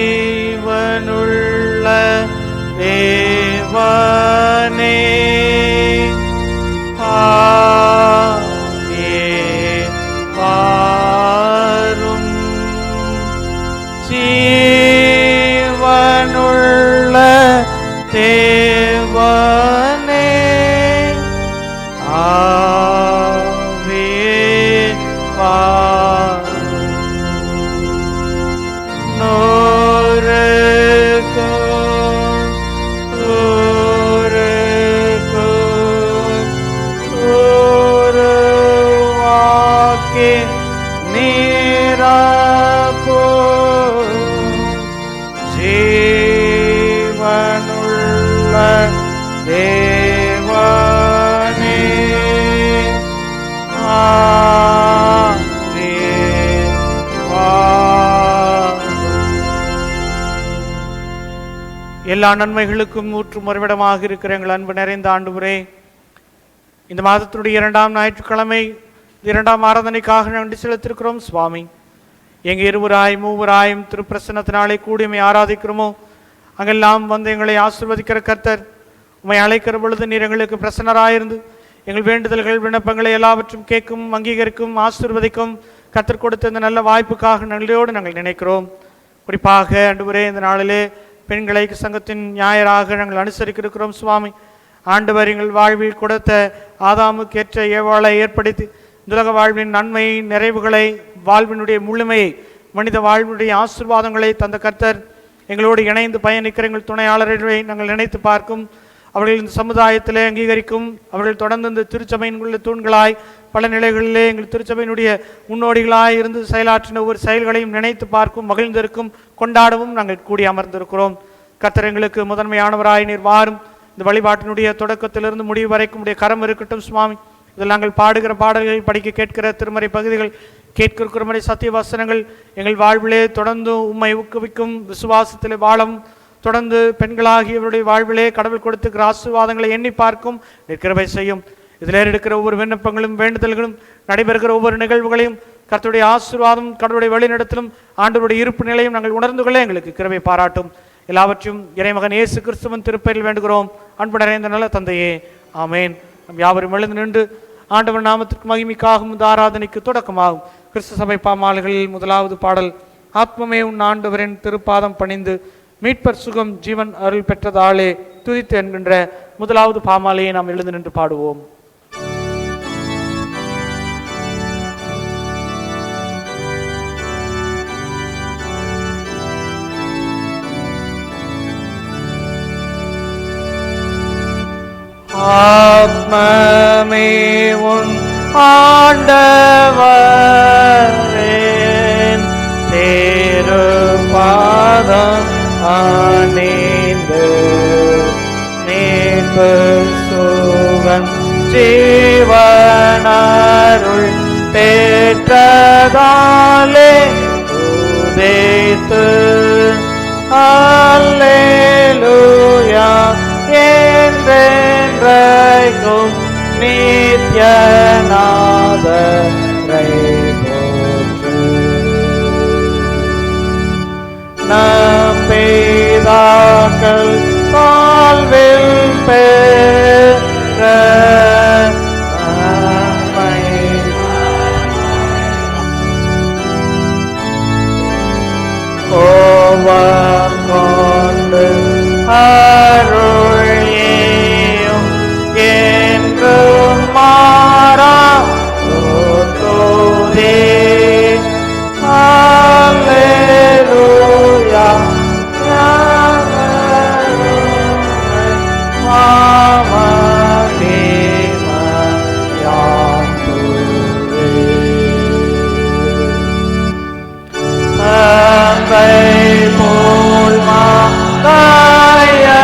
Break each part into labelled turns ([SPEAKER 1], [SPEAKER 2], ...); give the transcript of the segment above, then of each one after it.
[SPEAKER 1] ஜீவனுள்ள தேவனே வாரும். ஜீவனுள்ள தேவனே எல்லா நன்மைகளுக்கும் ஊற்று முறைவிடமாக இருக்கிற எங்கள் அன்பு நிறைந்த ஆண்டவரே, இந்த மாதத்தினுடைய 2ஆம் ஞாயிற்றுக்கிழமை 2ஆம் ஆராதனைக்காக நன்றி செலுத்திருக்கிறோம் சுவாமி. எங்கள் இருவராயும் மூவராயும் திருப்பிரசன்னத்தினாலே கூடியமை ஆராதிக்கிறோமோ அங்கெல்லாம் வந்து எங்களை ஆசீர்வதிக்கிற கர்த்தர், உம்மை அழைக்கிற பொழுது நீர் எங்களுக்கு பிரசன்னராயிருந்து எங்கள் வேண்டுதல்கள் விண்ணப்பங்களை எல்லாவற்றும் கேட்கும், அங்கீகரிக்கும், ஆசீர்வதிக்கும் கர்த்தர் கொடுத்த இந்த நல்ல வாய்ப்புக்காக நன்றியோடு நாங்கள் நினைக்கிறோம். குறிப்பாக ஆண்டவரே, இந்த நாளிலே பெண்களை சங்கத்தின் ஞாயிறாக நாங்கள் அனுசரிக்கிறோம் சுவாமி. ஆண்டவர் எங்கள் வாழ்வில் கொடுத்த ஆதாமுக்கு ஏற்ற ஏவாளை ஏற்படுத்தி உலக வாழ்வின் நன்மை நிறைவுகளை, வாழ்வினுடைய முழுமையை, மனித வாழ்வினுடைய ஆசீர்வாதங்களை தந்த கர்த்தர் எங்களோடு இணைந்து பயணிக்கிற எங்கள் துணையாளர்களை நாங்கள் நினைத்து பார்க்கும். அவர்கள் இந்த சமுதாயத்திலே அங்கீகரிக்கும். அவர்கள் தொடர்ந்து இந்த திருச்சபையின் உள்ள தூண்களாய் பல நிலைகளிலே எங்கள் திருச்சபையினுடைய முன்னோடிகளாய் இருந்து செயலாற்றின ஒவ்வொரு செயல்களையும் நினைத்து பார்க்கும், மகிழ்ந்திருக்கும், கொண்டாடவும் நாங்கள் கூடி அமர்ந்திருக்கிறோம். கர்த்தர் எங்களுக்கு முதன்மையானவராய் நீர் வாரும். இந்த வழிபாட்டினுடைய தொடக்கத்திலிருந்து முடிவு வரைக்கும் உடைய கரம் இருக்கட்டும் சுவாமி. இதில் நாங்கள் பாடுகிற பாடல்கள், படிக்க கேட்கிற திருமறை பகுதிகள், கேட்கிற முறை சத்திய வசனங்கள் எங்கள் வாழ்விலே தொடர்ந்து உம்மை ஊக்குவிக்கும், விசுவாசத்திலே வாழவும், தொடர்ந்து பெண்களாகியவருடைய வாழ்விலே கடவுள் கொடுத்துக்கிற ஆசீர்வாதங்களை எண்ணி பார்க்கும் கிருபை செய்யும். இதில் இருக்கிற ஒவ்வொரு விண்ணப்பங்களும் வேண்டுதல்களும் நடைபெறுகிற ஒவ்வொரு நிகழ்வுகளையும் கர்த்தருடைய ஆசீர்வாதம், கடவுளுடைய வழிநடத்தலும், ஆண்டவருடைய இருப்பு நிலையும் நாங்கள் உணர்ந்து கொள்ள எங்களுக்கு கிருபை பாராட்டும். எல்லாவற்றையும் இறைமகன் இயேசு கிறிஸ்துவின் திருப்பெயரில் வேண்டுகிறோம் அன்பு நிறைந்த நல்ல தந்தையே, ஆமேன். நம் யாவரும் எழுந்து நின்று ஆண்டவர் நாமத்திற்கு மகிமைக்காகும் இந்த ஆராதனைக்கு தொடக்கமாகும் கிறிஸ்து சபை பாமாலைகளில் முதலாவது பாடல், ஆத்மமே உன் ஆண்டவரின் திருப்பாதம் பணிந்து மீட்பர் சுகம் ஜீவன் அருள் பெற்றதாலே துதித்து என்கின்ற முதலாவது பாமாலையை நாம் எழுந்து நின்று பாடுவோம். ஆத்மமே உன் ஆண்டவரின் திருப்பாதம் அணிந்து மீட்பு சுகம் ஜீவனருள் பெற்றதாலே துதித்து அல்லேலூயா என்றென்றைக்கும் நித்யநாதரை போற்று. நம் பிதாக்கள் வாழ்வில் பெற்ற நன்மை கோபம் கொண்டு அருளியும் என்றும் மாறா துதி. அல்லேலூயா போல் மாயை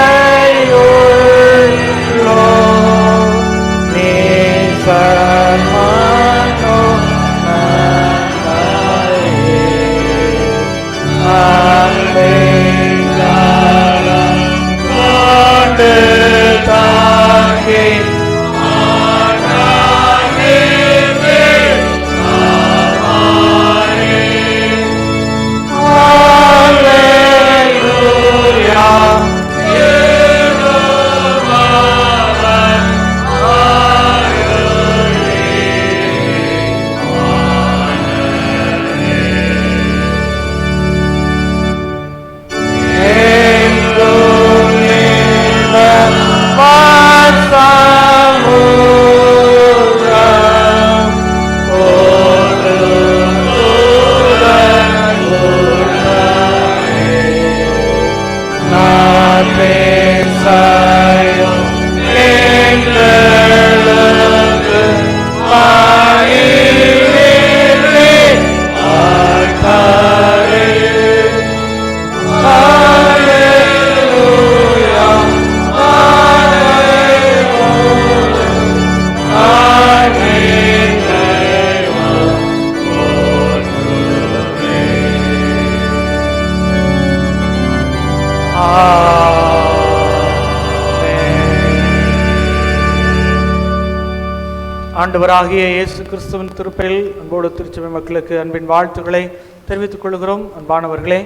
[SPEAKER 1] ஆண்டவராகிய இயேசு கிறிஸ்துவின் திருப்பெயரில் அன்போடு திருச்சபை மக்களுக்கு அன்பின் வாழ்த்துக்களை தெரிவித்துக் கொள்கிறோம். அன்பானவர்களே,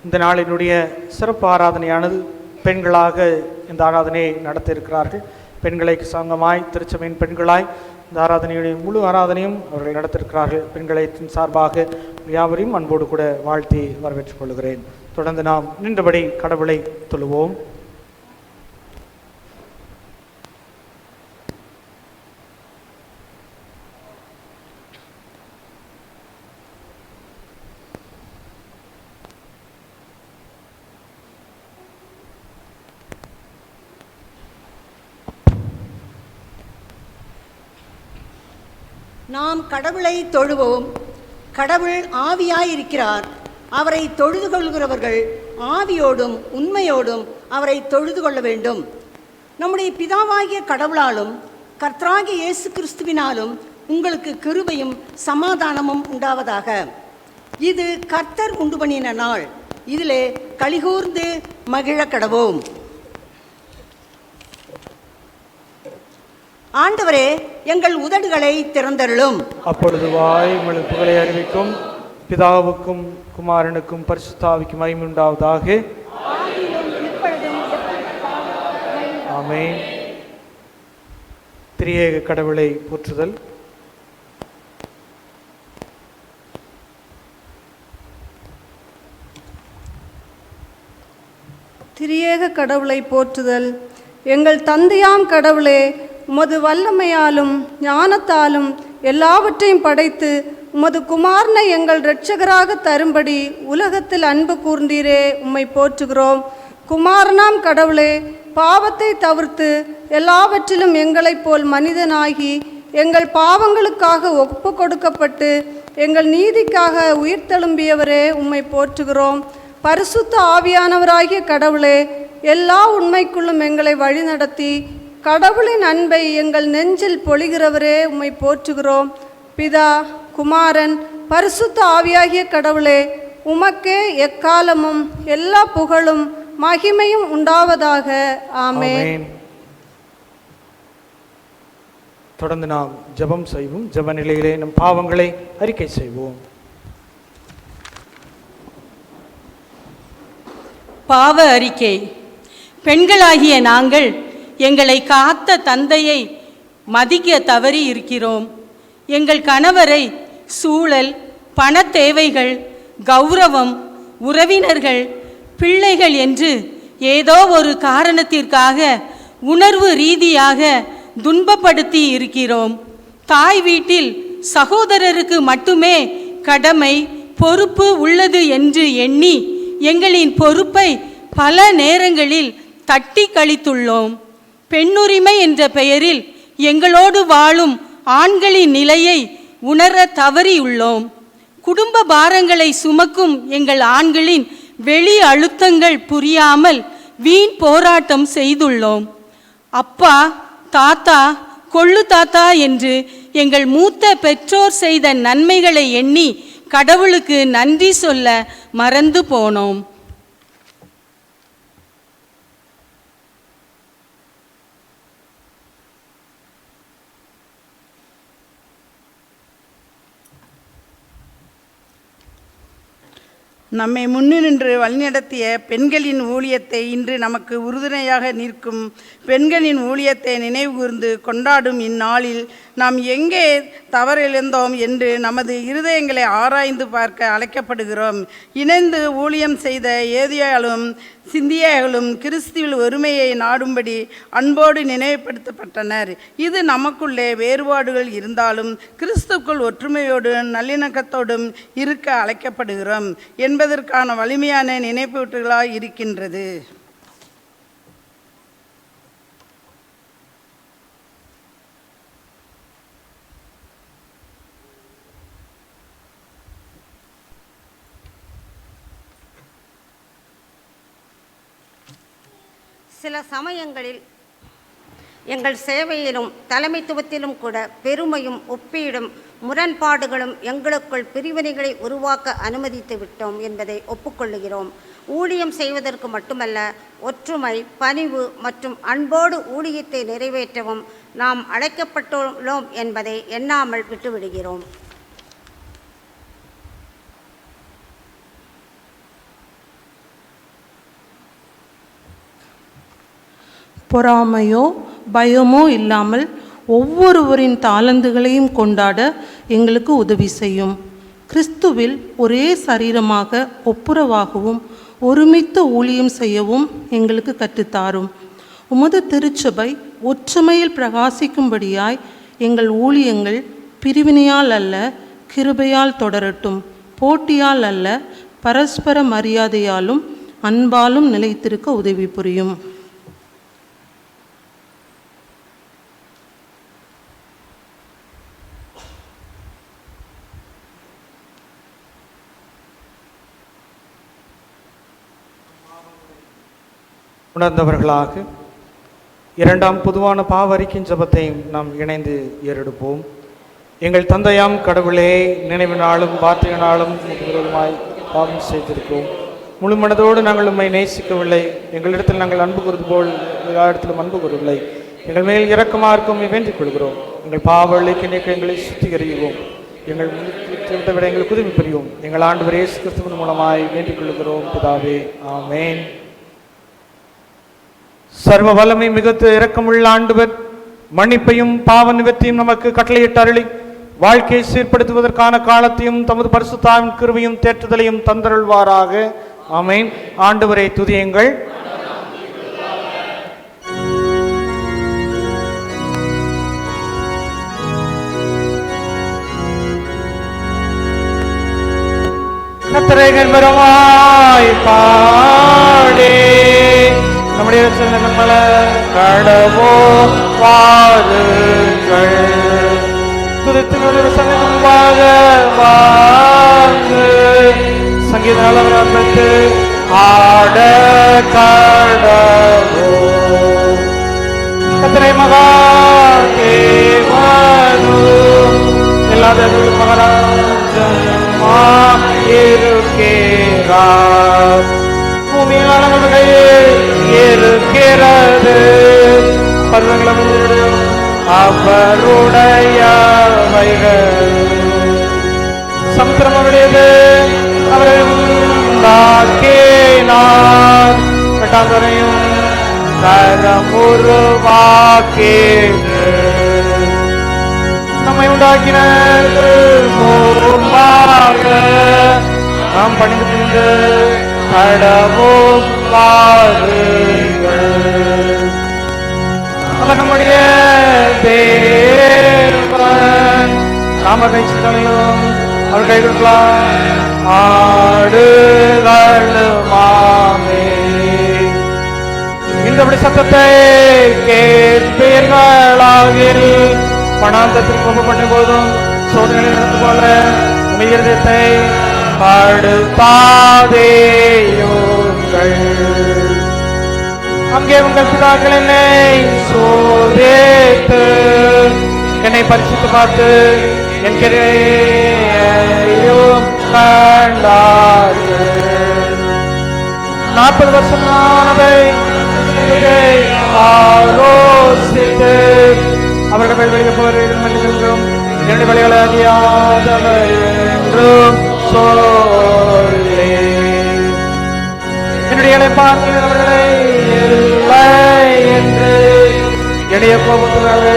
[SPEAKER 1] இந்த நாளினுடைய சிறப்பு ஆராதனையானது பெண்களாக இந்த ஆராதனையை நடத்த இருக்கிறார்கள். பெண்களை சங்கமாய் திருச்சபையின் பெண்களாய் இந்த ஆராதனையுடைய முழு ஆராதனையும் அவர்கள் நடத்திருக்கிறார்கள். பெண்களத்தின் சார்பாக யாவரையும் அன்போடு கூட வாழ்த்தி வரவேற்றுக் கொள்கிறேன். தொடர்ந்து நாம் நின்றபடி கடவுளை தொழுவோம்.
[SPEAKER 2] நாம் கடவுளை தொழுவோம். கடவுள் ஆவியாயிருக்கிறார். அவரை தொழுது கொள்கிறவர்கள் ஆவியோடும் உண்மையோடும் அவரை தொழுது கொள்ள வேண்டும். நம்முடைய பிதாவாகிய கடவுளாலும் கர்த்தராகிய இயேசு கிறிஸ்துவினாலும் உங்களுக்கு கிருபையும் சமாதானமும் உண்டாவதாக. இது கர்த்தர் உண்டு பண்ணின நாள். இதிலே களிகூர்ந்து மகிழ கடவோம். ஆண்டவரே, எங்கள் உதடுகளை திறந்தருளும்.
[SPEAKER 1] அப்பொழுது வாய் உங்கள் புகழை அறிவிக்கும். பிதாவுக்கும் குமாரனுக்கும் பரிசுத்தாவிக்கும் மகிமை உண்டாவதாக. ஆமென். திரியேக கடவுளை போற்றுதல்.
[SPEAKER 3] திரியேக கடவுளை போற்றுதல். எங்கள் தந்தையாம் கடவுளே, உமது வல்லமையாலும் ஞானத்தாலும் எல்லாவற்றையும் படைத்து உமது குமாரனை எங்கள் இரட்சகராக தரும்படி உலகத்தில் அன்பு கூர்ந்தீரே, உம்மை போற்றுகிறோம். குமாரனாம் கடவுளே, பாவத்தை தவிர்த்து எல்லாவற்றிலும் எங்களைப் போல் மனிதனாகி எங்கள் பாவங்களுக்காக ஒப்பு கொடுக்கப்பட்டு எங்கள் நீதிக்காக உயிர்த்தெழும்பியவரே, உம்மை போற்றுகிறோம். பரிசுத்த ஆவியானவராகிய கடவுளே, எல்லா உண்மைக்குள்ளும் எங்களை வழிநடத்தி கடவுளின் அன்பை எங்கள் நெஞ்சில் பொழிகிறவரே, உம்மை போற்றுகிறோம். பிதா, குமாரன், பரிசுத்த ஆவியாகிய கடவுளே, உமக்கே எக்காலமும் எல்லா புகழும் மகிமையும் உண்டாவதாக. ஆமென்.
[SPEAKER 1] தொடர்ந்து நாம் ஜெபம் செய்வோம். ஜெப நிலையிலே நம் பாவங்களை அறிக்கை செய்வோம்.
[SPEAKER 4] பாவ அறிக்கை. பெண்களாகிய நாங்கள் எங்களை காத்த தந்தையை மதிக்க தவறி இருக்கிறோம். எங்கள் கணவரை சூழல், பண தேவைகள், கௌரவம், உறவினர்கள், பிள்ளைகள் என்று ஏதோ ஒரு காரணத்திற்காக உணர்வு ரீதியாக துன்பப்படுத்தி இருக்கிறோம். தாய் வீட்டில் சகோதரருக்கு மட்டுமே கடமை, பொறுப்பு உள்ளது என்று எண்ணி எங்களின் பொறுப்பை பல நேரங்களில் தட்டி கழித்துள்ளோம். பெண்ணுரிமை என்ற பெயரில் எங்களோடு வாழும் ஆண்களின் நிலையை உணர தவறியுள்ளோம். குடும்ப பாரங்களை சுமக்கும் எங்கள் ஆண்களின் வெளி அழுத்தங்கள் புரியாமல் வீண் போராட்டம் செய்துள்ளோம். அப்பா, தாத்தா, கொள்ளு தாத்தா என்று எங்கள் மூத்த பெற்றோர் செய்த நன்மைகளை எண்ணி கடவுளுக்கு நன்றி சொல்ல மறந்து போனோம்.
[SPEAKER 5] நம்மை முன்னின்று வழிநடத்திய பெண்களின் ஊழியத்தை இன்று நமக்கு உறுதுணையாக நிற்கும் பெண்களின் ஊழியத்தை நினைவுகூர்ந்து கொண்டாடும் இந்நாளில் நாம் எங்கே தவறிழந்தோம் என்று நமது இருதயங்களை ஆராய்ந்து பார்க்க அழைக்கப்படுகிறோம். இணைந்து ஊழியம் செய்த ஏதியாலும் சிந்தியாகளும் கிறிஸ்துவில் ஒருமையை நாடும்படி அன்போடு நினைவுபடுத்தப்பட்டனர். இது நமக்குள்ளே வேறுபாடுகள் இருந்தாலும் கிறிஸ்துக்குள் ஒற்றுமையோடு நல்லிணக்கத்தோடும் இருக்க அழைக்கப்படுகிறோம் என்பதற்கான வலிமையான நினைப்பூட்டுகளாய் இருக்கின்றது.
[SPEAKER 2] சில சமயங்களில் எங்கள் சேவையிலும் தலைமைத்துவத்திலும் கூட பெருமையும் ஒப்பீடும் முரண்பாடுகளும் எங்களுக்குள் பிரிவினைகளை உருவாக்க அனுமதித்து விட்டோம் என்பதை ஒப்புக்கொள்ளுகிறோம். ஊழியம் செய்வதற்கு மட்டுமல்ல, ஒற்றுமை, பணிவு மற்றும் அன்போடு ஊழியத்தை நிறைவேற்றவும் நாம் அழைக்கப்பட்டுள்ளோம் என்பதை எண்ணாமல் விட்டுவிடுகிறோம்.
[SPEAKER 6] பொறாமையோ பயமோ இல்லாமல் ஒவ்வொருவரின் தாளந்துகளையும் கொண்டாட எங்களுக்கு உதவி செய்யும். கிறிஸ்துவில் ஒரே சரீரமாக ஒப்புரவாகவும் ஒருமித்த ஊழியம் செய்யவும் எங்களுக்கு கற்றுத்தாரும். உமது திருச்சபை ஒற்றுமையில் பிரகாசிக்கும்படியாய் எங்கள் ஊழியங்கள் பிரிவினையால் அல்ல, கிருபையால் தொடரட்டும். போட்டியால் அல்ல, பரஸ்பர மரியாதையாலும் அன்பாலும் நிலைத்திருக்க உதவி புரியும்.
[SPEAKER 1] உணர்ந்தவர்களாக இரண்டாம் பொதுவான பாவ அறிக்கையின் ஜெபத்தையும் நாம் இணைந்து ஏறெடுப்போம். எங்கள் தந்தையாம் கடவுளே, நினைவினாலும் வார்த்தையினாலும் விரோதமாய் பாவம் செய்திருக்கிறோம். முழு மனதோடு நாங்கள் உம்மை நேசிக்கவில்லை. எங்களிடத்தில் நாங்கள் அன்பு கூறுவது போல் எல்லா இடத்திலும் அன்பு கூறவில்லை. எங்கள் மேல் இரக்கமாக இருக்கும் வேண்டிக் கொள்கிறோம். எங்கள் பாவங்களுக்கு நீக்க எங்களை சுத்திகரிவோம். எங்கள் விட எங்களுக்கு உதவி புரியும். எங்கள் ஆண்டவர் இயேசு கிறிஸ்துவின் மூலமாய் வேண்டிக் கொள்கிறோம் பிதாவே, ஆமென். சர்வ வல்லமை மிகுந்த இரக்கமுள்ள ஆண்டவர் மன்னிப்பையும் பாவ நிவர்த்தியும் நமக்கு கட்டளையிட்டு அருளி வாழ்க்கையை சீர்படுத்துவதற்கான காலத்தையும் தமது பரிசுத்தாவின் கிருபையும் தேற்றுதலையும் தந்தருள்வாராக. ஆமென். ஆண்டவரை துதியுங்கள். கர்த்தரை மரமாய் பாடே நம்முடைய நம்மள கடவோ வாருங்கள் துதித்து சங்கமாக வாங்கு சங்கீத நலவரம்பத்து ஆட கடவோ கர்த்தரை மகா தேவனு எல்லாத மகாராஜமா இருக்கிறார். இருக்கிறது பருவங்களும் அவருடையவைகள் சமுத்திரம் அவருடையது. அவரை உண்டாக்கினார், கட்டாந்தரையும் கரமுருவாக்கி நம்மை உண்டாக்கின நாம் பணிந்து பிடிந்து கடவும் அவர் நம்முடைய தேவன். நாம பேச்சும் அவர் கைகொடுக்கலாம் ஆடுகளுமாமே. இந்தபடி சத்தத்தை கேட்பீர்களாகில் பணாந்தத்தில் கொண்டு பண்ணும் போதும் சோதனை நடந்து போல உங்கள் இருதயத்தை படுத்தாதேயுங்கள். அங்கே உங்கள் பிதாக்கள் என்னை சோதித்து என்னை பரிசுத்து பார்த்து என் கிரையையும் கண்டார்கள். 40 வருஷமானதை ஆலோசித்து அவர்கள் வெளியே போகிறோம் என்னுடைய வழிகளை அறியாதவை என்றும் சொல்லி என்னுடைய பார்க்கிறவர்களை இல்லை என்று எளிய கோபத்துகள்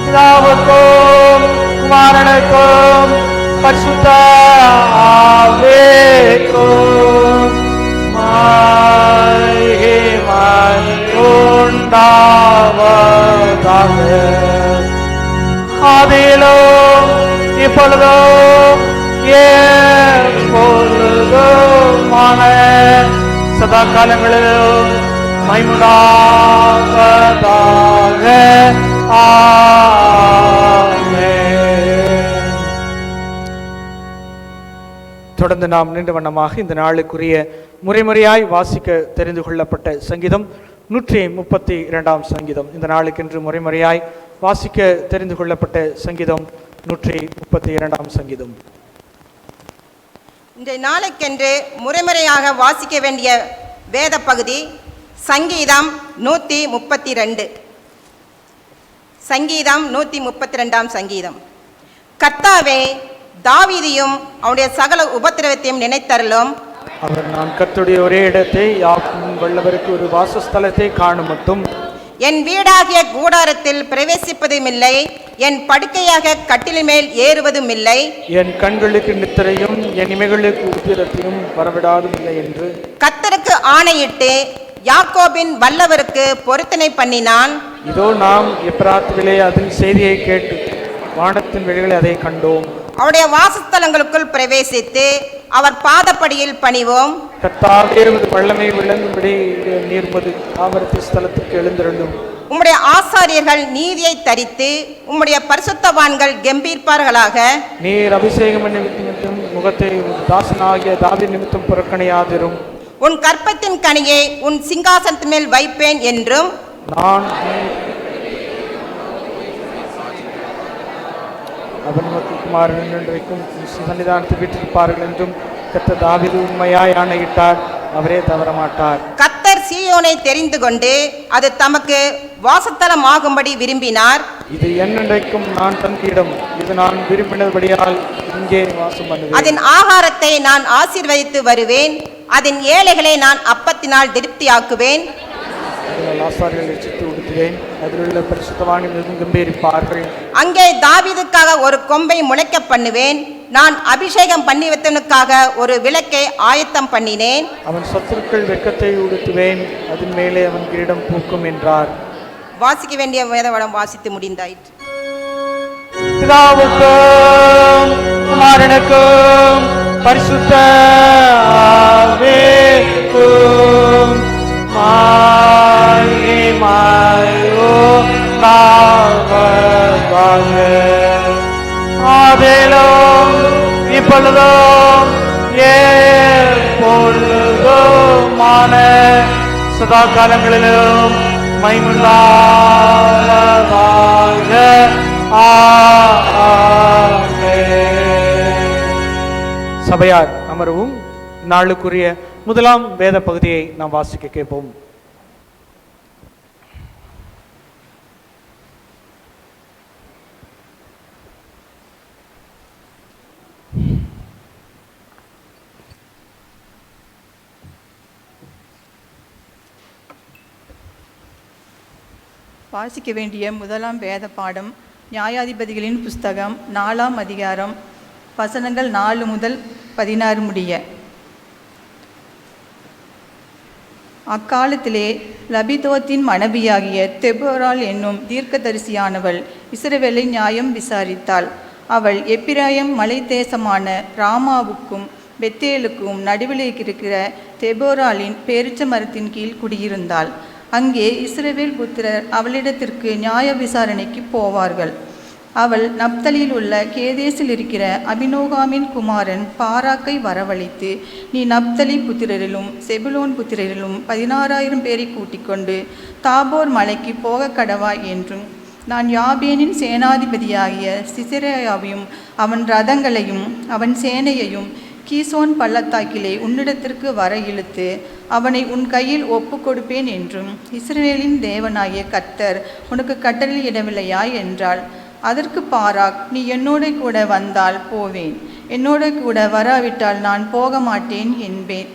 [SPEAKER 1] பிதாவுக்கும் குமாரனுக்கும் பரிசுத்த ஆவிக்கும் உண்டாவதாக அதிலும் இப்பொழுதும் எப்பொழுதுமான சதா காலங்களிலும் மைமுடாவதாக. தொடர்ந்து நாம் நின்ற வண்ணமாக இந்த நாளுக்குரிய முறைமுறையாய் வாசிக்க தெரிந்து கொள்ளப்பட்ட சங்கீதம் 132 சங்கீதம். இந்த நாளுக்கென்று முறைமுறையாய் வாசிக்க தெரிந்து கொள்ளப்பட்ட சங்கீதம் 132 சங்கீதம்.
[SPEAKER 7] இன்றைய நாளைக்கென்று முறைமுறையாக வாசிக்க வேண்டிய வேத பகுதி சங்கீதம் 132. சங்கீதம் 132 சங்கீதம். கர்த்தாவே, தாவீதையும் அவனுடைய சகல உபத்திரவத்தையும் நினைத்தருளும்.
[SPEAKER 1] அவர் நான் கர்த்தருடைய ஒரே இடத்தை யாக்கும் வல்லவருக்கு ஒரு வாசஸ்தலத்தை காணும் மட்டும்
[SPEAKER 7] என் வீடாகிய கூடாரத்தில் பிரவேசிப்பதும் இல்லை, என் படுக்கையாக கட்டிலின் மேல் ஏறுவதும் இல்லை.
[SPEAKER 1] என் கண்களுக்கு நித்திரையும் என் இமைகளுக்கு உத்திரத்தையும் வரவிடாதும் இல்லை என்று
[SPEAKER 7] கர்த்தருக்கு ஆணையிட்டு யாக்கோபின் வல்லவருக்கு பொருத்தனை பண்ணினான்.
[SPEAKER 1] இதோ நாம் எப்ராத்திலே அதன் செய்தியை கேட்டு வானத்தின் வெளிகளை அதை கண்டோம்.
[SPEAKER 7] அவருடைய வாசஸ்தலங்களுக்குள் பிரவேசித்து அவர் பாதப்படியில் பணிவோம்.
[SPEAKER 1] கர்த்தாவே, வல்லமை விளங்கும்படி நீர்மது ஆவரத்து ஸ்தலத்துக்கு எழுந்திருந்தும்.
[SPEAKER 7] உம்முடைய ஆசாரியர்கள் நீதியை தரித்து உம்முடைய பரிசுத்தவான்கள் கம்பீர்ப்பார்களாக.
[SPEAKER 1] நீர் அபிஷேகம் நிமித்தம் முகத்தை தாசனாகிய தாவீது நிமித்தம் புறக்கணியாதிரும்.
[SPEAKER 7] உன் கற்பத்தின் கனியை உன் சிங்காசனத்தின் மேல் வைப்பேன் என்றும்
[SPEAKER 1] நான் அவன் குமாரன் என்றைக்கும் சன்னிதானத்தில் வீற்றிருப்பார்கள் என்றும் கர்த்தர் தாவீது உண்மையாய் ஆணையிட்டார், அவரே தவறமாட்டார்.
[SPEAKER 7] கர்த்தர் சீயோனை தெரிந்து கொண்டு அது தமக்கு வாசத்தலம் ஆகும்படி விரும்பினார்.
[SPEAKER 1] இது என்னென்றைக்கும் நான் தங்கியிடம், இது நான் விரும்பினபடியால் இங்கே வாசம் பண்ணுவேன்.
[SPEAKER 7] அதன் ஆகாரத்தை நான் ஆசீர்வதித்து வருவேன், அதன் ஏழைகளை நான் அப்பத்தினால் திருப்தியாக்குவேன்.
[SPEAKER 1] ஆசாரிகளை சித்து உடுத்துவேன், அதில் உள்ள பரிசுத்தவான்கள் கம்பீரிப்பார்கள்.
[SPEAKER 7] அங்கே தாவீதுக்காக ஒரு கொம்பை முளைக்க பண்ணுவேன், நான் அபிஷேகம் பண்ணி வைத்தவனுக்காக ஒரு விளக்கை ஆயத்தம் பண்ணினேன்.
[SPEAKER 1] அவன் சத்துருக்கள் வெட்கத்தை உடுத்துவேன், அதன் மேலே அவன் கிரீடம் பூக்கும் என்றார்.
[SPEAKER 7] வாசிக்க வேண்டிய வேதவடம் வாசித்து முடிந்தாயிற்று.
[SPEAKER 1] பிதாவுக்கும் குமாரனுக்கும் பரிசுத்த ஆவிக்கும் ஆதிலும் இப்பொழுதும் எப்பொழுதுமான சதா காலங்களிலும் மைமுள்ளதாக ஆமென். சபையார் அமரவும். நாளுக்குரிய முதலாம் வேத பகுதியை நாம் வாசிக்க கேட்போம்.
[SPEAKER 8] வாசிக்க வேண்டிய முதலாம் வேத பாடம் நியாயாதிபதிகளின் புஸ்தகம் 4ஆம் அதிகாரம் வசனங்கள் 4 முதல் 16 முடிய. அக்காலத்திலே லபிதோத்தின் மனைவியாகிய தெபோராள் என்னும் தீர்க்கதரிசியானவள் இஸ்ரவேலை நியாயம் விசாரித்தாள். அவள் எப்பிராயிம் மலை தேசமான ராமாவுக்கும் பெத்தேலுக்கும் நடுவில் இருக்கிற தெபோராளின் பேரிச்ச மரத்தின் கீழ் குடியிருந்தாள். அங்கே இஸ்ரவேல் புத்திரர் அவளிடத்திற்கு நியாய விசாரணைக்கு போவார்கள். அவள் நப்தலியில் உள்ள கேதேசில் இருக்கிற அபினோகாமின் குமாரன் பாராக்கை வரவழைத்து, நீ நப்தலி புத்திரரிலும் செபுலோன் புத்திரரிலும் 16,000 பேரை கூட்டிக் கொண்டு தாபோர் மலைக்கு போக கடவா என்றும், நான் யாபேனின் சேனாதிபதியாகிய சிசெராயாவையும் அவன் ரதங்களையும் அவன் சேனையையும் கீசோன் பள்ளத்தாக்கிலே உன்னிடத்திற்கு வர இழுத்து அவனை உன் கையில் ஒப்பு கொடுப்பேன் என்றும் இஸ்ரவேலின் தேவனாகிய கர்த்தர் உனக்கு கட்டளையிடவில்லையா என்றாள். அதற்கு பாராக், நீ என்னோட கூட வந்தால் போவேன், என்னோட கூட வராவிட்டால் நான் போக மாட்டேன் என்பேன்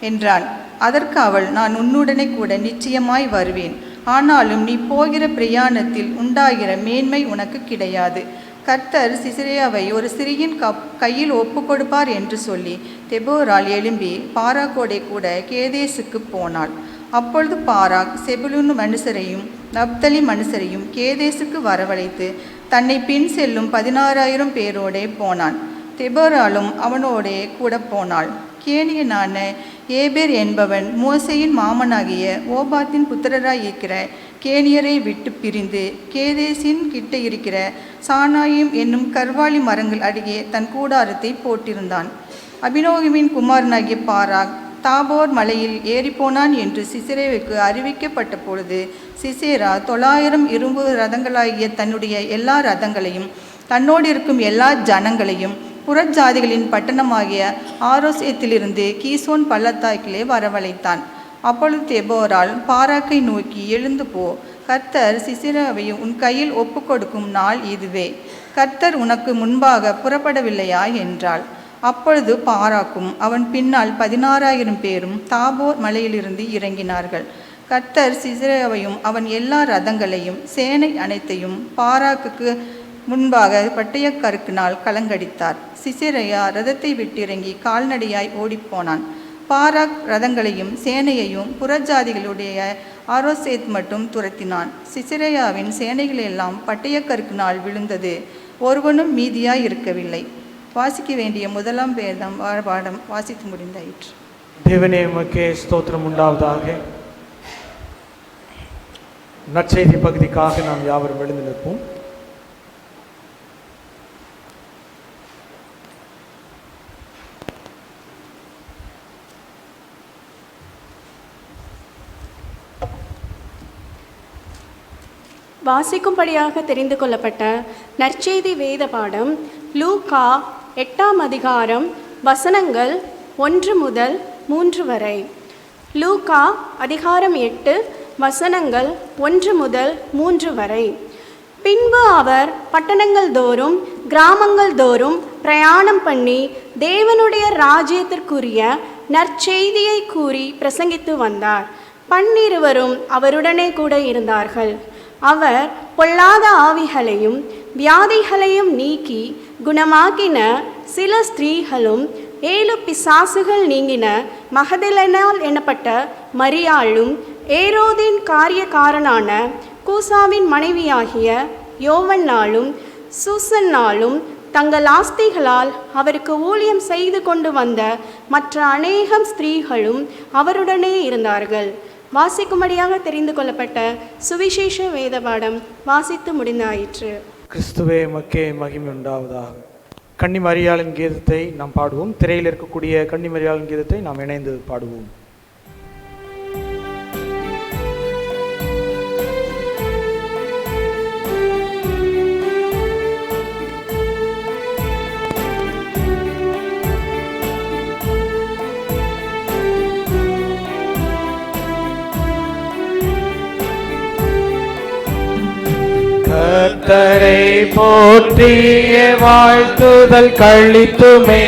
[SPEAKER 8] என்றான். அதற்கு அவள், நான் உன்னுடனே கூட நிச்சயமாய் வருவேன், ஆனாலும் நீ போகிற பிரயாணத்தில் உண்டாகிற மேன்மை உனக்கு கிடையாது. கர்த்தர் சிசெராவை ஒரு சிறியின் கையில் ஒப்பு கொடுப்பார் என்று சொல்லி தெபோராள் எழும்பி பாராக்கோடே கூட கேதேசுக்கு போனாள். அப்பொழுது பாராக் செபுலூன் மனுஷரையும் நப்தலி மனுஷரையும் கேதேசுக்கு வரவழைத்து தன்னை பின் செல்லும் 16,000 பேரோடே போனான். தெபோராளும் அவனோடே கூட போனாள். கேனியனான ஏபேர் என்பவன் மோசையின் மாமனாகிய ஓபாத்தின் புத்திரராய் இருக்கிற கேனியரை விட்டு பிரிந்து கேதேசின் கிட்ட இருக்கிற சானாயிம் என்னும் கர்வாலி மரங்கள் அருகே தன் கூடாரத்தை போட்டிருந்தான். அபினோகமின் குமாரனாகிய பாராக் தாபோர் மலையில் ஏறிப்போனான் என்று சிசேராவுக்கு அறிவிக்கப்பட்ட பொழுது சிசேரா 900 இரும்பு ரதங்களாகிய தன்னுடைய எல்லா ரதங்களையும் தன்னோடு இருக்கும் எல்லா ஜனங்களையும் புறஜாதிகளின் பட்டணமாகிய ஆரோசேத்திலிருந்து கீசோன் பள்ளத்தாக்கிலே வரவழைத்தான். அப்பொழுது தெபோரால் பாராக்கை நோக்கி, எழுந்து போ, கர்த்தர் சிசேராவை உன் கையில் ஒப்புக்கொடுக்கும் நாள் இதுவே. கர்த்தர் உனக்கு முன்பாக புறப்படவில்லையா என்றாள். அப்பொழுது பாராக்கும் அவன் பின்னால் 16,000 பேரும் தாபோர் மலையிலிருந்து இறங்கினார்கள். கர்த்தர் சிசேராவையும் அவன் எல்லா ரதங்களையும் சேனை அனைத்தையும் பாராக்குக்கு முன்பாக பட்டயக்கருக்கினால் கலங்கடித்தார். சிசேரையா ரதத்தை விட்டிறங்கி கால்நடையாய் ஓடிப்போனான். பாராக் ரதங்களையும் சேனையையும் புறஜாதிகளுடைய ஆரோசேத் மட்டும் துரத்தினான். சிசேராவின் சேனைகளெல்லாம் பட்டயக்கருக்கினால் விழுந்தது, ஒருவனும் மீதியாய் இருக்கவில்லை. வாசிக்க வேண்டிய முதலாம் வேதம் பாடம் வாசித்து முடிந்தாயிற்று.
[SPEAKER 1] தேவனே உமக்கே ஸ்தோத்திரம் உண்டாவதாக. நற்செய்தி பகுதிக்காக நாம் யாவரும் எழுந்து நிற்போம்.
[SPEAKER 9] வாசிக்கும்படியாக தெரிந்து கொள்ளப்பட்ட நற்செய்தி வேத பாடம் லூக்கா 8ஆம் அதிகாரம் வசனங்கள் 1 முதல் 3 வரை. லூக்கா அதிகாரம் 8 வசனங்கள் 1 முதல் 3 வரை. பின்பு அவர் பட்டணங்கள் தோறும் கிராமங்கள் தோறும் பிரயாணம் பண்ணி தேவனுடைய ராஜ்யத்திற்குரிய நற்செய்தியை கூறி பிரசங்கித்து வந்தார். 12 அவருடனே கூட இருந்தார்கள். அவர் பொல்லாத ஆவிகளையும் வியாதிகளையும் நீக்கி குணமாக்கின சில ஸ்திரீகளும் 7 பிசாசுகள் நீங்கின மகதலேனாள் எனப்பட்ட மரியாளும் ஏரோதின் காரியக்காரனான கூசாவின் மனைவியாகிய யோவன்னாலும் சூசன்னாலும் தங்கள் ஆஸ்திகளால் அவருக்கு ஊழியம் செய்து கொண்டு வந்த மற்ற அநேகம் ஸ்திரீகளும் அவருடனே இருந்தார்கள். வாசிக்கும்படியாக தெரிந்து கொள்ளப்பட்ட சுவிசேஷ வேத பாடம் வாசித்து முடிந்தாயிற்று.
[SPEAKER 1] கிறிஸ்துவே உமக்கே மகிமை உண்டாவதாக. கன்னி மரியாளின் கீதத்தை நாம் பாடுவோம். திரையில் இருக்கக்கூடிய கன்னி மரியாளின் கீதத்தை நாம் இணைந்து பாடுவோம். கர்த்தரை போற்றிய வாழ்த்துதல் கழித்துமே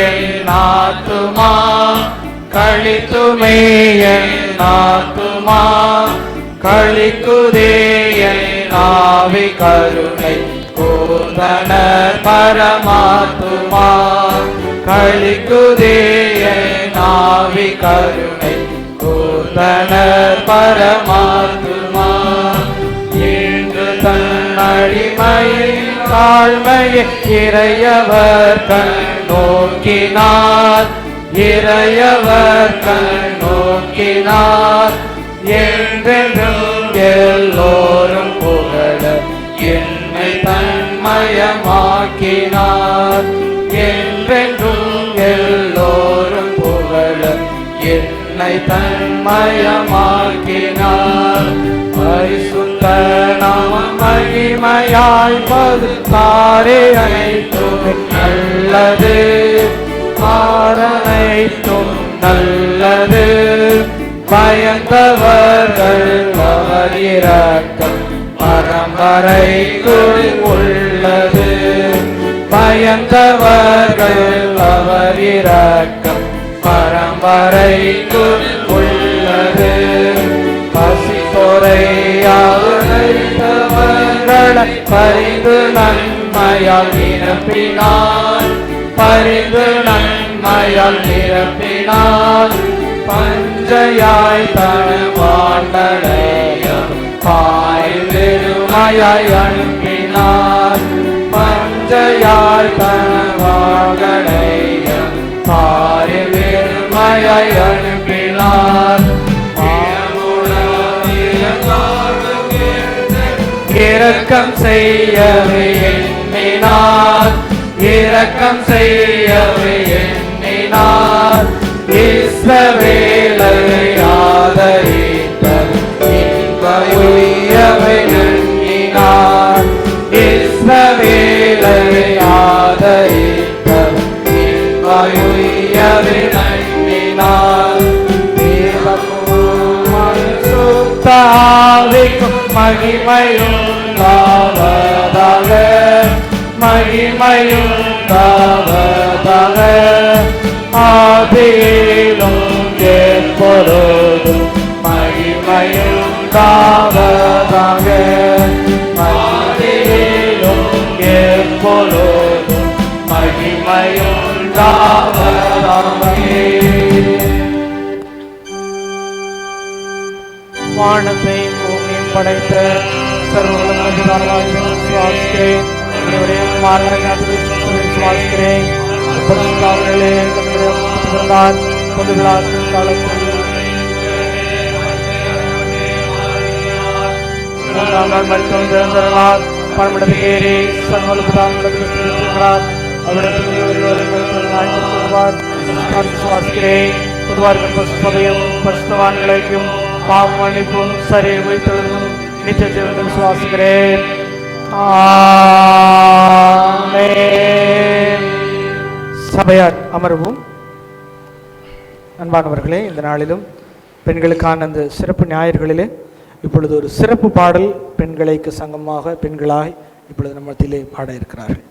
[SPEAKER 1] என் ஆத்துமா, கழித்துமே என் ஆத்துமா, கழிக்குதே என் ஆவி கருணை கூர்ந்தனர் பரமாத்துமா, கழிக்குதே என் ஆவி கருணை கூர்ந்தனர் பரமாத்துமா. தன் அடிமையின் தாழ்மையை இறையவர் கண் நோக்கினார், இறையவர் கண் நோக்கினார். என்றென்றும் எல்லோரும் புகழ என்னை தன்மயமாக்கினார், என்றென்றும் எல்லோரும் புகழ என்னை தன்மயமாக்கினார். பரிசுத்த நாமம் மகிமையாய் பதுத்தாரே அனைத்தும் நல்லது, ஆரனைத்தும் நல்லது. பயந்தவர்கள் அவர் இரக்கம் பரம்பரைக்கு உள்ளது, பயந்தவர்கள் அவர் இரக்கம் பரம்பரைக்கு உள்ளது. பசித்தோரையாவர்களை பரிந்து நன்மையால் நிரப்பினார், பரிந்து நன்மையால் நிரப்பினார். பஞ்சையாய் தனவாண்டலையும் பாய் வெறுமையாய் அனுப்பினார், பஞ்சையாய் தனவாண்டலையும் பாய் வெறுமையாய் அனுப்பினார். இரக்கம் செய்யவே எண்ணினார், இரக்கம் செய்யவே எண்ணினார்.
[SPEAKER 10] இஸ்ரவேலை ஆதரித்த இன்பமுயவை நன்னினார். இஸ்ரவேலை ஆதரித்த இன்பமுயவை நன்னினார். சுத்தாவிக்கும் மகிமையுண்டாவதாக, மகிமையுண்டாவதாக. ஆதியிலும் எப்பொழுதும் மகிமையுண்டாவதாக, ஆதியிலும் எப்பொழுதும் மகிமையுண்டாவதாக.
[SPEAKER 1] வானத்தை பூமியும் படைத்த சர்வவல்லமையாளனாகிய விசுவாசிக்கிறேன். என்னுடைய குமாரனாகிய கிறிஸ்துவை விசுவாசிக்கிறேன். பரிசுத்தவான்களே, தம்முடைய பிறந்தார் பொதுவிழாக் காலத்தில் இரண்டாம் நாள் மருத்துவம் திறந்தார். பணமிடத்தில் ஏறி சர்வவல்லமையாளனாகிய இருக்கிறார். அவரிடத்தில் ஒருவரை மருத்துவம் விசுவாசிக்கிறேன். பொதுவார்கள் பசுபதையும் பரிசுத்தவான்களையும் பாவ மன்னிப்பும் சரி வைத்ததும் நித்திய ஜீவனை விசுவாசிக்கிறேன். ஆமென். சபையார் அமர்வும். அன்பானவர்களே, இந்த நாளிலும் பெண்களுக்கான அந்த சிறப்பு ஞாயிறுகளிலே இப்பொழுது ஒரு சிறப்பு பாடல் பெண்களுக்கு சங்கமாக பெண்களாய் இப்பொழுது நம்ம மத்தியிலே பாட இருக்கிறார்கள்.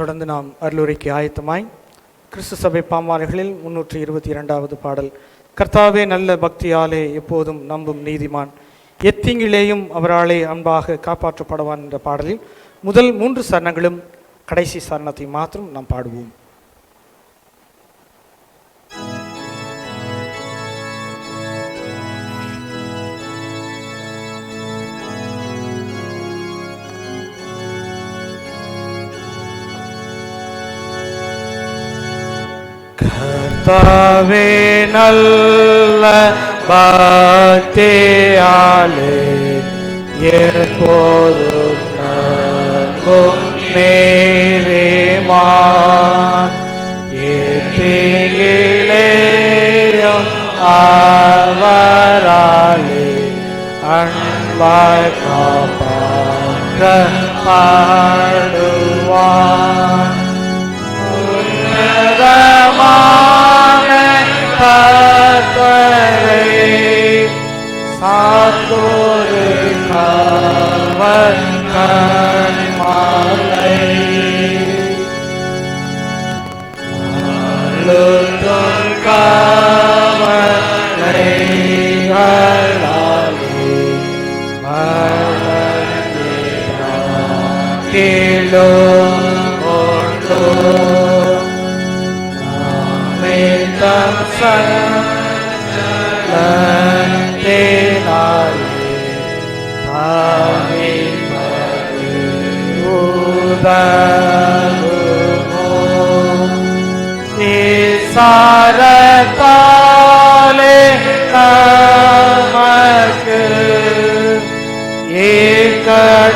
[SPEAKER 1] தொடர்ந்து நாம் அருளுரைக்கு ஆயத்தமாய் கிறிஸ்து சபை பாமாலைகளில் 322வது பாடல், கர்த்தாவே நல்ல பக்தியாலே எப்போதும் நம்பும் நீதிமான் எத்தீங்கிலேயும் அவராலே அன்பாக காப்பாற்றப்படுவான் என்ற பாடலில் முதல் 3 சரணங்களும் கடைசி சரணத்தை மாத்திரம் நாம் பாடுவோம்.
[SPEAKER 10] கர்த்தாவே நல்ல பக்தியாலே எப்போதும் நம்பும் நீதிமான் எத்தீங்கிலேயும் அவராலே அன்பாய் காப்பாற்றப்படுவான். கர்த்தரை சாத்தோரு காவல் கண்மாலை அழுத்தும் கவலைகளாலே கீழோ தம் சலத்தினாலே தாமிப்பது உதவுமோ இசாரத்தாலே நமக்கு ஏகட்டளிக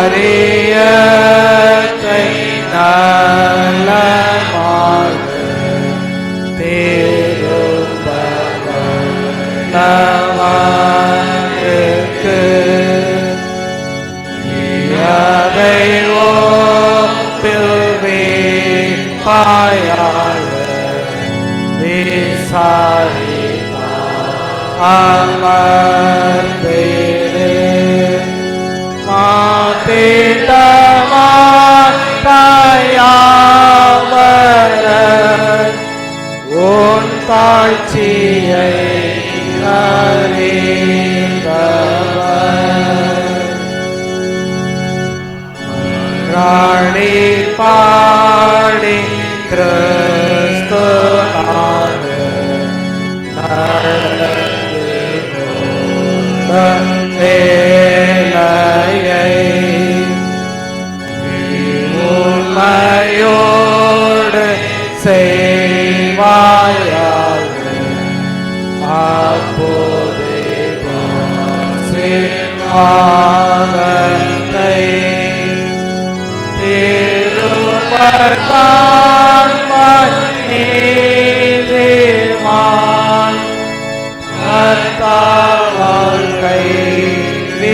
[SPEAKER 10] காரியத்தை நலமாக தேருபவனுக்கு அதை ஒப்பில்வேயாள விசாரிப்பா அமர்ந்தேனே மாத்திட்டமாயாவர உன் தாழ்ச்சியை அறிந்தவர் ராணி பாடி கிறிஸ்துவான உண்மையோடு செய்வாயாக அப்போதே வாசத்தை திருப்பர்காண்பாய் நீதிமான் கர்த்தாவால் கைவிடப்படான்.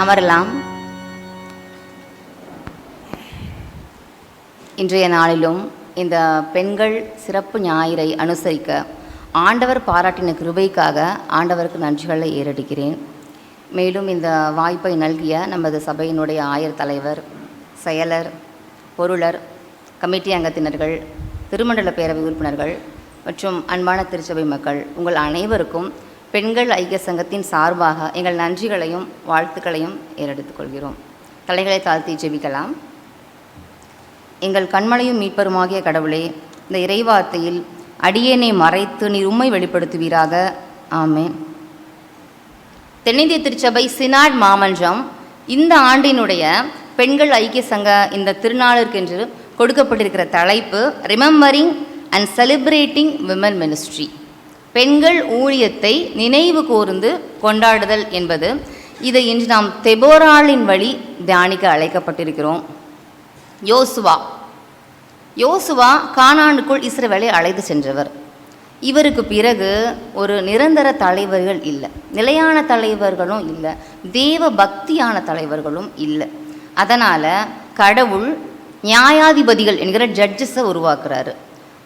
[SPEAKER 11] அமரலாம். இன்றைய நாளிலும் இந்த பெண்கள் சிறப்பு ஞாயிறை அனுசரிக்க ஆண்டவர் பாராட்டின கிருபைக்காக ஆண்டவருக்கு நன்றிகளை ஏறெடுக்கிறேன். மேலும் இந்த வாய்ப்பை நல்கிய நமது சபையினுடைய ஆயர் தலைவர், செயலர், பொருளர், கமிட்டி அங்கத்தினர்கள், திருமண்டல பேரவை உறுப்பினர்கள் மற்றும் அன்பான திருச்சபை மக்கள் உங்கள் அனைவருக்கும் பெண்கள் ஐக்கிய சங்கத்தின் சார்பாக எங்கள் நன்றிகளையும் வாழ்த்துக்களையும் ஏறெடுத்துக் கொள்கிறோம். தலைகளை தாழ்த்தி ஜெபிக்கலாம். எங்கள் கண்மலையும் மீட்பருமாகிய கடவுளே, இந்த இறைவார்த்தையில் அடியேனை மறைத்து நீர் உம்மை வெளிப்படுத்துவீராக. ஆமென். தென்னிந்திய திருச்சபை சினாட் மாமன்றம் இந்த ஆண்டினுடைய பெண்கள் ஐக்கிய சங்க இந்த திருநாளிற்கென்று கொடுக்கப்பட்டிருக்கிற தலைப்பு remembering and celebrating women ministry, பெண்கள் ஊழியத்தை நினைவு கூர்ந்து கொண்டாடுதல் என்பது. இதை இன்று நாம் தெபோராளின் வழி தியானிக்க அழைக்கப்பட்டிருக்கிறோம். யோசுவா கானானுக்குள் இஸ்ரவேலை அழைத்து சென்றவர். இவருக்கு பிறகு ஒரு நிரந்தர தலைவர்கள் இல்லை, நிலையான தலைவர்களும் இல்லை, தேவ பக்தியான தலைவர்களும் இல்லை. அதனால் கடவுள் நியாயாதிபதிகள் என்கிற ஜட்ஜஸை உருவாக்குறாரு.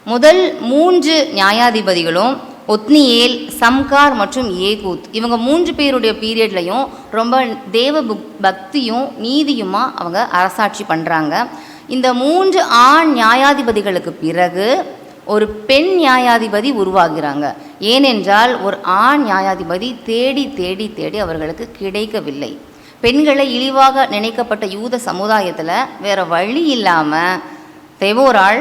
[SPEAKER 11] முதல் 3 நியாயாதிபதிகளும் ஒத்னியேல், சம்கார் மற்றும் ஏகூத், இவங்க 3 பேருடைய பீரியட்லையும் ரொம்ப தேவ பக்தியும் நீதியுமா அவங்க அரசாட்சி பண்ணுறாங்க. இந்த 3 ஆண் நியாயாதிபதிகளுக்கு பிறகு ஒரு பெண் நியாயாதிபதி உருவாகிறாங்க. ஏனென்றால் ஒரு ஆண் நியாயாதிபதி தேடி தேடி தேடி அவர்களுக்கு கிடைக்கவில்லை. பெண்களை இழிவாக நினைக்கப்பட்ட யூத சமுதாயத்தில் வேறு வழி இல்லாமல் தெபோராள்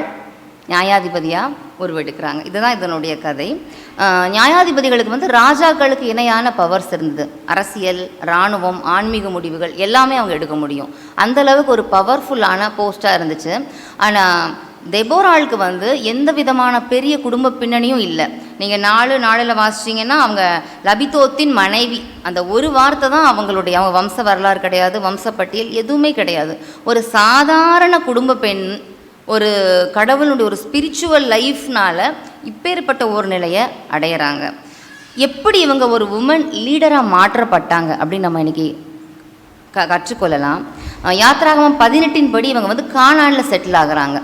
[SPEAKER 11] நியாயாதிபதியாக உருவெடுக்கிறாங்க. இதுதான் இதனுடைய கதை. நியாயாதிபதிகளுக்கு ராஜாக்களுக்கு இணையான பவர்ஸ் இருந்தது. அரசியல், இராணுவம், ஆன்மீக முடிவுகள் எல்லாமே அவங்க எடுக்க முடியும். அந்தளவுக்கு ஒரு பவர்ஃபுல்லான போஸ்ட்டாக இருந்துச்சு. ஆனால் தெபோராளுக்கு எந்த விதமான பெரிய குடும்ப பின்னணியும் இல்லை. நீங்கள் 4:4 வாசிச்சிங்கன்னா அவங்க லபிதோத்தின் மனைவி, அந்த ஒரு வார்த்தை தான் அவங்க வம்ச வரலாறு கிடையாது, வம்சப்பட்டியல் எதுவுமே கிடையாது. ஒரு சாதாரண குடும்ப பெண் ஒரு கடவுளுடைய ஒரு ஸ்பிரிச்சுவல் லைஃப்னால் இப்பேற்பட்ட ஒரு நிலையை அடையிறாங்க. எப்படி இவங்க ஒரு உமன் லீடராக மாற்றப்பட்டாங்க அப்படின்னு நம்ம இன்றைக்கி கற்றுக்கொள்ளலாம். யாத்ராகமம் 18 படி இவங்க கானானில் செட்டில் ஆகுறாங்க.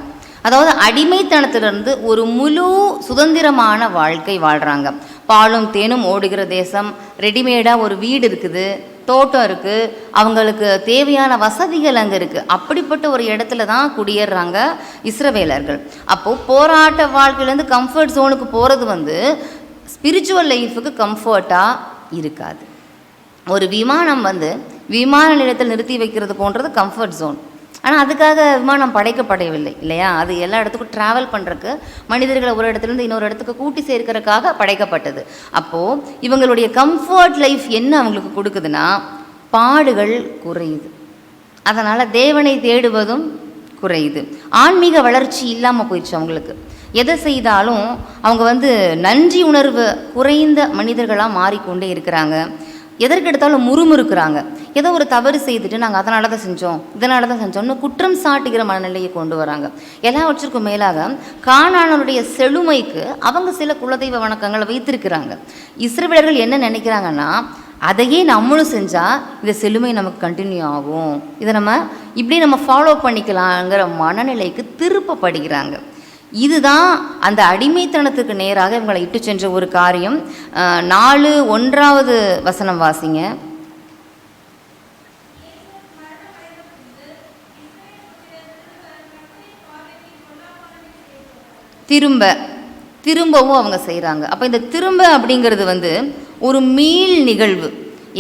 [SPEAKER 11] அதாவது அடிமைத்தனத்திலிருந்து ஒரு முழு சுதந்திரமான வாழ்க்கை வாழ்கிறாங்க. பாலும் தேனும் ஓடுகிற தேசம், ரெடிமேடாக ஒரு வீடு இருக்குது, தோட்டம் இருக்குது, அவங்களுக்கு தேவையான வசதிகள் அங்கே இருக்குது. அப்படிப்பட்ட ஒரு இடத்துல தான் குடியேறாங்க இஸ்ரவேலர்கள். அப்போது போராட்ட வாழ்க்கையிலேருந்து கம்ஃபர்ட் ஜோனுக்கு போகிறது ஸ்பிரிச்சுவல் லைஃபுக்கு கம்ஃபர்ட்டாக இருக்காது. ஒரு விமானம் விமான நிலையத்தில் நிறுத்தி வைக்கிறது போன்றது கம்ஃபர்ட் ஜோன். ஆனால் அதுக்காக விமானம் படைக்கப்படவில்லை இல்லையா? அது எல்லா இடத்துக்கும் ட்ராவல் பண்ணுறதுக்கு, மனிதர்களை ஒரு இடத்துலேருந்து இன்னொரு இடத்துக்கு கூட்டி சேர்க்கறதுக்காக படைக்கப்பட்டது. அப்போது இவங்களுடைய கம்ஃபர்ட் லைஃப் என்ன அவங்களுக்கு கொடுக்குதுன்னா பாடுகள் குறையுது. அதனால் தேவனை தேடுவதும் குறையுது. ஆன்மீக வளர்ச்சி இல்லாமல் போயிடுச்சு அவங்களுக்கு. எதை செய்தாலும் அவங்க நன்றி உணர்வு குறைந்த மனிதர்களாக மாறிக்கொண்டே இருக்கிறாங்க. எதற்கெடுத்தாலும் முறுமுறுக்கிறாங்க. ஏதோ ஒரு தவறு செய்துட்டு நாங்கள் அதனால தான் செஞ்சோம், இதனால தான் செஞ்சோம்னு குற்றம் சாட்டுகிற மனநிலையை கொண்டு வராங்க. எல்லாவற்றிற்கும் மேலாக கானானுடைய செழுமைக்கு அவங்க சில குலதெய்வ வணக்கங்களை வைத்திருக்கிறாங்க. இஸ்ரவேலர்கள் என்ன நினைக்கிறாங்கன்னா, அதையே நம்மளும் செஞ்சால் இந்த செழுமை நமக்கு கண்டினியூ ஆகும், இதை நம்ம ஃபாலோ பண்ணிக்கலாங்கிற மனநிலைக்கு திருப்பப்படுகிறாங்க. இதுதான் அந்த அடிமைத்தனத்துக்கு நேராக இவங்களை இட்டு சென்ற ஒரு காரியம். 4:1 வாசிங்க. திரும்பவும் அவங்க செய்கிறாங்க. அப்போ இந்த திரும்ப அப்படிங்கிறது ஒரு மீள் நிகழ்வு.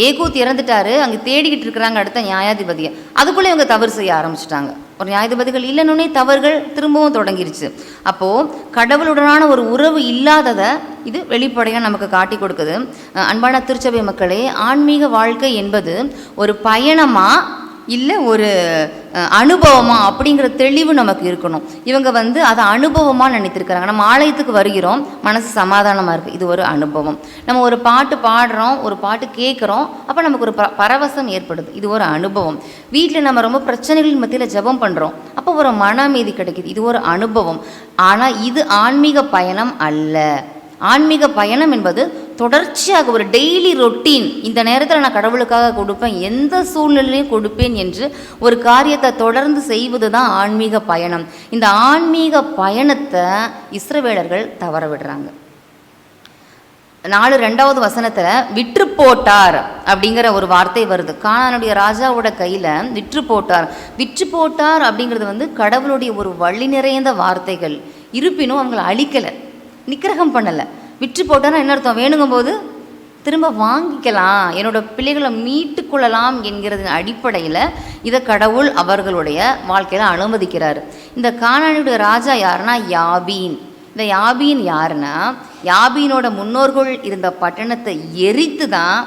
[SPEAKER 11] ஏகூத் இறந்துட்டாரு, அங்கே தேடிக்கிட்டு இருக்கிறாங்க அடுத்த நியாயாதிபதியை. அதுக்குள்ளே இவங்க தவறு செய்ய ஆரம்பிச்சிட்டாங்க. ஒரு நியாயாதிபதிகள் இல்லைன்னொன்னே தவறுகள் திரும்பவும் தொடங்கிருச்சு. அப்போது கடவுளுடனான ஒரு உறவு இல்லாததை இது வெளிப்படையாக நமக்கு காட்டி கொடுக்குது. அன்பான திருச்சபை மக்களே, ஆன்மீக வாழ்க்கை என்பது ஒரு பயணமாக இல்லை ஒரு அனுபவமாக அப்படிங்கிற தெளிவு நமக்கு இருக்கணும். இவங்க அதை அனுபவமாக நினைத்திருக்கிறாங்க. நம்ம ஆலயத்துக்கு வருகிறோம், மனசு சமாதானமாக இருக்குது, இது ஒரு அனுபவம். நம்ம ஒரு பாட்டு பாடுறோம், ஒரு பாட்டு கேட்குறோம், அப்போ நமக்கு ஒரு பரவசம் ஏற்படுது, இது ஒரு அனுபவம். வீட்டில் நம்ம ரொம்ப பிரச்சனைகளின் மத்தியில் ஜெபம் பண்ணுறோம், அப்போ ஒரு மன அமைதி கிடைக்குது, இது ஒரு அனுபவம். ஆனால் இது ஆன்மீக பயணம் அல்ல. ஆன்மீக பயணம் என்பது தொடர்ச்சியாக ஒரு டெய்லி ரொட்டீன். இந்த நேரத்தில் நான் கடவுளுக்காக கொடுப்பேன், எந்த சூழ்நிலையும் கொடுப்பேன் என்று ஒரு காரியத்தை தொடர்ந்து செய்வது தான் ஆன்மீக பயணம். இந்த ஆன்மீக பயணத்தை இஸ்ரவேலர்கள் தவற விடுறாங்க. 4:2 விற்று போட்டார் அப்படிங்கிற ஒரு வார்த்தை வருது. கானானுடைய ராஜாவோட கையில் விற்று போட்டார் அப்படிங்கிறது கடவுளுடைய ஒரு வழி நிறைந்த வார்த்தைகள். இருப்பினும் அவங்களை அழிக்கலை, நிக்கிரகம் பண்ணலை. விற்று போட்டான்னா என்ன அர்த்தம்? வேணுங்கும் போது திரும்ப வாங்கிக்கலாம், என்னோட பிள்ளைகளை மீட்டு கொள்ளலாம் என்கிறதின் அடிப்படையில் இதை கடவுள் அவர்களுடைய வாழ்க்கையில் அனுமதிக்கிறார். இந்த கானானுடைய ராஜா யாருன்னா யாபீன். இந்த யாபீன் யாருன்னா, யாபீனோட முன்னோர்கள் இருந்த பட்டணத்தை எரித்து தான்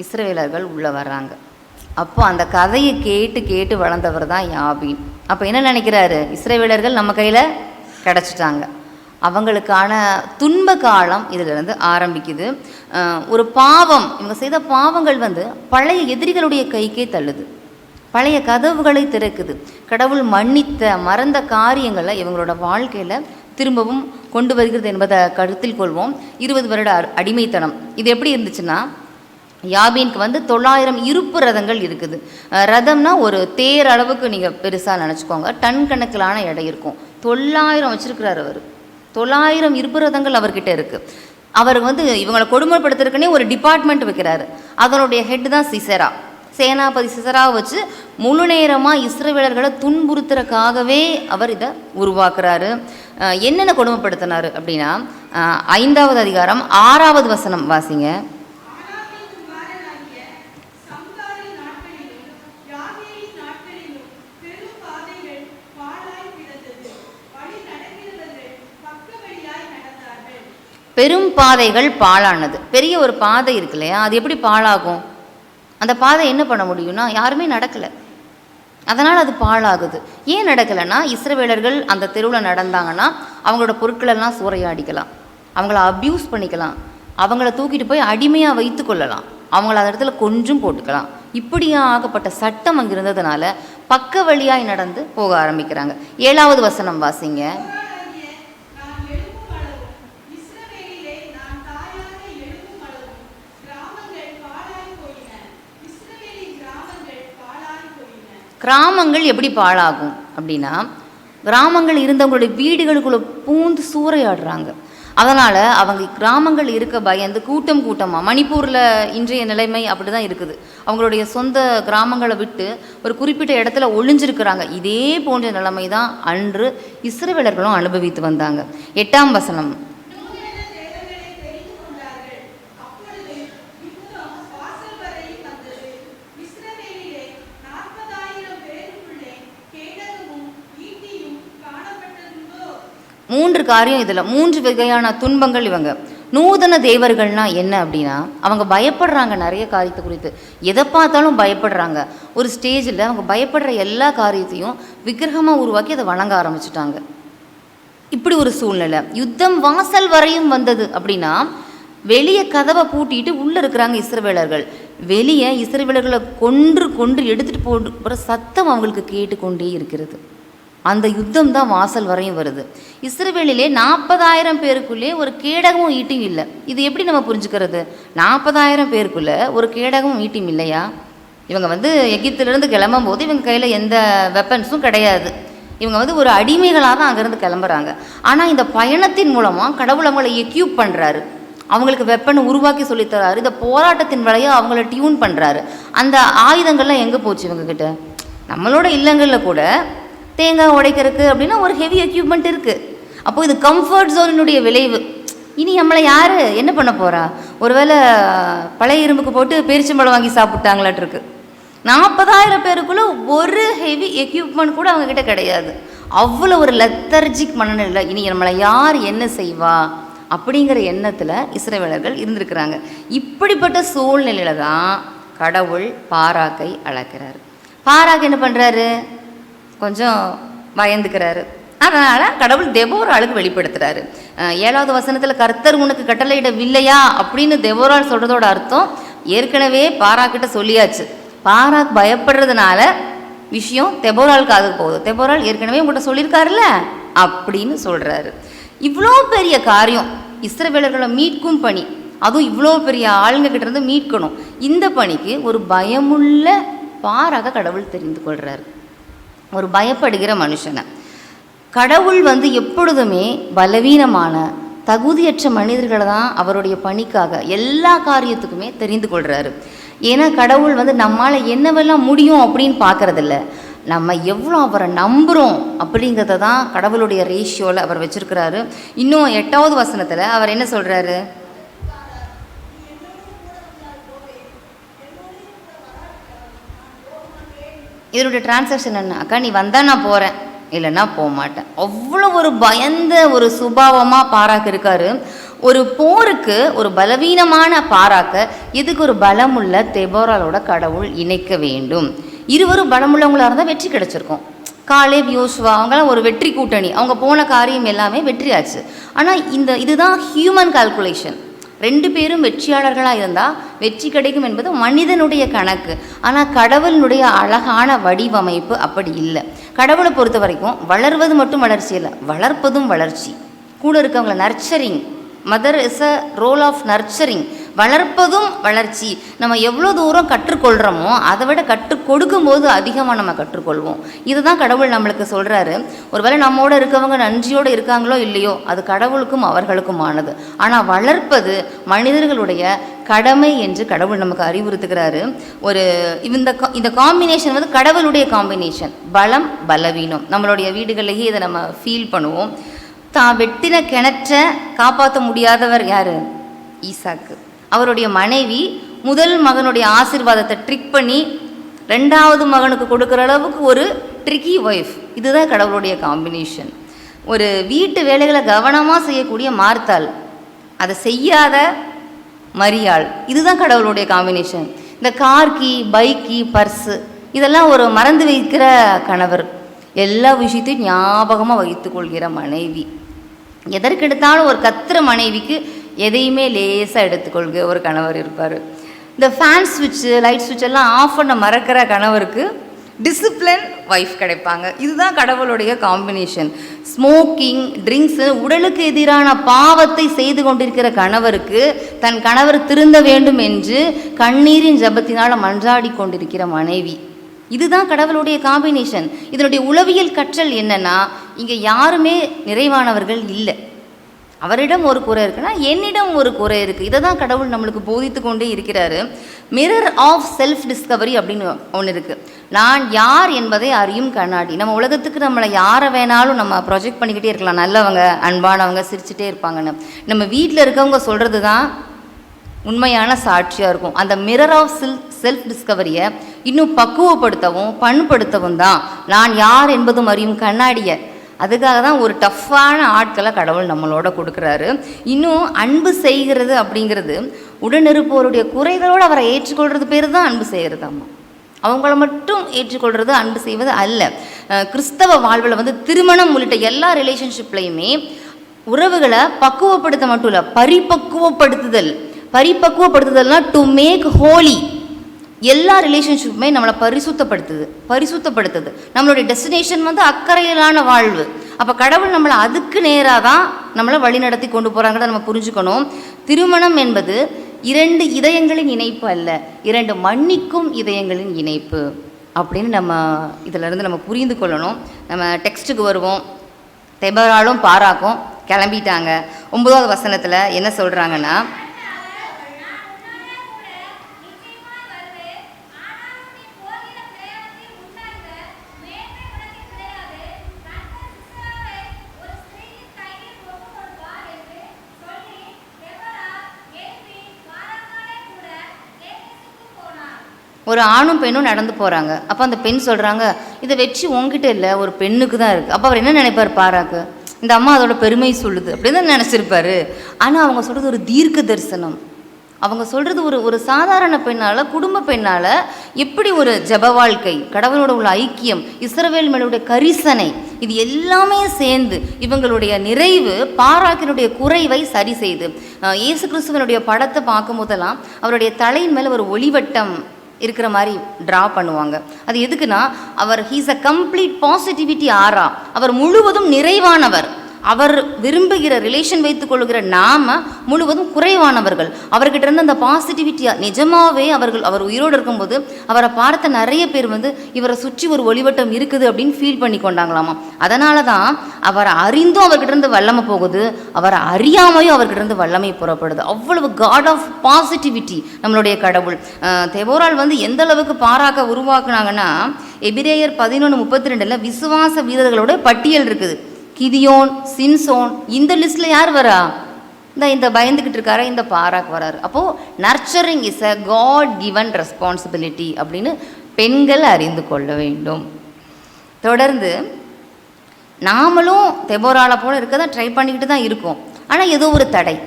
[SPEAKER 11] இஸ்ரவேலர்கள் உள்ளே வர்றாங்க. அப்போ அந்த கதையை கேட்டு கேட்டு வளர்ந்தவர் தான் யாபீன். அப்போ என்ன நினைக்கிறாரு, இஸ்ரவேலர்கள் நம்ம கையில் கிடச்சிட்டாங்க, அவங்களுக்கான துன்ப காலம் இதிலிருந்து ஆரம்பிக்குது. ஒரு பாவம், இவங்க செய்த பாவங்கள் பழைய எதிரிகளுடைய கைக்கே தள்ளுது, பழைய கதவுகளை திறக்குது. கடவுள் மன்னித்த மறந்த காரியங்களை இவங்களோட வாழ்க்கையில் திரும்பவும் கொண்டு வருகிறது என்பதை கருத்தில் கொள்வோம். 20 வருட அடிமைத்தனம் இது எப்படி இருந்துச்சுன்னா, யாபீனுக்கு வந்து 900 இருப்பு ரதங்கள் இருக்குது. ரதம்னா ஒரு தேர் அளவுக்கு நீங்கள் பெருசாக நினச்சிக்கோங்க. டன் கணக்கிலான எடை இருக்கும். 900 வச்சுருக்கிறார் அவர். 900 இருப்பு ரதங்கள் அவர்கிட்ட இருக்குது. அவர் வந்து இவங்களை கொடுமைப்படுத்துறதுக்குன்னே ஒரு டிபார்ட்மெண்ட் வைக்கிறாரு. அதனுடைய ஹெட் தான் சிசரா, சேனாபதி சிசராவை வச்சு முழு நேரமாக இஸ்ரவேலர்களை துன்புறுத்துறதுக்காகவே அவர் இதை உருவாக்குறாரு. என்னென்ன கொடுமைப்படுத்தினார் அப்படின்னா, 5வது அதிகாரம் 6வது வசனம் வாசிங்க. பெரும் பாதைகள் பாழானது. பெரிய ஒரு பாதை இருக்கு இல்லையா, அது எப்படி பாழாகும்? அந்த பாதை என்ன பண்ண முடியும்னா, யாருமே நடக்கலை, அதனால் அது பாழாகுது. ஏன் நடக்கலைன்னா, இஸ்ரவேலர்கள் அந்த தெருவில் நடந்தாங்கன்னா அவங்களோட பொருட்களெல்லாம் சூறையாடிக்கலாம், அவங்கள அப்யூஸ் பண்ணிக்கலாம், அவங்கள தூக்கிட்டு போய் அடிமையாக வைத்து கொள்ளலாம், அவங்கள அந்த இடத்துல கொஞ்சம் போட்டுக்கலாம். இப்படியாக ஆகப்பட்ட சட்டம் அங்கே இருந்ததுனால பக்க வழியாய் நடந்து போக ஆரம்பிக்கிறாங்க. 7வது வசனம் வாசிங்க. கிராமங்கள் எப்படி பாழாகும் அப்படின்னா, கிராமங்கள் இருந்தவங்களுடைய வீடுகளுக்குள்ளே பூந்து சூறையாடுறாங்க. அதனால் அவங்க கிராமங்கள் இருக்க பயந்து கூட்டம் கூட்டமாக, மணிப்பூரில் இன்றைய நிலைமை அப்படி தான் இருக்குது. அவங்களுடைய சொந்த கிராமங்களை விட்டு ஒரு குறிப்பிட்ட இடத்துல ஒளிஞ்சிருக்கிறாங்க. இதே போன்ற நிலைமை தான் அன்று இஸ்ரவேலர்களும் அனுபவித்து வந்தாங்க. 8ஆம் வசனம். மூன்று காரியம் இதில், 3 வகையான துன்பங்கள். இவங்க நூதன தேவர்கள்னால் என்ன அப்படின்னா, அவங்க பயப்படுறாங்க நிறைய காரியத்தை குறித்து, எதை பார்த்தாலும் பயப்படுறாங்க. ஒரு ஸ்டேஜில் அவங்க பயப்படுற எல்லா காரியத்தையும் விக்கிரகமாக உருவாக்கி அதை வணங்க ஆரம்பிச்சிட்டாங்க. இப்படி ஒரு சூழ்நிலை. யுத்தம் வாசல் வரையும் வந்தது அப்படின்னா, வெளியே கதவை பூட்டிட்டு உள்ளே இருக்கிறாங்க இஸ்ரவேலர்கள். வெளியே இஸ்ரவேலர்களை கொன்று எடுத்துகிட்டு போகிற சத்தம் அவங்களுக்கு கேட்டுக்கொண்டே இருக்கிறது. அந்த யுத்தம் தான் வாசல் வரையும் வருது. இஸ்ரவேலிலே 40,000 பேருக்குள்ளே ஒரு கேடகமும் ஈட்டியும் இல்லை. இது எப்படி நம்ம புரிஞ்சுக்கிறது? 40,000 பேருக்குள்ளே ஒரு கேடகமும் ஈட்டியும் இல்லையா? இவங்க வந்து எகிப்திலிருந்து கிளம்பும் போது இவங்க கையில் எந்த வெப்பன்ஸும் கிடையாது. இவங்க வந்து ஒரு அடிமைகளாக தான் அங்கேருந்து கிளம்புறாங்க. ஆனால் இந்த பயணத்தின் மூலமாக கடவுள் அவங்களை எக்யூப் பண்ணுறாரு, அவங்களுக்கு வெப்பன் உருவாக்கி சொல்லித்தராரு. இந்த போராட்டத்தின் வழியாக அவங்கள டியூன் பண்ணுறாரு. அந்த ஆயுதங்கள்லாம் எங்கே போச்சு இவங்கக்கிட்ட? நம்மளோட இல்லங்களில் கூட தேங்காய் உடைக்கிறதுக்கு அப்படின்னா ஒரு ஹெவி எக்யூப்மெண்ட் இருக்குது. அப்போது இது கம்ஃபர்ட் ஜோனினுடைய விளைவு. இனி நம்மளை யார் என்ன பண்ண போகிறா? ஒருவேளை பழைய இரும்புக்கு போட்டு பேரிச்சம்பழம் வாங்கி சாப்பிட்டாங்களாட்டிருக்கு. 40,000 பேருக்குள்ளே ஒரு ஹெவி எக்யூப்மெண்ட் கூட அவங்கக்கிட்ட கிடையாது. அவ்வளோ ஒரு லெத்தர்ஜிக் மனநிலை. இனி நம்மளை யார் என்ன செய்வா அப்படிங்கிற எண்ணத்தில் இஸ்ரவேலர்கள் இருந்திருக்கிறாங்க. இப்படிப்பட்ட சூழ்நிலையில் தான் கடவுள் பாராக்கை அழைக்கிறார். பாராக் என்ன பண்ணுறாரு? கொஞ்சம் பயந்துக்கிறாரு. அதனால் கடவுள் தெபோராளுக்கு வெளிப்படுத்துகிறாரு. 7வது வசனத்தில் கர்த்தர் உனக்கு கட்டளையிடவில்லையா அப்படின்னு தெபோரால் சொல்கிறதோட அர்த்தம் ஏற்கனவே பாராக்கிட்ட சொல்லியாச்சு. பாராக் பயப்படுறதுனால விஷயம் தெபோரால் காதுக்கு போகுது. தெபோரால் ஏற்கனவே உங்கள்கிட்ட சொல்லியிருக்காருல்ல அப்படின்னு சொல்கிறாரு. இவ்வளோ பெரிய காரியம், இஸ்ரவேலர்களை மீட்கும் பணி, அதுவும் இவ்வளோ பெரிய ஆளுங்க கிட்ட இருந்து மீட்கணும். இந்த பணிக்கு ஒரு பயமுள்ள பாராக கடவுள் தெரிந்து கொள்கிறார். ஒரு பயப்படுகிற மனுஷனை கடவுள் வந்து எப்பொழுதுமே பலவீனமான தகுதியற்ற மனிதர்களை தான் அவருடைய பணிக்காக எல்லா காரியத்துக்குமே தெரிந்து கொள்கிறாரு. ஏன்னா கடவுள் வந்து நம்மால் என்னவெல்லாம் முடியும் அப்படின்னு பார்க்குறதில்ல, நம்ம எவ்வளோ அவரை நம்புகிறோம் அப்படிங்கிறத தான் கடவுளுடைய ரேஷியோவில் அவர் வச்சுருக்கிறாரு. இன்னும் 8வது வசனத்தில் அவர் என்ன சொல்கிறாரு? இதனுடைய டிரான்சாக்ஷன் என்ன? அக்கா நீ வந்தால் நான் போகிறேன், இல்லைன்னா போக மாட்டேன். அவ்வளோ ஒரு பயந்த ஒரு சுபாவமாக பாராக்கு இருக்கார். ஒரு போருக்கு ஒரு பலவீனமான பாராக்க இதுக்கு ஒரு பலமுள்ள தெபோராலோட கடவுள் இணைக்க வேண்டும். இருவரும் பலமுள்ளவங்களாக இருந்தால் வெற்றி கிடச்சிருக்கும். காலேப், யோசுவா அவங்களாம் ஒரு வெற்றி கூட்டணி, அவங்க போன காரியம் எல்லாமே வெற்றியாச்சு. ஆனால் இதுதான் ஹியூமன் கால்குலேஷன். 2 பேரும் வெற்றியாளர்களாக இருந்தால் வெற்றி கிடைக்கும் என்பது மனிதனுடைய கணக்கு. ஆனால் கடவுளினுடைய அழகான வடிவமைப்பு அப்படி இல்லை. கடவுளை பொறுத்த வரைக்கும் வளர்வது மட்டும் வளர்ச்சி இல்லை, வளர்ப்பதும் வளர்ச்சி. கூட இருக்கவங்கள nurturing. Mother is a role of nurturing. வளர்ப்பதும் வளர்ச்சி. நம்ம எவ்வளோ தூரம் கற்றுக்கொள்கிறோமோ அதை விட கற்றுக் கொடுக்கும்போது அதிகமாக நம்ம கற்றுக்கொள்வோம். இதுதான் கடவுள் நம்மளுக்கு சொல்கிறாரு. ஒருவேளை நம்மோட இருக்கவங்க நன்றியோடு இருக்காங்களோ இல்லையோ, அது கடவுளுக்கும் அவர்களுக்குமானது. ஆனால் வளர்ப்பது மனிதர்களுடைய கடமை என்று கடவுள் நமக்கு அறிவுறுத்துகிறாரு. இந்த காம்பினேஷன் வந்து கடவுளுடைய காம்பினேஷன். பலம் பலவீனம். நம்மளுடைய வீடுகளிலேயே இதை நம்ம ஃபீல் பண்ணுவோம். தான் வெட்டின கிணற்ற காப்பாற்ற முடியாதவர் யார்? ஈசாக்கு. அவருடைய மனைவி முதல் மகனுடைய ஆசீர்வாதத்தை ட்ரிக் பண்ணி 2வது மகனுக்கு கொடுக்குற அளவுக்கு ஒரு ட்ரிக்கி ஒய்ஃப். இதுதான் கடவுளுடைய காம்பினேஷன். ஒரு வீட்டு வேலைகளை கவனமாக செய்யக்கூடிய மார்த்தாள், அதை செய்யாத மரியாள். இதுதான் கடவுளுடைய காம்பினேஷன். இந்த கார்கி, பைக்கி, பர்ஸு இதெல்லாம் ஒரு மறந்து வைக்கிற கணவர். எல்லா விஷயத்தையும் ஞாபகமாக வைத்து கொள்கிற மனைவி. எதற்கெடுத்தாலும் ஒரு கத்துற மனைவிக்கு எதையுமே லேசாக எடுத்துக்கொள்கிற ஒரு கணவர் இருப்பார். இந்த ஃபேன் ஸ்விட்சு, லைட் ஸ்விட்ச் எல்லாம் ஆஃப் பண்ண மறக்கிற கணவருக்கு டிசிப்ளின் ஒய்ஃப் கிடைப்பாங்க. இதுதான் கடவுளுடைய காம்பினேஷன். ஸ்மோக்கிங், ட்ரிங்க்ஸு, உடலுக்கு எதிரான பாவத்தை செய்து கொண்டிருக்கிற கணவருக்கு தன் கணவர் திருந்த வேண்டும் என்று கண்ணீரின் ஜபத்தினால் மன்றாடி கொண்டிருக்கிற மனைவி. இதுதான் கடவுளுடைய காம்பினேஷன். இதனுடைய உளவியல் கற்றல் என்னன்னா, இங்கே யாருமே நிறைவானவர்கள் இல்லை. அவரிடம் ஒரு குறை இருக்குன்னா என்னிடம் ஒரு குறை இருக்குது. இதை தான் கடவுள் நம்மளுக்கு போதித்து கொண்டே இருக்கிறாரு. மிரர் ஆஃப் செல்ஃப் டிஸ்கவரி அப்படின்னு ஒன்று இருக்குது. நான் யார் என்பதை அறியும் கண்ணாடி. நம்ம உலகத்துக்கு நம்மளை யாரை வேணாலும் நம்ம ப்ரொஜெக்ட் பண்ணிக்கிட்டே இருக்கலாம். நல்லவங்க, அன்பானவங்க, சிரிச்சுட்டே இருப்பாங்கன்னு. நம்ம வீட்டில் இருக்கவங்க சொல்கிறது தான் உண்மையான சாட்சியாக இருக்கும். அந்த மிரர் ஆஃப் செல்ஃப் டிஸ்கவரியை இன்னும் பக்குவப்படுத்தவும் பண்படுத்தவும் தான் நான் யார் என்பதும் அறியும் கண்ணாடியை. அதுக்காக தான் ஒரு டஃப்பான ஆட்களை கடவுள் நம்மளோட கொடுக்குறாரு. இன்னும் அன்பு செய்கிறது அப்படிங்கிறது உடனிருப்பவருடைய குறைகளோடு அவரை ஏற்றுக்கொள்கிறது பேர் தான் அன்பு செய்கிறது. அம்மா அவங்கள மட்டும் ஏற்றுக்கொள்வது அன்பு செய்வது அல்ல. கிறிஸ்தவ வாழ்வில் வந்து திருமணம் உள்ளிட்ட எல்லா ரிலேஷன்ஷிப்லையுமே உறவுகளை பக்குவப்படுத்த மட்டும் இல்லை, பரிபக்குவப்படுத்துதல்னா டு மேக் ஹோலி. எல்லா ரிலேஷன்ஷிப்புமே நம்மளை பரிசுத்தப்படுத்துது. நம்மளுடைய டெஸ்டினேஷன் வந்து அக்கறையிலான வாழ்வு. அப்போ கடவுள் நம்மளை அதுக்கு நேராக தான் நம்மளை வழி நடத்தி கொண்டு போகிறாங்கிறத நம்ம புரிஞ்சுக்கணும். திருமணம் என்பது 2 இதயங்களின் இணைப்பு அல்ல, 2 மன்னிக்கும் இதயங்களின் இணைப்பு அப்படின்னு நம்ம இதிலிருந்து நம்ம புரிந்து கொள்ளணும். நம்ம டெக்ஸ்ட்டுக்கு வருவோம். தெபராலும் பாராக்கும் கிளம்பிட்டாங்க. 9வது வசனத்தில் என்ன சொல்கிறாங்கன்னா, ஒரு ஆணும் பெண்ணும் நடந்து போகிறாங்க. அப்போ அந்த பெண் சொல்கிறாங்க, இதை வெற்றி உங்ககிட்ட இல்லை, ஒரு பெண்ணுக்கு தான் இருக்குது. அப்போ அவர் என்ன நினைப்பார்? பாராக்கு இந்த அம்மா அதோட பெருமை சொல்லுது அப்படின்னு தான் நினச்சிருப்பாரு. ஆனால் அவங்க சொல்கிறது ஒரு தீர்க்க தரிசனம். அவங்க சொல்கிறது ஒரு சாதாரண பெண்ணால், குடும்ப பெண்ணால் எப்படி ஒரு ஜப வாழ்க்கை, கடவுளோட உள்ள ஐக்கியம், இஸ்ரவேல் மேலுடைய கரிசனை, இது எல்லாமே சேர்ந்து இவங்களுடைய நிறைவு பாராக்கினுடைய குறைவை சரி செய்து. இயேசு கிறிஸ்துவனுடைய படத்தை பார்க்கும் போதெல்லாம் அவருடைய தலையின் மேலே ஒரு ஒளிவட்டம் இருக்கிற மாதிரி ட்ரா பண்ணுவாங்க. அது எதுக்குன்னா, ஹீஸ் அ கம்ப்ளீட் பாசிட்டிவிட்டி ஆரா. அவர் முழுவதும் நிறைவானவர். அவர் விரும்புகிற ரிலேஷன் வைத்துக் கொள்கிற நாம முழுவதும் குறைவானவர்கள். அவர்கிட்ட இருந்து அந்த பாசிட்டிவிட்டியா நிஜமாவே அவர் உயிரோடு இருக்கும்போது அவரை பார்த்த நிறைய பேர் வந்து இவரை சுற்றி ஒரு ஒளிவட்டம் இருக்குது அப்படின்னு ஃபீல் பண்ணி கொண்டாங்களாமா. அதனால தான் அவரை அறிந்தும் அவர்கிட்ட இருந்து வல்லமை போகுது, அவரை அறியாமையும் அவர்கிட்ட இருந்து வல்லமை புறப்படுது. அவ்வளவு காட் ஆஃப் பாசிட்டிவிட்டி நம்மளுடைய கடவுள். தெபோரால் வந்து எந்த அளவுக்கு பாராக்க உருவாக்குனாங்கன்னா, எபிரேயர் 11:32 விசுவாச வீரர்களோட பட்டியல் இருக்குது. கிதியோன், சிம்சோன், இந்த லிஸ்ட்டில் யார் வரா? இந்த பயந்துக்கிட்டு இருக்கார இந்த பாராக் வராரு. அப்போது nurturing is a God given responsibility அப்படின்னு பெண்கள் அறிந்து கொள்ள வேண்டும். தொடர்ந்து நாமளும் தெபோராலை போல இருக்க தான் ட்ரை பண்ணிக்கிட்டு தான் இருக்கோம். ஆனால் ஏதோ ஒரு தடை.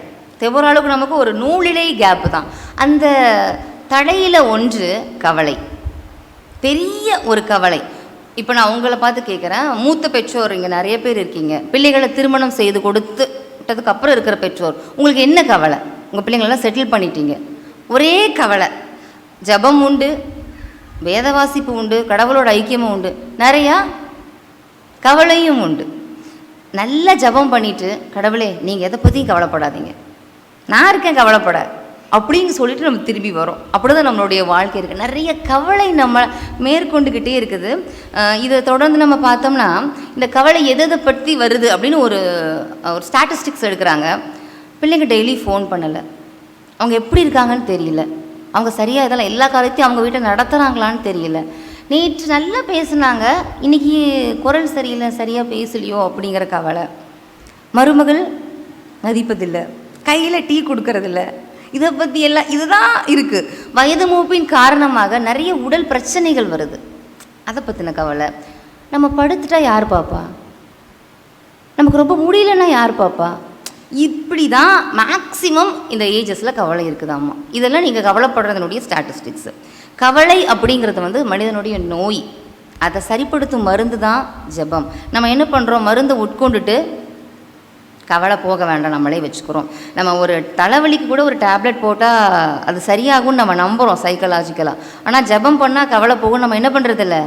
[SPEAKER 11] தெபோராலுக்கு நமக்கு ஒரு நூலிலே கேப்பு தான். அந்த தடையில் ஒன்று கவலை, பெரிய ஒரு கவலை. இப்போ நான் உங்களை பார்த்து கேட்குறேன், மூத்த பெற்றோர் இங்கே நிறைய பேர் இருக்கீங்க, பிள்ளைகளை திருமணம் செய்து கொடுத்துட்டதுக்கு அப்புறம் இருக்கிற பெற்றோர், உங்களுக்கு என்ன கவலை? உங்கள் பிள்ளைங்களெல்லாம் செட்டில் பண்ணிட்டீங்க, ஒரே கவலை. ஜபம் உண்டு, வேத வாசிப்பு உண்டு, கடவுளோட ஐக்கியமும் உண்டு, நிறையா கவலையும் உண்டு. நல்லா ஜெபம் பண்ணிவிட்டு, கடவுளே நீங்கள் எதை பற்றியும் கவலைப்படாதீங்க, நான் இருக்கேன் கவலைப்பட அப்படின்னு சொல்லிட்டு நம்ம திரும்பி வரோம். அப்படி தான் நம்மளுடைய வாழ்க்கை இருக்குது. நிறைய கவலை நம்ம மேற்கொண்டுக்கிட்டே இருக்குது. இதை தொடர்ந்து நம்ம பார்த்தோம்னா இந்த கவலை எதை பற்றி வருது அப்படின்னு ஒரு ஸ்டாட்டிஸ்டிக்ஸ் எடுக்கிறாங்க. பிள்ளைங்க டெய்லி ஃபோன் பண்ணலை, அவங்க எப்படி இருக்காங்கன்னு தெரியல, அவங்க சரியாக இதெல்லாம் எல்லா காரியத்தையும் அவங்க வீட்டை நடத்துகிறாங்களான்னு தெரியல, நேற்று நல்லா பேசுனாங்க இன்றைக்கி குரல் சரியில்லை, சரியாக பேசலையோ அப்படிங்கிற கவலை, மருமகள் மதிப்பதில்லை, கையில் டீ கொடுக்கறதில்ல, இதை பற்றி எல்லாம் இதுதான் இருக்குது. வயது மூப்பின் காரணமாக நிறைய உடல் பிரச்சனைகள் வருது, அதை பற்றின கவலை. நம்ம படுத்துட்டா யார் பாப்பா, நமக்கு ரொம்ப முடியலன்னா யார் பாப்பா, இப்படி தான் மேக்சிமம் இந்த ஏஜஸில் கவலை இருக்குதாம்மா. இதெல்லாம் நீங்கள் கவலைப்படுறதுனுடைய ஸ்டாட்டிஸ்டிக்ஸு. கவலை அப்படிங்கிறது வந்து மனிதனுடைய நோய், அதை சரிப்படுத்தும் மருந்து தான் ஜெபம். நம்ம என்ன பண்ணுறோம், மருந்தை உட்கொண்டுட்டு கவலை போக வேண்டாம் நம்மளே வச்சுக்கிறோம். நம்ம ஒரு தலைவலிக்கு கூட ஒரு டேப்லெட் போட்டால் அது சரியாகும்னு நம்ம நம்புகிறோம் சைக்கலாஜிக்கலாக. ஆனால் ஜெபம் பண்ணால் கவலை போகும் நம்ம என்ன பண்ணுறதில்ல,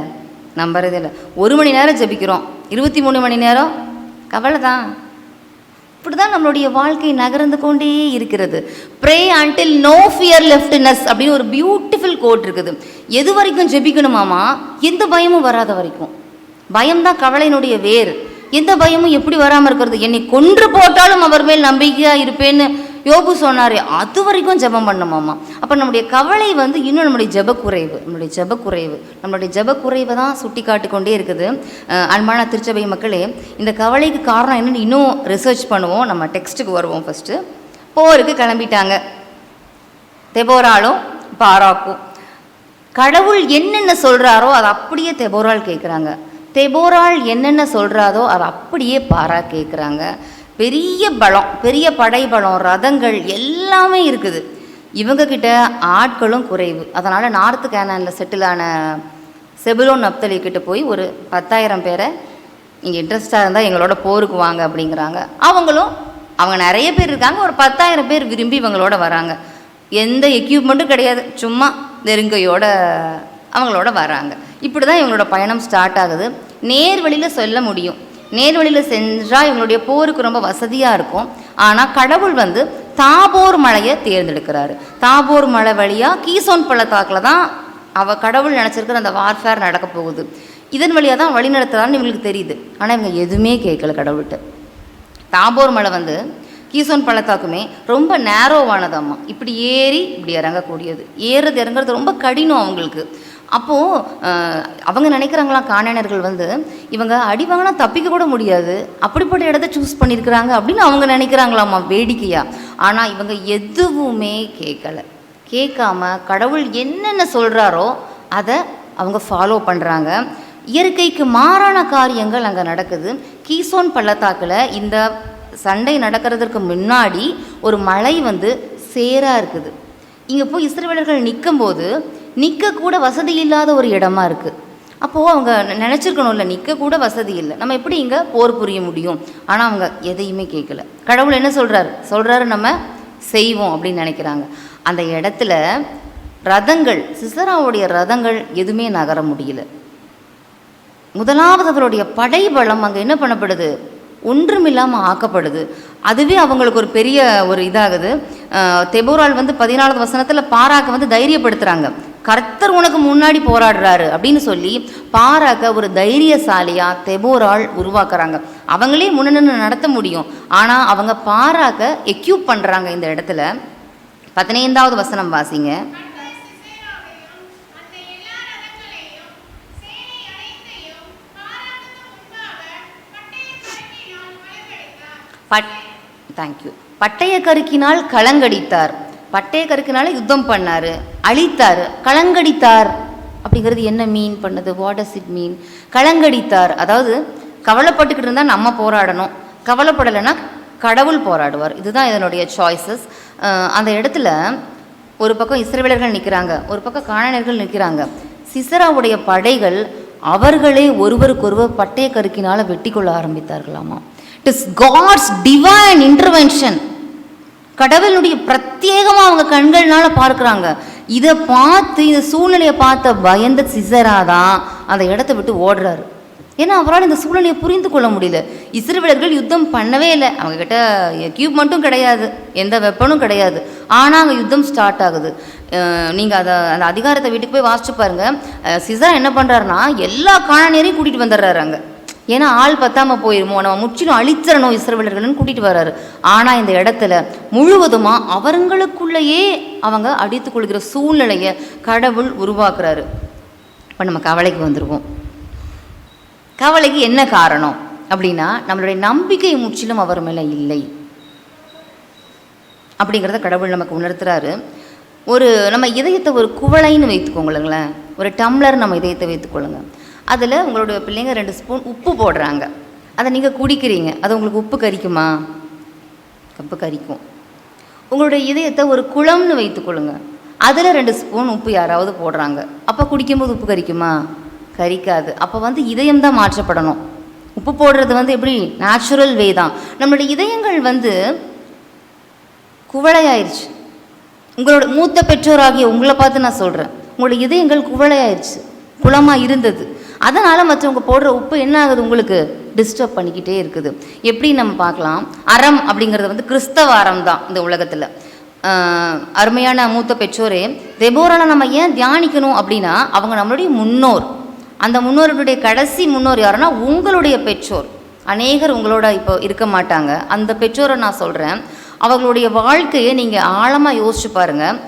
[SPEAKER 11] நம்புறதில்லை. 1 மணி நேரம் ஜெபிக்கிறோம், 23 மணி நேரம் கவலை தான். இப்படி தான் நம்மளுடைய வாழ்க்கை நகர்ந்து கொண்டே இருக்கிறது. ப்ரே அன்டில் நோ ஃபியர் லெஃப்ட்னஸ் அப்படின்னு ஒரு பியூட்டிஃபுல் கோட் இருக்குது. எது வரைக்கும் ஜெபிக்கணுமாமா, எந்த பயமும் வராத வரைக்கும். பயம்தான் கவலையினுடைய வேர். எந்த பயமும் எப்படி வராமல் இருக்கிறது, என்னை கொன்று போட்டாலும் அவர் மேல் நம்பிக்கையாக இருப்பேன்னு யோபு சொன்னார், அது வரைக்கும் ஜெபம் பண்ணுமாமா. அப்போ நம்முடைய கவலை வந்து இன்னும் நம்முடைய ஜெபக்குறைவு, நம்மளுடைய ஜெபக்குறைவை தான் சுட்டி காட்டிக்கொண்டே இருக்குது. அன்பான திருச்சபை மக்களே, இந்த கவலைக்கு காரணம் என்னென்னு இன்னும் ரிசர்ச் பண்ணுவோம். நம்ம டெக்ஸ்ட்டுக்கு வருவோம். ஃபஸ்ட்டு போருக்கு கிளம்பிட்டாங்க தெபோராலும் பாராக்கும். கடவுள் என்னென்ன சொல்கிறாரோ அதை அப்படியே தெபோரால் கேட்குறாங்க. தெபோரால் என்னென்ன சொல்கிறாரோ அதை அப்படியே பாரா கேட்குறாங்க. பெரிய பலம், பெரிய படைபலம், ரதங்கள் எல்லாமே இருக்குது. இவங்கக்கிட்ட ஆட்களும் குறைவு. அதனால் நார்த்து கேனானில் செட்டிலான செபுலோன் நப்தலி கிட்ட போய் ஒரு 10,000 பேரை நீங்கள் இன்ட்ரெஸ்டாக இருந்தால் எங்களோட போருக்கு வாங்க அப்படிங்கிறாங்க. அவங்க நிறைய பேர் இருக்காங்க, ஒரு 10,000 பேர் விரும்பி இவங்களோட வராங்க. எந்த எக்யூப்மெண்ட்டும் கிடையாது, சும்மா நெருங்கையோட அவங்களோட வராங்க. இப்படி தான் இவங்களோட பயணம் ஸ்டார்ட் ஆகுது. நேர் வழியில் சொல்ல முடியும், நேர் வழியில் செஞ்சால் இவங்களுடைய போருக்கு ரொம்ப வசதியாக இருக்கும். ஆனால் கடவுள் வந்து தாபோர் மலையை தேர்ந்தெடுக்கிறாரு. தாபோர் மலை வழியாக கீசோன் பள்ளத்தாக்கில் தான் கடவுள் நினச்சிருக்கிற அந்த வார்ஃபேர் நடக்க போகுது. இதன் வழியாக தான் வழி நடத்துகிறான்னு இவங்களுக்கு தெரியுது. ஆனால் இவங்க எதுவுமே கேட்கல கடவுள்கிட்ட. தாபோர் மலை வந்து கீசோன் பள்ளத்தாக்குமே ரொம்ப நேரோவானதாம்மா, இப்படி ஏறி இப்படி இறங்கக்கூடியது. ஏறுறது இறங்குறது ரொம்ப கடினம் அவங்களுக்கு. அப்போது அவங்க நினைக்கிறாங்களாம், காணானியர்கள் வந்து இவங்க அடி வாங்கினா தப்பிக்க கூட முடியாது, அப்படிப்பட்ட இடத்த சூஸ் பண்ணியிருக்கிறாங்க அப்படின்னு அவங்க நினைக்கிறாங்களாம்மா, வேடிக்கையாக. ஆனால் இவங்க எதுவுமே கேட்காம கடவுள் என்னென்ன சொல்கிறாரோ அதை அவங்க ஃபாலோ பண்ணுறாங்க. இயற்கைக்கு மாறான காரியங்கள் அங்கே நடக்குது. கீசோன் பள்ளத்தாக்கில் இந்த சண்டை நடக்கிறதுக்கு முன்னாடி ஒரு மலை வந்து சேராக இருக்குது. இங்கே போய் இஸ்ரவேலர்கள் நிற்கும்போது நிற்கக்கூட வசதி இல்லாத ஒரு இடமா இருக்குது. அப்போது அவங்க நினச்சிருக்கணும்ல, நிற்கக்கூட வசதி இல்லை, நம்ம எப்படி இங்கே போர் புரிய முடியும்? ஆனால் அவங்க எதையுமே கேட்கல. கடவுள் என்ன சொல்கிறாரு நம்ம செய்வோம் அப்படின்னு நினைக்கிறாங்க. அந்த இடத்துல ரதங்கள், சிசராவுடைய ரதங்கள் எதுவுமே நகர முடியல. முதலாவது அவருடைய படைபலம் அங்கே என்ன பண்ணப்படுது, ஒன்றுமில்லாமல் ஆக்கப்படுது. அதுவே அவங்களுக்கு ஒரு பெரிய ஒரு இதாகுது. தெபோரால் வந்து 14வது வசனத்தில் பாராக்க வந்து தைரியப்படுத்துகிறாங்க. கர்த்தர் உனக்கு முன்னாடி போராடுறாரு அப்படின்னு சொல்லி பாராக்க ஒரு தைரியசாலியாக தெபோரால் உருவாக்குறாங்க. அவங்களே முன்னணி நடத்த முடியும், ஆனால் அவங்க பாராக்க எக்யூப் பண்ணுறாங்க. இந்த இடத்துல 15வது வசனம் வாசிங்க. தேங்க்யூ. பட்டய கருக்கினால் களங்கடித்தார். பட்டய கருக்கினால யுத்தம் பண்ணார், அழித்தார். களங்கடித்தார் அப்படிங்கிறது என்ன மீன் பண்ணுது? What does it mean? களங்கடித்தார் அதாவது கவலைப்பட்டுக்கிட்டு இருந்தால் நம்ம போராடணும், கவலைப்படலைன்னா கடவுள் போராடுவார். இதுதான் இதனுடைய சாய்ஸஸ். அந்த இடத்துல ஒரு பக்கம் இஸ்ரவேலர்கள் நிற்கிறாங்க, ஒரு பக்கம் கானானியர்கள் நிற்கிறாங்க. சிசராவுடைய படைகள் அவர்களே ஒருவருக்கொருவர் பட்டய கருக்கினால் வெட்டி கொள்ள ஆரம்பித்தார்களாமா. It is God's divine intervention. கடவுளுடைய பிரத்யேகமாக அவங்க கண்கள்னால பார்க்குறாங்க. இதை பார்த்து, இந்த சூழ்நிலையை பார்த்த பயந்த சிசரா தான் அந்த இடத்த விட்டு ஓடுறாரு. ஏன்னா அவரால் இந்த சூழ்நிலையை புரிந்து கொள்ள முடியல. இஸ்ரவேலர்கள் யுத்தம் பண்ணவே இல்லை, அவங்கக்கிட்ட எக்யூப்மெண்ட்டும் கிடையாது, எந்த வெப்பனும் கிடையாது. ஆனால் அங்கே யுத்தம் ஸ்டார்ட் ஆகுது. நீங்கள் அந்த அதிகாரத்தை வீட்டுக்கு போய் வாசிச்சு பாருங்கள். சிசரா என்ன பண்ணுறாருன்னா எல்லா காணானியரையும் கூட்டிகிட்டு வந்துடுறாரு அங்கே. ஏன்னா ஆள் பத்தாமல் போயிருமோ, நம்ம முற்றிலும் அழிச்சிடணும் இஸ்ரவேலர்கள்னு கூட்டிகிட்டு வர்றாரு. ஆனால் இந்த இடத்துல முழுவதுமாக அவங்களுக்குள்ளேயே அவங்க அடித்துக் கொள்கிற சூழ்நிலையை கடவுள் உருவாக்குறாரு. இப்போ நம்ம கவலைக்கு வந்துடுவோம். கவலைக்கு என்ன காரணம் அப்படின்னா, நம்மளுடைய நம்பிக்கை முற்றிலும் அவர் மேலே இல்லை அப்படிங்கிறத கடவுள் நமக்கு உணர்த்துறாரு. நம்ம இதயத்தை ஒரு குவளைன்னு வைத்துக்கோங்களேன், ஒரு டம்ளர் நம்ம இதயத்தை வைத்துக்கொள்ளுங்க. அதில் உங்களோட பிள்ளைங்க 2 ஸ்பூன் உப்பு போடுறாங்க, அதை நீங்கள் குடிக்கிறீங்க. அது உங்களுக்கு உப்பு கரிக்குமா? உப்பு கரிக்கும். உங்களுடைய இதயத்தை ஒரு குளம்னு வைத்துக்கொள்ளுங்க, அதில் 2 ஸ்பூன் உப்பு யாராவது போடுறாங்க, அப்போ குடிக்கும்போது உப்பு கரிக்குமா? கரிக்காது. அப்போ இதயம்தான் மாற்றப்படணும். உப்பு போடுறது எப்படி நேச்சுரல் வே தான். நம்மளுடைய இதயங்கள் குவளையாயிருச்சு. உங்களோட மூத்த பெற்றோராகிய உங்களை பார்த்து நான் சொல்கிறேன், உங்களுடைய இதயங்கள் குவளையாயிருச்சு, குளமாக இருந்தது. அதனால் மற்றவங்க போடுற உப்பு என்ன ஆகுது, உங்களுக்கு டிஸ்டர்ப் பண்ணிக்கிட்டே இருக்குது. எப்படி நம்ம பார்க்கலாம், அறம் அப்படிங்கிறது கிறிஸ்தவ அறம் தான் இந்த உலகத்தில். அருமையான மூத்த பெற்றோரே, தெபோரால நம்ம ஏன் தியானிக்கணும் அப்படின்னா, அவங்க நம்மளுடைய முன்னோர். அந்த முன்னோர்களுடைய கடைசி முன்னோர் யாருன்னா உங்களுடைய பெற்றோர். அநேகர் உங்களோட இப்போ இருக்க மாட்டாங்க. அந்த பெற்றோரை நான் சொல்கிறேன், அவர்களுடைய வாழ்க்கையை நீங்கள் ஆழமாக யோசிச்சு பாருங்கள்.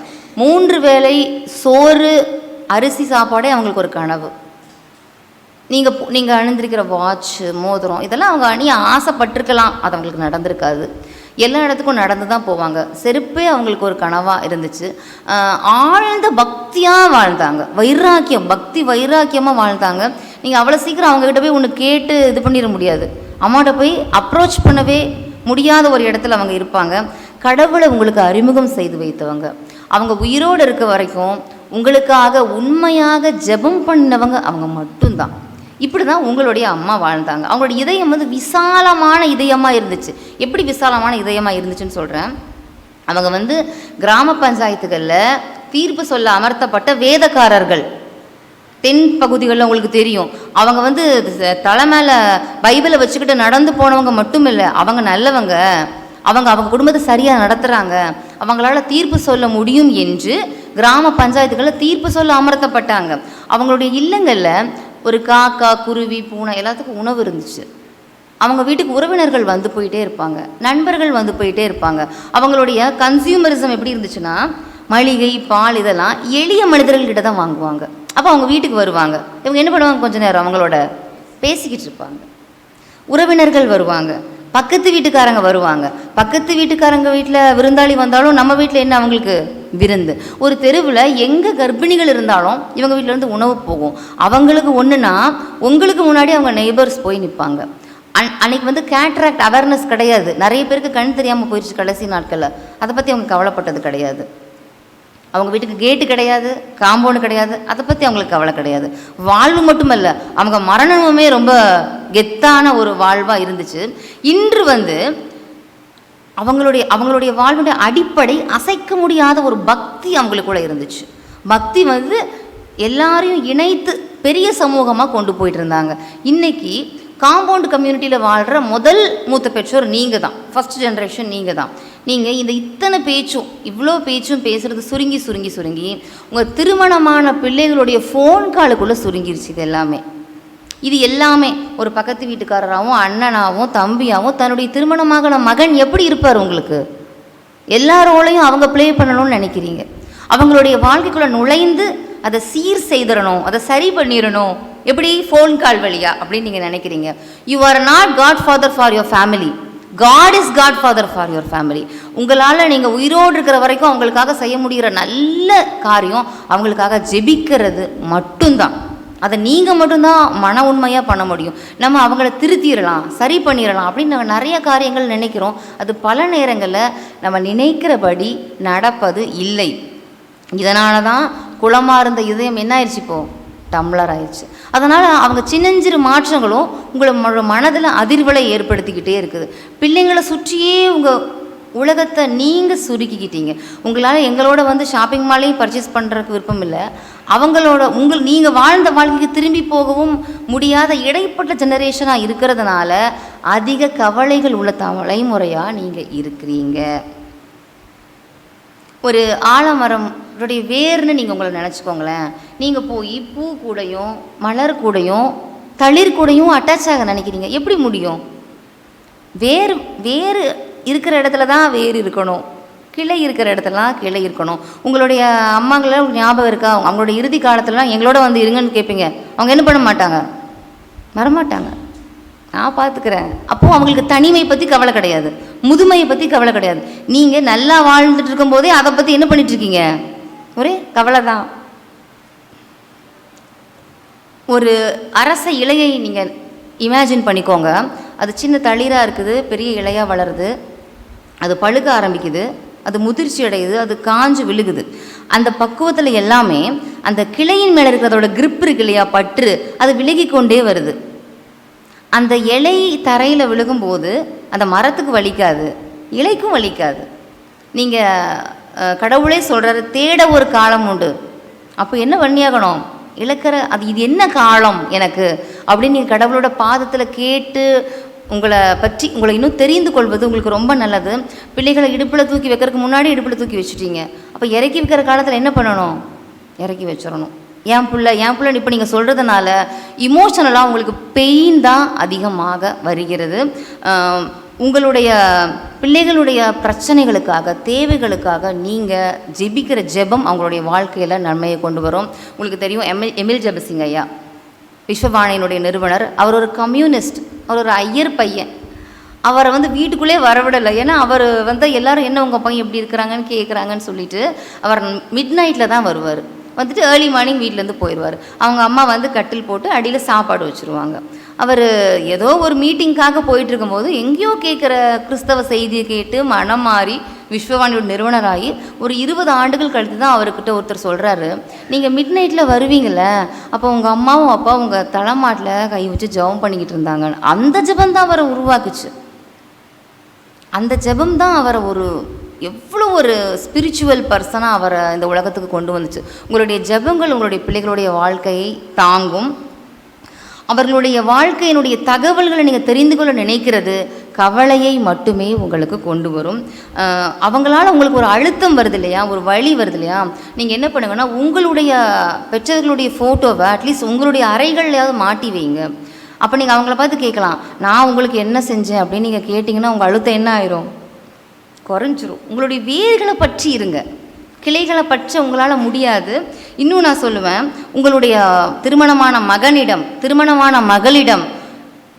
[SPEAKER 11] 3 வேளை சோறு அரிசி சாப்பாடே அவங்களுக்கு ஒரு கனவு. நீங்கள் அணிந்திருக்கிற வாட்சு, மோதிரம், இதெல்லாம் அவங்க அணிய ஆசைப்பட்டிருக்கலாம், அது அவங்களுக்கு நடந்திருக்காது. எல்லா இடத்துக்கும் நடந்து தான் போவாங்க. செருப்பே அவங்களுக்கு ஒரு கனவாக இருந்துச்சு. ஆழ்ந்த பக்தியாக வாழ்ந்தாங்க, வைராக்கியம், பக்தி வைராக்கியமாக வாழ்ந்தாங்க. நீங்கள் அவ்வளோ சீக்கிரம் அவங்ககிட்ட போய் ஒன்று கேட்டு இது பண்ணிட முடியாது, அம்மாட்ட போய் அப்ரோச் பண்ணவே முடியாத ஒரு இடத்துல அவங்க இருப்பாங்க. கடவுளை உங்களுக்கு அறிமுகம் செய்து வைத்தவங்க, அவங்க உயிரோடு இருக்க வரைக்கும் உங்களுக்காக உண்மையாக ஜெபம் பண்ணவங்க அவங்க மட்டும்தான். இப்படி தான் உங்களுடைய அம்மா வாழ்ந்தாங்க. அவங்களுடைய இதயம் விசாலமான இதயமாக இருந்துச்சு. எப்படி விசாலமான இதயமாக இருந்துச்சுன்னு சொல்கிறேன். அவங்க கிராம பஞ்சாயத்துகளில் தீர்ப்பு சொல்ல அமர்த்தப்பட்ட வேதக்காரர்கள். தென் பகுதிகளில் உங்களுக்கு தெரியும், அவங்க தலை மேலே பைபிளை வச்சுக்கிட்டு நடந்து போனவங்க மட்டும் இல்லை, அவங்க நல்லவங்க, அவங்க குடும்பத்தை சரியாக நடத்துகிறாங்க, அவங்களால தீர்ப்பு சொல்ல முடியும் என்று கிராம பஞ்சாயத்துகளில் தீர்ப்பு சொல்ல அமர்த்தப்பட்டாங்க. அவங்களுடைய இல்லங்களில் ஒரு காக்கா, குருவி, பூனை எல்லாத்துக்கும் உணவு இருந்துச்சு. அவங்க வீட்டுக்கு உறவினர்கள் வந்து போயிட்டே இருப்பாங்க, நண்பர்கள் வந்து போயிட்டே இருப்பாங்க. அவங்களுடைய கன்சியூமரிசம் எப்படி இருந்துச்சுன்னா, மளிகை, பால் இதெல்லாம் எளிய மனிதர்கள்கிட்ட தான் வாங்குவாங்க. அப்போ அவங்க வீட்டுக்கு வருவாங்க, இவங்க என்ன பண்ணுவாங்க, கொஞ்ச நேரம் அவங்களோட பேசிக்கிட்டு இருப்பாங்க. உறவினர்கள் வருவாங்க, பக்கத்து வீட்டுக்காரங்க வருவாங்க. பக்கத்து வீட்டுக்காரங்க வீட்டில் விருந்தாளி வந்தாலும் நம்ம வீட்டில் என்ன அவங்களுக்கு விருந்து. ஒரு தெருவில் எங்கே கர்ப்பிணிகள் இருந்தாலும் இவங்க வீட்டிலேருந்து உணவு போகும். அவங்களுக்கு ஒன்றுனா உங்களுக்கு முன்னாடி அவங்க நெய்பர்ஸ் போய் நிற்பாங்க. அன்னைக்கு கேட்ராக்ட் அவேர்னஸ் கிடையாது. நிறைய பேருக்கு கண் தெரியாமல் போயிடுச்சு கடைசி நாட்களில். அதை பற்றி அவங்க கவலைப்பட்டது கிடையாது. அவங்க வீட்டுக்கு கேட்டு கிடையாது, காம்பவுண்டு கிடையாது, அதை பற்றி அவங்களுக்கு கவலை கிடையாது. வாழ்வு மட்டுமல்ல, அவங்க மரணமுமே ரொம்ப கெத்தான ஒரு வாழ்வாக இருந்துச்சு. இன்று அவங்களுடைய வாழ்வுடைய அடிப்படை அசைக்க முடியாத ஒரு பக்தி அவங்களுக்குள்ள இருந்துச்சு. பக்தி எல்லாரையும் இணைத்து பெரிய சமூகமாக கொண்டு போயிட்டு இருந்தாங்க. இன்னைக்கு காம்பவுண்ட் கம்யூனிட்டியில் வாழ்கிற முதல் மூத்த பெற்றோர் நீங்கள் தான், ஃபஸ்ட் ஜென்ரேஷன் நீங்கள் தான். நீங்கள் இந்த இத்தனை பேச்சும் இவ்வளோ பேச்சும் பேசுகிறது சுருங்கி சுருங்கி சுருங்கி உங்கள் திருமணமான பிள்ளைகளுடைய ஃபோன் காலுக்குள்ளே சுருங்கிருச்சு. இது எல்லாமே ஒரு பக்கத்து வீட்டுக்காரராகவும் அண்ணனாகவும் தம்பியாகவும் தன்னுடைய திருமணமாகிற மகன் எப்படி இருப்பார், உங்களுக்கு எல்லாரோடையும் அவங்க ப்ளே பண்ணணும்னு நினைக்கிறீங்க. அவங்களுடைய வாழ்க்கைக்குள்ளே நுழைந்து அதை சீர் செய்திடணும், அதை சரி பண்ணிடணும். எப்படி, ஃபோன் கால் வழியா அப்படின்னு நீங்கள் நினைக்கிறீங்க. You are not godfather for your family, God is godfather for your family. உங்களால் நீங்கள் உயிரோடு இருக்கிற வரைக்கும் அவங்களுக்காக செய்ய முடிகிற நல்ல காரியம் அவங்களுக்காக ஜெபிக்கிறது மட்டும்தான். அதை நீங்கள் மட்டும்தான் மன உண்மையாக பண்ண முடியும். நம்ம அவங்கள திருத்திடலாம், சரி பண்ணிடலாம் அப்படின்னு நம்ம நிறைய காரியங்கள் நினைக்கிறோம். அது பல நேரங்களில் நம்ம நினைக்கிறபடி நடப்பது இல்லை. இதனால தான் குளமாக இருந்த இதயம் என்ன ஆயிடுச்சு, இப்போது டம்ளர் ஆயிடுச்சு. அதனால் அவங்க சின்னஞ்சிறு மாற்றங்களும் உங்களோட மனதில் அதிர்வலை ஏற்படுத்திக்கிட்டே இருக்குது. பிள்ளைங்களை சுற்றியே உலகத்தை நீங்கள் சுருக்கிக்கிட்டீங்க. உங்களால் எங்களோட வந்து ஷாப்பிங் மாலையும் பர்ச்சேஸ் பண்ணுறதுக்கு விருப்பம் இல்லை. அவங்களோட நீங்கள் வாழ்ந்த வாழ்க்கைக்கு திரும்பி போகவும் முடியாத இடைப்பட்ட ஜெனரேஷனாக இருக்கிறதுனால அதிக கவலைகள் உள்ள தலைமுறையாக நீங்கள் இருக்கிறீங்க. ஒரு ஆலமரத்துடைய வேர்னு நீங்கள் உங்களை நினச்சிக்கோங்களேன். நீங்கள் போய் பூ கூடையும் மலர் கூடையும் தளிர் கூடையும் அட்டாச் ஆக நினைக்கிறீங்க. எப்படி முடியும்? வேறு இருக்கிற இடத்துல தான் வேர் இருக்கணும், கிளை இருக்கிற இடத்துலலாம் கிளை இருக்கணும். உங்களுடைய அம்மாங்கள ஞாபகம் இருக்கா? அவங்களோட இறுதி காலத்துலலாம் எங்களோட வந்து இருங்கன்னு கேட்பீங்க. அவங்க என்ன பண்ண மாட்டாங்க, வரமாட்டாங்க. நான் பார்த்துக்கிறேன். அப்போது அவங்களுக்கு தனிமை பற்றி கவலை கிடையாது, முதுமையை பற்றி கவலை கிடையாது. நீங்கள் நல்லா வாழ்ந்துட்டு இருக்கும்போதே அதை பற்றி என்ன பண்ணிகிட்ருக்கீங்க? ஒரே கவலை தான். ஒரு அரச இலையை நீங்கள் இமேஜின் பண்ணிக்கோங்க. அது சின்ன தளிராக இருக்குது, பெரிய இலையாக வளருது, அது பழுக்க ஆரம்பிக்குது, அது முதிர்ச்சி அடையுது, அது காஞ்சு விழுகுது. அந்த பக்குவத்தில் எல்லாமே அந்த கிளையின் மேலே இருக்கிறதோட கிரிப் இருக்கு இல்லையா, பற்று, அது விலகி கொண்டே வருது. அந்த இலை தரையில் விழுகும்போது அந்த மரத்துக்கு வலிக்காது, இலைக்கும் வலிக்காது. நீங்கள் கடவுளே சொல்கிறாரு, தேட ஒரு காலம் உண்டு. அப்போ என்ன பண்ணியாகணும்? இழக்கிற அது இது என்ன காலம் எனக்கு அப்படின்னு நீங்கள் கடவுளோட பாதத்தில் கேட்டு உங்களை இன்னும் தெரிந்து கொள்வது உங்களுக்கு ரொம்ப நல்லது. பிள்ளைகளை இடுப்பில் தூக்கி வைக்கிறதுக்கு முன்னாடி இடுப்பில் தூக்கி வச்சுட்டீங்க. அப்போ இறக்கி வைக்கிற காலத்தில் என்ன பண்ணணும்? இறக்கி வச்சிடணும். என் பிள்ளை இப்போ நீங்கள் சொல்கிறதுனால இமோஷனலாக உங்களுக்கு பெயின் தான் அதிகமாக வருகிறது. உங்களுடைய பிள்ளைகளுடைய பிரச்சனைகளுக்காக, தேவைகளுக்காக நீங்கள் ஜெபிக்கிற ஜெபம் அவங்களுடைய வாழ்க்கையில் நன்மையை கொண்டு வரும். உங்களுக்கு தெரியும், எமில் ஜெபசிங் ஐயா, விஸ்வவாணியினுடைய நிறுவனர். அவர் ஒரு கம்யூனிஸ்ட், அவர் ஒரு ஐயர் பையன். அவரை வந்து வீட்டுக்குள்ளே வரவிடலை. ஏன்னா அவர் வந்து எல்லோரும் என்ன உங்கள் பையன் எப்படி இருக்கிறாங்கன்னு கேட்குறாங்கன்னு சொல்லிட்டு அவர் மிட் நைட்டில் தான் வருவார். வந்துட்டு ஏர்லி மார்னிங் வீட்டிலேருந்து போயிடுவார். அவங்க அம்மா வந்து கட்டில் போட்டு அடியில் சாப்பாடு வச்சுருவாங்க. அவர் ஏதோ ஒரு மீட்டிங்காக போயிட்டுருக்கும்போது எங்கேயோ கேட்குற கிறிஸ்தவ செய்தியை கேட்டு மனம் மாறி விஸ்வவாணியோட நிறுவனராகி ஒரு 20 ஆண்டுகள் கழித்து தான் அவர்கிட்ட ஒருத்தர் சொல்கிறாரு, நீங்கள் மிட் நைட்டில் வருவீங்கள, அப்போ உங்கள் அம்மாவும் அப்பா உங்கள் தலைமாட்டில் கை வச்சு ஜெபம் பண்ணிக்கிட்டு இருந்தாங்க. அந்த ஜெபம் தான் அவரை உருவாக்குச்சு. அந்த ஜெபம் தான் அவரை எவ்வளோ ஒரு ஸ்பிரிச்சுவல் பர்சனாக அவரை இந்த உலகத்துக்கு கொண்டு வந்துச்சு. உங்களுடைய ஜெபங்கள் உங்களுடைய பிள்ளைகளுடைய வாழ்க்கையை தாங்கும். அவர்களுடைய வாழ்க்கையினுடைய தகவல்களை நீங்கள் தெரிந்து கொள்ள நினைக்கிறது கவலையை மட்டுமே உங்களுக்கு கொண்டு வரும். அவங்களால உங்களுக்கு ஒரு அழுத்தம் வருது இல்லையா, ஒரு வலி வருது இல்லையா, நீங்கள் என்ன பண்ணுங்கன்னா உங்களுடைய பெற்றோர்களுடைய ஃபோட்டோவை அட்லீஸ்ட் உங்களுடைய அறைகள்லையாவது மாட்டி வைங்க. அப்போ நீங்கள் அவங்கள பார்த்து கேட்கலாம், நான் உங்களுக்கு என்ன செஞ்சேன் அப்படின்னு நீங்கள் கேட்டிங்கன்னா உங்கள் அழுத்தம் என்ன ஆயிரும்? குறைஞ்சிரும். உங்களுடைய வேர்களை பற்றி இருங்க, கிளைகளை பற்றி உங்களால் முடியாது. இன்னும் நான் சொல்லுவேன், உங்களுடைய திருமணமான மகனிடம், திருமணமான மகளிடம்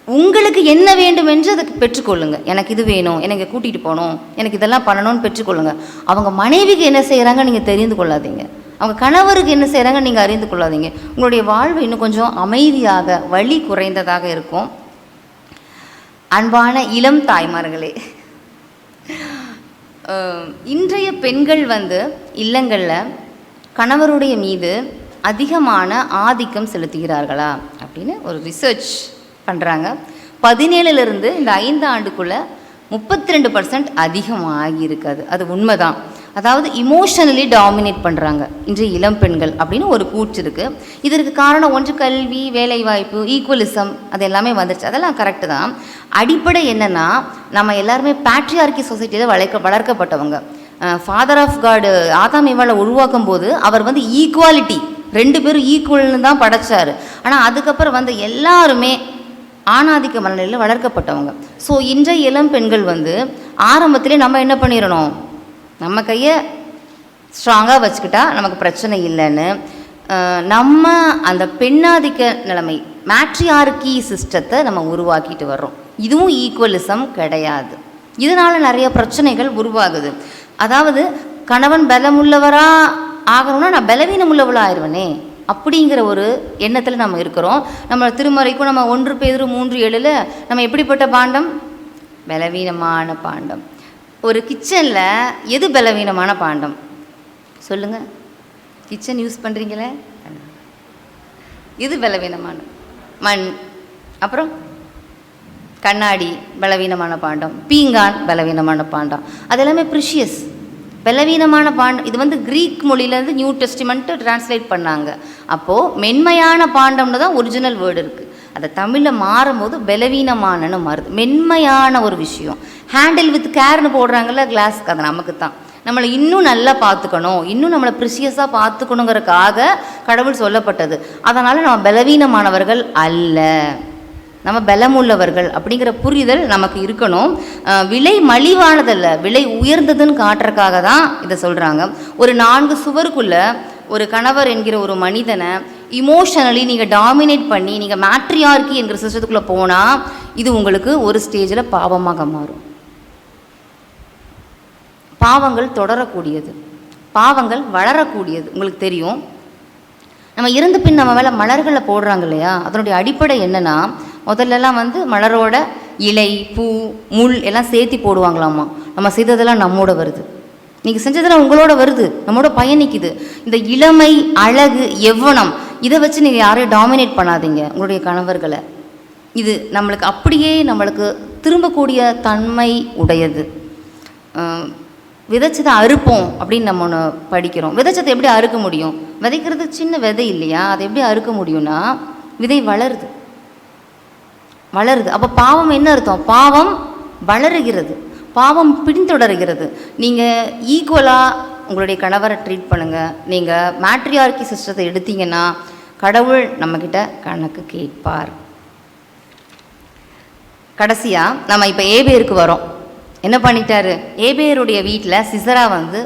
[SPEAKER 11] உங்களுக்கு என்ன வேண்டும் என்று அதை பெற்றுக்கொள்ளுங்க. எனக்கு இது வேணும், எனக்கு கூட்டிகிட்டு போகணும், எனக்கு இதெல்லாம் பண்ணணும்னு பெற்றுக்கொள்ளுங்க. அவங்க மனைவிக்கு என்ன செய்கிறாங்க நீங்கள் தெரிந்து கொள்ளாதீங்க, அவங்க கணவருக்கு என்ன செய்கிறாங்க நீங்கள் அறிந்து கொள்ளாதீங்க. உங்களுடைய வாழ்வு இன்னும் கொஞ்சம் அமைதியாக, வலி குறைந்ததாக இருக்கும். அன்பான இளம் தாய்மார்களே, இன்றைய பெண்கள் இல்லங்களில் கணவருடைய மீது அதிகமான ஆதிக்கம் செலுத்துகிறார்களா அப்படின்னு ஒரு ரிசர்ச் பண்ணுறாங்க. 17லேருந்து இந்த 5 ஆண்டுக்குள்ளே 32% அதிகமாகி இருக்காது. அது உண்மைதான். அதாவது இமோஷனலி டாமினேட் பண்ணுறாங்க இன்றைய இளம் பெண்கள் அப்படின்னு ஒரு கூற்று இருக்குது. இதற்கு காரணம் ஒன்று கல்வி, வேலைவாய்ப்பு, ஈக்குவலிசம், அது எல்லாமே வந்துருச்சு. அதெல்லாம் கரெக்டு தான். அடிப்படை என்னென்னா, நம்ம எல்லாருமே பேட்ரியார்கி சொசைட்டியில் வளர்க்கப்பட்டவங்க. ஃபாதர் ஆஃப் காடு ஆதாம் ஏவாளை உருவாக்கும் போது அவர் ஈக்குவாலிட்டி, 2 பேரும் ஈக்குவல்னு தான் படைச்சார். ஆனால் அதுக்கப்புறம் எல்லாருமே ஆணாதிக்க மனநிலையில் வளர்க்கப்பட்டவங்க. ஸோ இன்றைய இளம் பெண்கள் ஆரம்பத்திலே நம்ம என்ன பண்ணிடணும், நம்ம கையை ஸ்ட்ராங்காக வச்சுக்கிட்டா நமக்கு பிரச்சனை இல்லைன்னு நம்ம அந்த பெண்ணாதிக்க நிலைமை, மேட்ரியார்கி சிஸ்டத்தை நம்ம உருவாக்கிட்டு வர்றோம். இதுவும் ஈக்குவலிசம் கிடையாது. இதனால் நிறைய பிரச்சனைகள் உருவாகுது. அதாவது கணவன் பலமுள்ளவராக ஆகணும்னா நான் பலவீனம் உள்ளவளாக ஆயிடுவேனே அப்படிங்கிற ஒரு எண்ணத்தில் நம்ம இருக்கிறோம். நம்ம திருமறைக்கும் நம்ம 1 பேதுரு 3:7 நம்ம எப்படிப்பட்ட பாண்டம்? பலவீனமான பாண்டம். ஒரு கிச்சனில் எது பலவீனமான பாண்டம் சொல்லுங்கள்? கிச்சன் யூஸ் பண்ணுறீங்களே, எது பலவீனமான? மண், அப்புறம் கண்ணாடி பலவீனமான பாண்டம், பீங்கான் பலவீனமான பாண்டம், அது எல்லாமே ப்ரிஷியஸ் பலவீனமான பாண்டம். இது வந்து கிரீக் மொழியிலேருந்து நியூ டெஸ்டிமெண்ட்டு டிரான்ஸ்லேட் பண்ணாங்க. அப்போது மென்மையான பாண்டம்னு தான் ஒரிஜினல் வேர்டு இருக்குது. அதை தமிழில் மாறும்போது பலவீனமானன்னு மாறுது. மென்மையான ஒரு விஷயம், ஹேண்டில் வித் கேர்னு போடுறாங்கல்ல கிளாஸ்க்கு, அது நமக்கு தான். நம்மளை இன்னும் நல்லா பார்த்துக்கணும், இன்னும் நம்மளை ப்ரிஷியஸாக பார்த்துக்கணுங்கிறதுக்காக கடவுள் சொல்லப்பட்டது. அதனால் நம்ம பலவீனமானவர்கள் அல்ல, நம்ம பலமுள்ளவர்கள் அப்படிங்கிற புரிதல் நமக்கு இருக்கணும். விலை மலிவானதல்ல, விலை உயர்ந்ததுன்னு காட்டுறதுக்காக தான் இதை சொல்கிறாங்க. ஒரு 4 சுவருக்குள்ளே ஒரு கணவர் என்கிற ஒரு மனிதனை இமோஷனலி நீங்கள் டாமினேட் பண்ணி நீங்கள் மேட்ரியார்கி என்கிற சிஸ்டத்துக்குள்ளே போனால் இது உங்களுக்கு ஒரு ஸ்டேஜில் பாவமாக மாறும். பாவங்கள் தொடரக்கூடியது, பாவங்கள் வளரக்கூடியது. உங்களுக்கு தெரியும், நம்ம இறந்த பின் நம்ம மேலே மலர்களை போடுறாங்க இல்லையா, அதனுடைய அடிப்படை என்னென்னா, முதல்லலாம் வந்து மலரோட இலை பூ முள் எல்லாம் சேர்த்தி போடுவாங்களாமா. நம்ம செய்ததெல்லாம் நம்மோட வருது, நீங்கள் செஞ்சதெல்லாம் உங்களோட வருது, நம்மளோட பயணிக்குது. இந்த இளமை அழகு யௌவனம் இதை வச்சு நீங்கள் யாரையும் டாமினேட் பண்ணாதீங்க உங்களுடைய கணவர்களை. இது நம்மளுக்கு அப்படியே நம்மளுக்கு திரும்பக்கூடிய தன்மை உடையது. விதைச்சதை அறுப்போம் அப்படின்னு நம்ம ஒன்று படிக்கிறோம். விதைச்சதை எப்படி அறுக்க முடியும்? விதைக்கிறது சின்ன விதை இல்லையா, அதை எப்படி அறுக்க முடியும்னா விதை வளருது வளருது. அப்போ பாவம் என்ன அர்த்தம்? பாவம் வளருகிறது, பாவம் பின்தொடர்கிறது. நீங்கள் ஈக்குவலாக உங்களுடைய கணவரை ட்ரீட் பண்ணுங்கள். நீங்கள் மேட்ரியார்கி சிஸ்டத்தை எடுத்தீங்கன்னா கடவுள் நம்மக்கிட்ட கணக்கு கேட்பார். கடைசியாக நம்ம இப்போ ஏபேருக்கு வரோம். என்ன பண்ணிட்டாரு? ஏபேருடைய வீட்டில் சிசரா வந்து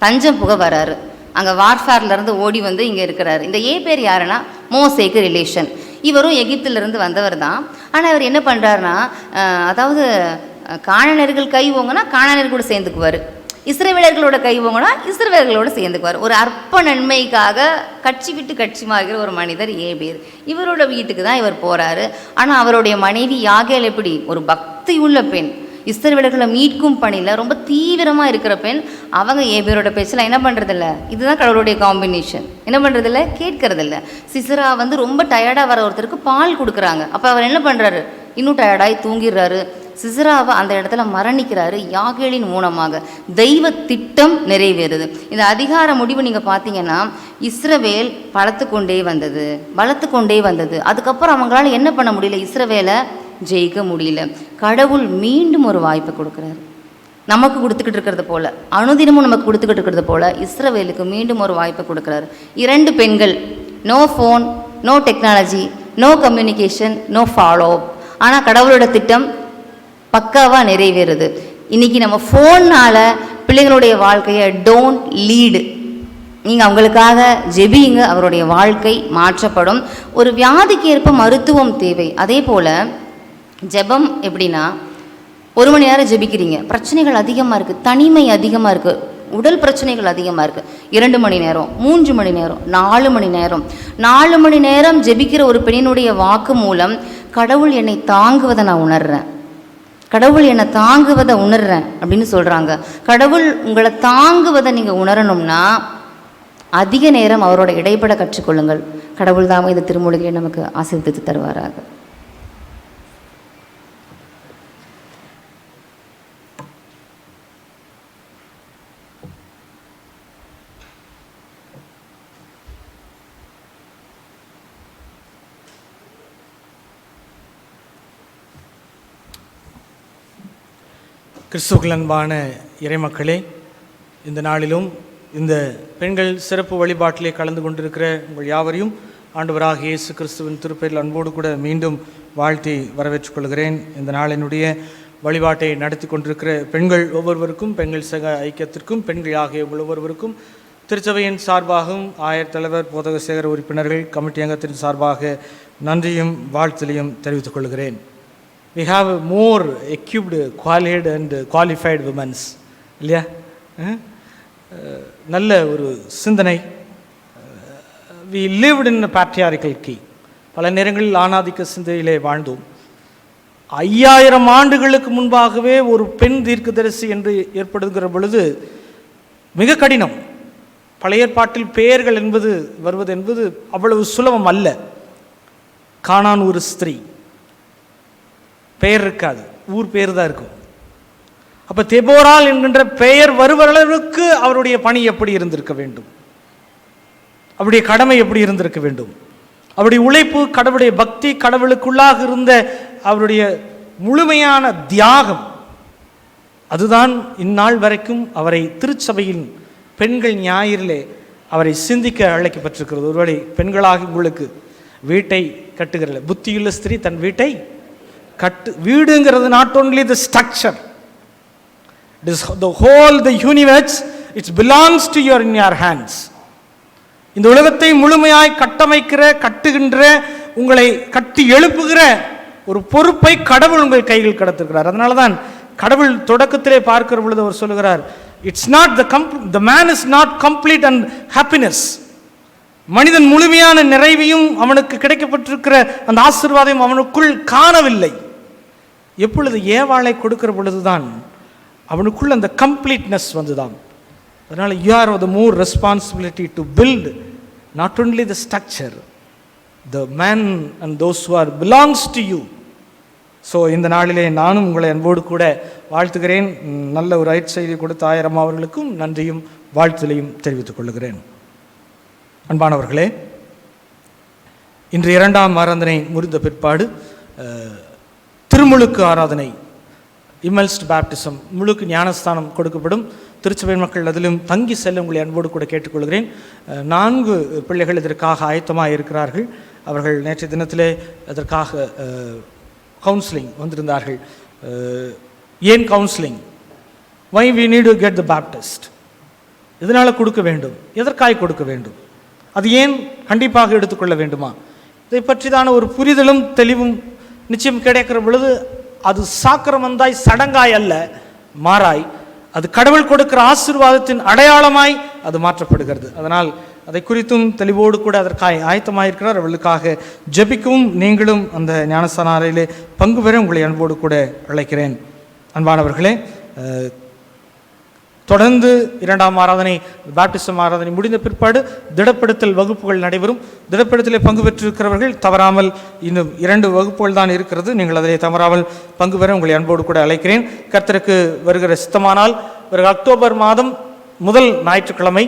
[SPEAKER 11] தஞ்சம் புக வராரு. அங்கே வார்ஃபேர்லேருந்து ஓடி வந்து இங்கே இருக்கிறாரு. இந்த ஏபேர் யாருன்னா மோசேக்கு ரிலேஷன். இவரும் எகிப்திலிருந்து வந்தவர் தான். ஆனால் இவர் என்ன பண்ணுறாருனா, அதாவது காணனர்கள் கை ஓங்கன்னா காணனர் கூட சேர்ந்துக்குவார், இஸ்ரவேலர்களோட கை ஓங்கன்னா இஸ்ரவேலர்களோட சேர்ந்துக்குவார். ஒரு அற்ப நன்மைக்காக கட்சி விட்டு கட்சி மாறுகிற ஒரு மனிதர் ஏபேர். இவரோட வீட்டுக்கு தான் இவர் போகிறாரு. ஆனால் அவருடைய மனைவி யாகேல் எப்படி ஒரு பக்தி உள்ள பெண், இஸ்ரவேலர்களை மீட்கும் பணியில் ரொம்ப தீவிரமாக இருக்கிற பெண். அவங்க ஏபேரோட பேச்செல்லாம் என்ன பண்ணுறதில்ல. இதுதான் கடவுளுடைய காம்பினேஷன். என்ன பண்ணுறதில்ல, கேட்கறதில்ல. சிசரா வந்து ரொம்ப டயர்டாக வர ஒருத்தருக்கு பால் கொடுக்குறாங்க. அப்போ அவர் என்ன பண்ணுறாரு, இன்னும் டயர்டாகி தூங்கிடுறாரு. சிசராவை அந்த இடத்துல மரணிக்கிறாரு. யாகேலின் மூலமாக தெய்வ திட்டம் நிறைவேறுது. இந்த அதிகார முடிவு நீங்கள் பார்த்தீங்கன்னா இஸ்ரவேல் பலத்து கொண்டே வந்தது. அதுக்கப்புறம் அவங்களால என்ன பண்ண முடியல, இஸ்ரவேலை ஜெயிக்க முடியல. கடவுள் மீண்டும் ஒரு வாய்ப்பை கொடுக்குறாரு. நமக்கு கொடுத்துக்கிட்டு இருக்கிறது போல, அனுதினமும் நமக்கு கொடுத்துக்கிட்டு இருக்கிறது போல இஸ்ரவேலுக்கு மீண்டும் ஒரு வாய்ப்பை கொடுக்குறாரு. 2 பெண்கள், no phone, no technology, no communication, no follow up. ஆனால் கடவுளோட திட்டம் பக்காவாக நிறைவேறுது. இன்றைக்கி நம்ம ஃபோன்னால் பிள்ளைகளுடைய வாழ்க்கையை டோன்ட் லீடு, நீங்கள் அவங்களுக்காக ஜெபியுங்க, அவருடைய வாழ்க்கை மாற்றப்படும். ஒரு வியாதிக்கு ஏற்ப மருத்துவம் தேவை. அதே போல் ஜெபம் எப்படின்னா, 1 மணி நேரம் ஜெபிக்கிறீங்க, பிரச்சனைகள் அதிகமாக இருக்குது, தனிமை அதிகமாக இருக்குது, உடல் பிரச்சனைகள் அதிகமாக இருக்குது, 2 மணி நேரம், 3 மணி நேரம், 4 மணி நேரம், 4 மணி நேரம் ஜெபிக்கிற ஒரு பெண்ணினுடைய வாக்கு மூலம் கடவுள் என்னை தாங்குவதை நான் உணர்கிறேன், கடவுள் என்னை தாங்குவதை உணர்கிறேன் அப்படின்னு சொல்கிறாங்க. கடவுள் உங்களை தாங்குவதை நீங்கள் உணரணும்னா அதிக நேரம் அவரோட இடைப்பட கற்றுக்கொள்ளுங்கள். கடவுள் தாமே இந்த திருமொழிகளை நமக்கு ஆசீர்வதித்து தருவாராக.
[SPEAKER 1] கிறிஸ்துவுக்குள் அன்பான இறைமக்களே, இந்த நாளிலும் இந்த பெண்கள் சிறப்பு வழிபாட்டிலே கலந்து கொண்டிருக்கிற உங்கள் யாவரையும் ஆண்டவராகிய இயேசு கிறிஸ்துவின் திருப்பெயரில் அன்போடு கூட மீண்டும் வாழ்த்தி வரவேற்றுக் கொள்கிறேன். இந்த நாளினுடைய வழிபாட்டை நடத்தி கொண்டிருக்கிற பெண்கள் ஒவ்வொருவருக்கும், பெண்கள் சக ஐக்கியத்திற்கும், பெண்கள் ஆகிய உங்கள் ஒவ்வொருவருக்கும் திருச்சபையின் சார்பாகவும் ஆயர் தலைவர், போதக சேகர உறுப்பினர்கள், கமிட்டி அங்கத்தின் சார்பாக நன்றியும் வாழ்த்தலையும் தெரிவித்துக் கொள்கிறேன். We have more equipped, qualified and qualified women இல்லையா? நல்ல ஒரு சிந்தனை. We lived in a patriarchal key. பல நேரங்களில் ஆணாதிக்க சிந்தையிலே வாழ்ந்தோம். 5000 ஆண்டுகளுக்கு முன்பாகவே ஒரு பெண் தீர்க்கதரிசி என்று ஏற்படுகிற பொழுது மிக கடினம். பழைய ஏற்பாட்டில் பெயர்கள் வருவது என்பது அவ்வளவு சுலபம் அல்ல. கானான் ஒரு ஸ்திரீ, பெயர் இருக்காது, ஊர் பேர் தான் இருக்கும். அப்போ தெபோரால் என்கின்ற பெயர் வருவளவுக்கு அவருடைய பணி எப்படி இருந்திருக்க வேண்டும், அவருடைய கடமை எப்படி இருந்திருக்க வேண்டும், அவருடைய உழைப்பு, கடவுளுடைய பக்தி, கடவுளுக்குள்ளாக இருந்த அவருடைய முழுமையான தியாகம், அதுதான் இந்நாள் வரைக்கும் அவரை திருச்சபையின் பெண்கள் ஞாயிறிலே அவரை சிந்திக்க அழைக்கப்பட்டிருக்கிறது. ஒருவேளை பெண்களாகி உங்களுக்கு வீட்டை கட்டுகிறல, புத்தியுள்ள ஸ்திரீ தன் வீட்டை வீடுங்கிறது not only the structure, it is the whole the universe, it's belongs to your in your hands. இந்த உலகத்தை முழுமையாய் கட்டமைக்கிற, கட்டுகின்ற, உங்களை கட்டி எழுப்புகிற ஒரு பொறுப்பை கடவுள் உங்கள் கையில் கடத்திருக்கிறார். அதனால தான் கடவுள் தொடக்கத்திலே பார்க்கிற பொழுது அவர் சொல்லுகிறார், it's not the man is not complete and happiness. மனிதன் முழுமையான நிறைவையும் அவனுக்கு கிடைக்கப்பட்டிருக்கிற அந்த ஆசீர்வாதம் அவனுக்குள் காணவில்லை. எப்பொழுது ஏவாளை கொடுக்கிற பொழுதுதான் அவனுக்குள் அந்த கம்ப்ளீட்னஸ் வந்துதான். அதனால் you are the more responsibility to build not only the structure, the man and those who are belongs to you. So இந்த நாளிலே நானும் உங்களை அன்போடு கூட வாழ்த்துகிறேன். நல்ல ஒரு செய்தி கொடுத்த ஆயிரம் அவர்களுக்கும் நன்றியும் வாழ்த்துலையும் தெரிவித்துக் கொள்கிறேன். அன்பானவர்களே, இன்று 2ஆம் ஆராதனை முடிந்த பிற்பாடு திருமுழுக்கு ஆராதனை, இம்மல்ஸ்ட் பேப்டிசம், முழுக்கு ஞானஸ்தானம் கொடுக்கப்படும். திருச்சபை மக்கள் அதிலும் தங்கி செல்ல உங்களை அன்போடு கூட கேட்டுக்கொள்கிறேன். 4 பிள்ளைகள் இதற்காக ஆயத்தமாக இருக்கிறார்கள். அவர்கள் நேற்றைய தினத்திலே அதற்காக கவுன்சிலிங் வந்திருந்தார்கள். ஏன் counselling? Why we need to get the baptist, இதனால் கொடுக்க வேண்டும், எதற்காக கொடுக்க வேண்டும், அது ஏன் கண்டிப்பாக எடுத்துக்கொள்ள வேண்டுமா, இதை பற்றிதான ஒரு புரிதலும் தெளிவும் நிச்சயம் கிடைக்கிற பொழுது அது சாக்கிரமந்தாய் சடங்காய் அல்ல, மாறாய் அது கடவுள் கொடுக்கிற ஆசீர்வாதத்தின் அடையாளமாய் அது மாற்றப்படுகிறது. அதனால் அதை குறித்தும் தெளிவோடு கூட அதற்காக ஆயத்தமாயிருக்கிறார். அவர்களுக்காக ஜெபிக்கவும் நீங்களும் அந்த ஞானஸ்தான அறையிலே பங்கு பெற உங்களை அன்போடு கூட அழைக்கிறேன். அன்பானவர்களே, தொடர்ந்து 2ஆம் ஆராதனை, பேப்டிசம் ஆராதனை முடிந்த பிற்பாடு திடப்படுத்தல் வகுப்புகள் நடைபெறும். திடப்படுத்தலை பங்கு பெற்றிருக்கிறவர்கள் தவறாமல் இன்னும் 2 வகுப்புகள் தான் இருக்கிறது. நீங்கள் அதிலே தவறாமல் பங்கு பெற உங்களை அன்போடு கூட அழைக்கிறேன். கர்த்தருக்கு வருகிற சித்தமானால் வருகிற அக்டோபர் மாதம் முதல் ஞாயிற்றுக்கிழமை